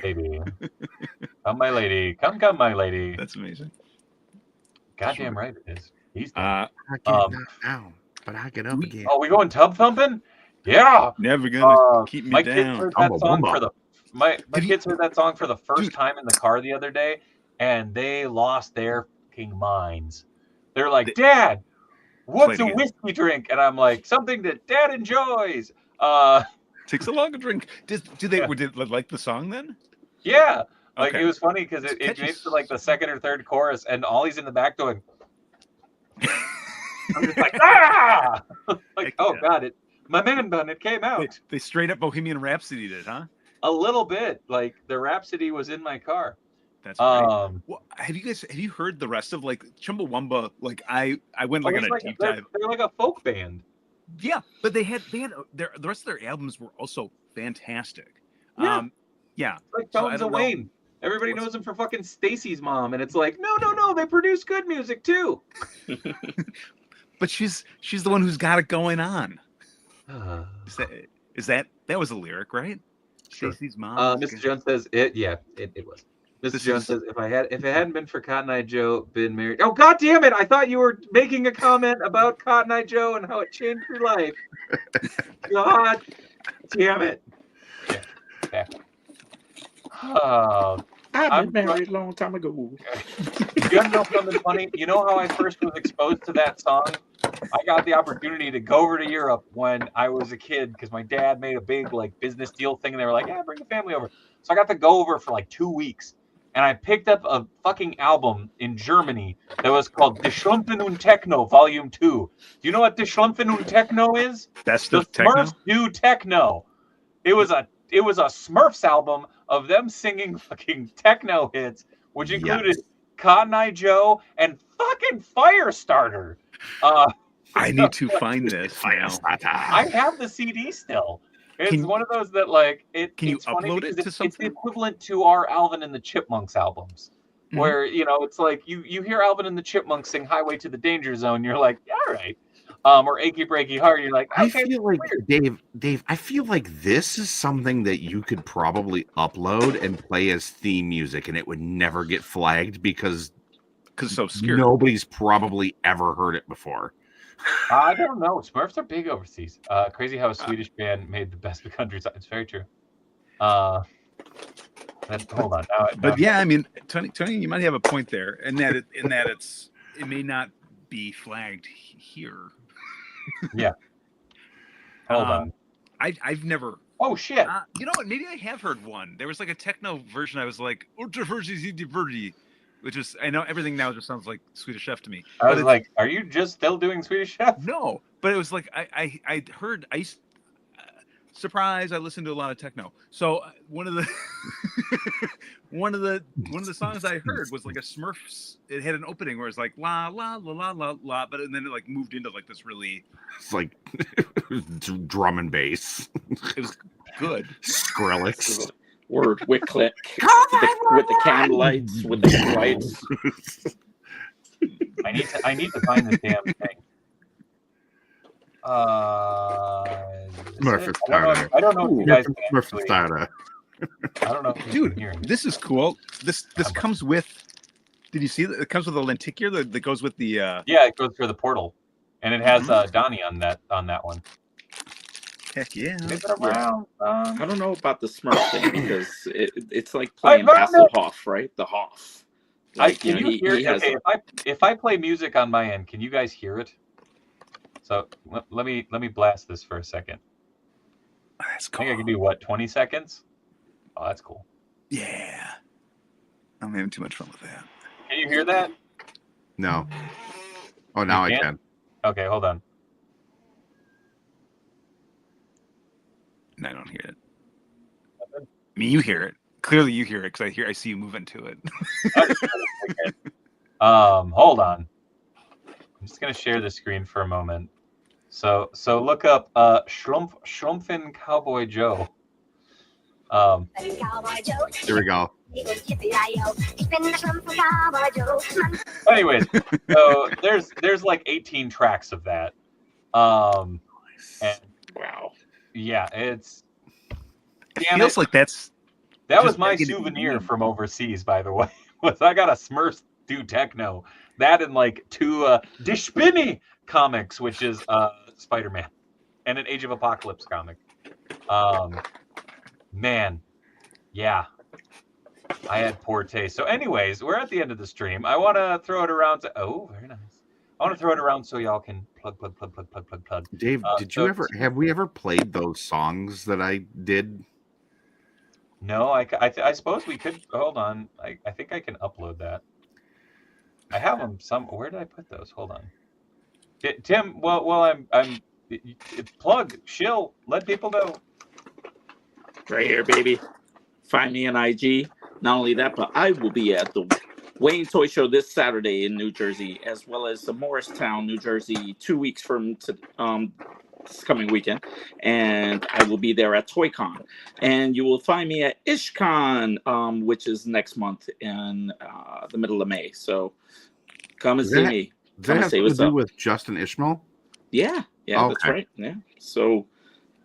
Speaker 1: Come, my lady. Come, my lady.
Speaker 3: That's amazing.
Speaker 1: Goddamn right it is. He's
Speaker 4: I get knocked down, but I get up again.
Speaker 1: Oh, we going tub thumping? Yeah.
Speaker 3: Never gonna keep me
Speaker 1: my
Speaker 3: down.
Speaker 1: Kids heard that song for my kids heard that song for the first time in the car the other day, and they lost their fucking minds. They're like, Dad, what's a whiskey drink? And I'm like, something that Dad enjoys.
Speaker 3: Takes a longer drink. Did they like the song then?
Speaker 1: Yeah. Like it was funny because it makes to like the second or third chorus, and Ollie's in the back going. I'm just like, ah! Like, oh God, my man bun, it came out.
Speaker 3: They straight up Bohemian Rhapsody did, huh?
Speaker 1: A little bit. Like the Rhapsody was in my car.
Speaker 3: That's great. Well, have you heard the rest of like Chumbawamba? Like I went like on a deep dive.
Speaker 1: They're like a folk band.
Speaker 3: Yeah, but they had the rest of their albums were also fantastic.
Speaker 1: Yeah.
Speaker 3: Yeah.
Speaker 1: Like Tones of Wayne. Everybody knows him for fucking Stacy's Mom, and it's like, no, they produce good music too.
Speaker 3: But she's the one who's got it going on. Is that was a lyric, right?
Speaker 1: Sure.
Speaker 3: Stacy's Mom.
Speaker 1: Mr. Jones says it. Yeah, it was. Mr. Jones says if it hadn't been for Cotton Eye Joe been married. Oh God damn it! I thought you were making a comment about Cotton Eye Joe and how it changed your life. God damn it! Yeah.
Speaker 2: I've been married a long time ago.
Speaker 1: You know something funny? You know how I first was exposed to that song? I got the opportunity to go over to Europe when I was a kid because my dad made a big like business deal thing, and they were like, "Yeah, bring the family over." So I got to go over for like 2 weeks, and I picked up a fucking album in Germany that was called Die Schlumpfen und Techno Volume 2. Do you know what Die Schlumpfen und Techno is?
Speaker 3: That's
Speaker 1: the Smurfs do techno. It was a Smurfs album of them singing fucking techno hits, which included Cotton Eye Joe and fucking Firestarter.
Speaker 3: I need to find this now.
Speaker 1: I have the CD still. It's one of those that like it.
Speaker 3: Can you upload it to something?
Speaker 1: It's the equivalent to our Alvin and the Chipmunks albums, where it's like you hear Alvin and the Chipmunks sing "Highway to the Danger Zone," you're like, all right. Or "Achy Breaky Heart," you're like, okay,
Speaker 4: I feel like Dave. I feel like this is something that you could probably upload and play as theme music, and it would never get flagged because
Speaker 3: it's so obscure.
Speaker 4: Nobody's probably ever heard it before.
Speaker 1: I don't know. Smurfs are big overseas. Crazy how a Swedish band made the best of country. It's very true. Hold on.
Speaker 3: But yeah, I mean, Tony, you might have a point there, and that it may not be flagged here.
Speaker 1: Yeah. Hold on.
Speaker 3: I've never.
Speaker 1: Oh shit!
Speaker 3: You know what? Maybe I have heard one. There was like a techno version. I was like, which is, I know everything now just sounds like Swedish Chef to me.
Speaker 1: I was like, are you just still doing Swedish Chef?
Speaker 3: No, but it was like I heard surprise. I listened to a lot of techno. So one of the one of the songs I heard was like a Smurfs. It had an opening where it's like la la la la la la, but then it like moved into like this really.
Speaker 4: It's like drum and bass.
Speaker 3: It was good.
Speaker 4: Skrillex.
Speaker 2: Word Wycliffe with the candlelights, with the lights.
Speaker 1: I need to find this damn thing.
Speaker 4: Smurf starter.
Speaker 1: I don't know if you guys can
Speaker 4: Smurf starter.
Speaker 1: I don't know if
Speaker 3: dude, this is cool. This comes with Did you see that? It comes with a lenticular that goes with the.
Speaker 1: Yeah, it goes through the portal, and it has Donnie on that one.
Speaker 3: Heck yeah!
Speaker 2: I don't know about the Smurf thing because it's like playing Hasselhoff, right? The Hoff. Like,
Speaker 1: can you hear it? Okay, if I play music on my end, can you guys hear it? So let me blast this for a second.
Speaker 3: That's cool.
Speaker 1: I think I can do what, 20 seconds? Oh, that's cool.
Speaker 3: Yeah. I'm having too much fun with that.
Speaker 1: Can you hear that?
Speaker 4: No. Oh, now I can.
Speaker 1: Okay, hold on.
Speaker 3: No, I don't hear it. I mean, you hear it. Clearly, you hear it because I see you moving to it.
Speaker 1: Hold on. I'm just gonna share the screen for a moment. So look up Schrumpfin Cowboy Joe.
Speaker 4: Here we go.
Speaker 1: Anyways, so there's like 18 tracks of that. And
Speaker 2: wow.
Speaker 1: Yeah, it's.
Speaker 3: It feels like that
Speaker 1: was my souvenir from overseas, by the way. Was I got a Smurfs do techno, that and like 2 Dishpini comics, which is Spider-Man, and an Age of Apocalypse comic. Man, yeah, I had poor taste. So, anyways, we're at the end of the stream. I want to throw it around to. Oh, very nice. I want to throw it around so y'all can plug.
Speaker 4: Dave, have we ever played those songs that I did?
Speaker 1: No, I suppose we could. Hold on. I think I can upload that. I have them where did I put those? Hold on. Tim, well, I'm plug, shill, let people know.
Speaker 2: Right here, baby. Find me on IG. Not only that, but I will be at the Wayne Toy Show this Saturday in New Jersey, as well as the Morristown, New Jersey, 2 weeks from this coming weekend. And I will be there at ToyCon. And you will find me at IshCon, which is next month in the middle of May. So come and see me.
Speaker 4: Does that have to do with Justin Ishmael?
Speaker 2: Yeah, that's right. Yeah. So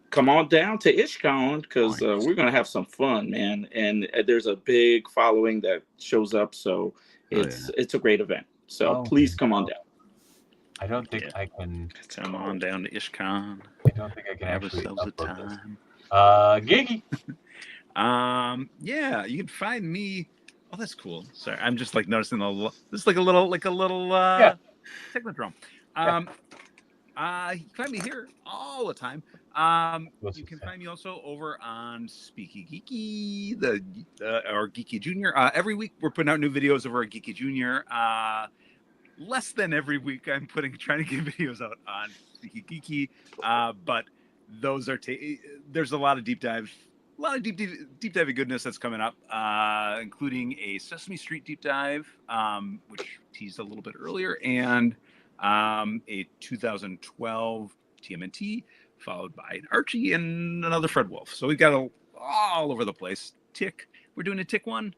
Speaker 2: come on down to IshCon because we're going to have some fun, man. And there's a big following that shows up. So it's a great event. So please come on down.
Speaker 1: I don't think I can.
Speaker 3: Come on down to IshCon.
Speaker 1: I don't think I can actually upload
Speaker 3: time.
Speaker 1: Giggy.
Speaker 3: Yeah, you can find me. Oh, that's cool. Sorry, I'm just like noticing this is like a little technodrome. You can find me here all the time. You can find me also over on Speaky Geeky, or Geeky Junior. Every week we're putting out new videos over at Geeky Junior. Less than every week I'm trying to get videos out on Speaky Geeky, but those are there's a lot of deep dive goodness that's coming up, including a Sesame Street deep dive, which teased a little bit earlier, and a 2012 TMNT, followed by an Archie and another Fred Wolf. So we've got all over the place. Tick, we're doing a Tick one.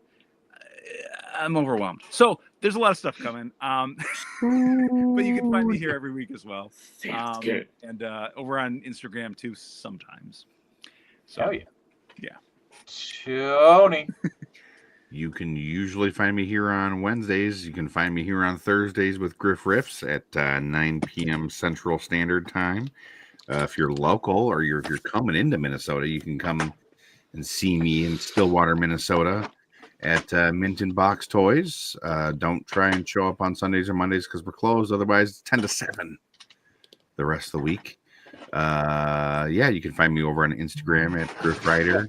Speaker 3: I'm overwhelmed. So there's a lot of stuff coming. But you can find me here every week as well.
Speaker 2: Good.
Speaker 3: And over on Instagram too sometimes. So,
Speaker 1: hell yeah.
Speaker 3: Yeah.
Speaker 1: Tony.
Speaker 4: You can usually find me here on Wednesdays. You can find me here on Thursdays with Griff Riffs at 9 p.m. Central Standard Time. If you're local or if you're coming into Minnesota, you can come and see me in Stillwater, Minnesota at Mint and Box Toys. Don't try and show up on Sundays or Mondays because we're closed. Otherwise, it's 10 to 7 the rest of the week. You can find me over on Instagram at Griff Rider.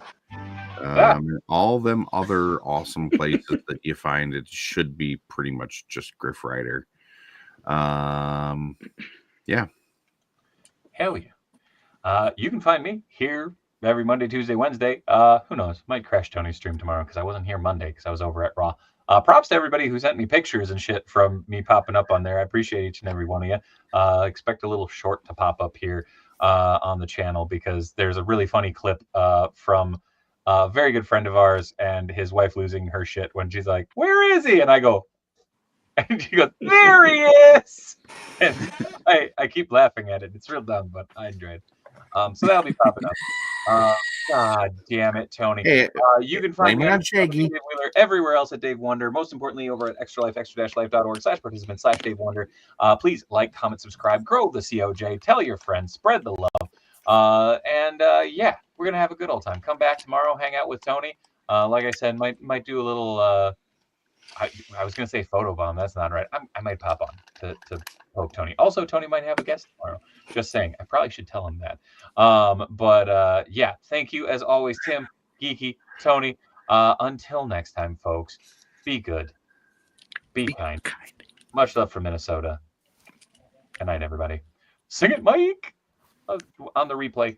Speaker 4: All them other awesome places that you find, it should be pretty much just Griff Rider. Yeah.
Speaker 1: Hell yeah. You can find me here every Monday, Tuesday, Wednesday. Who knows? Might crash Tony's stream tomorrow because I wasn't here Monday because I was over at Raw. Props to everybody who sent me pictures and shit from me popping up on there. I appreciate each and every one of you. Expect a little short to pop up here on the channel because there's a really funny clip from a very good friend of ours and his wife losing her shit when she's like, "Where is he?" And I go, and she goes, "There he is." And I keep laughing at it. It's real dumb, but I enjoy it. So that'll be popping up. God damn it, Tony.
Speaker 4: Hey,
Speaker 1: You can find me
Speaker 4: blame it
Speaker 1: on
Speaker 4: on Shaggy.
Speaker 1: Dave Wheeler everywhere else at Dave Wonder. Most importantly, over at extra-life.org/participant/Dave Wonder. Please like, comment, subscribe, grow the COJ, tell your friends, spread the love. Yeah, we're gonna have a good old time. Come back tomorrow, hang out with Tony. Like I said, might do a little. I was gonna say photo bomb. That's not right. I might pop on to poke Tony. Also, Tony might have a guest tomorrow. Just saying. I probably should tell him that. Yeah. Thank you as always, Tim, Geeky, Tony. Until next time, folks. Be good. Be kind. Much love from Minnesota. Good night, everybody. Sing it, Mike. On the replay.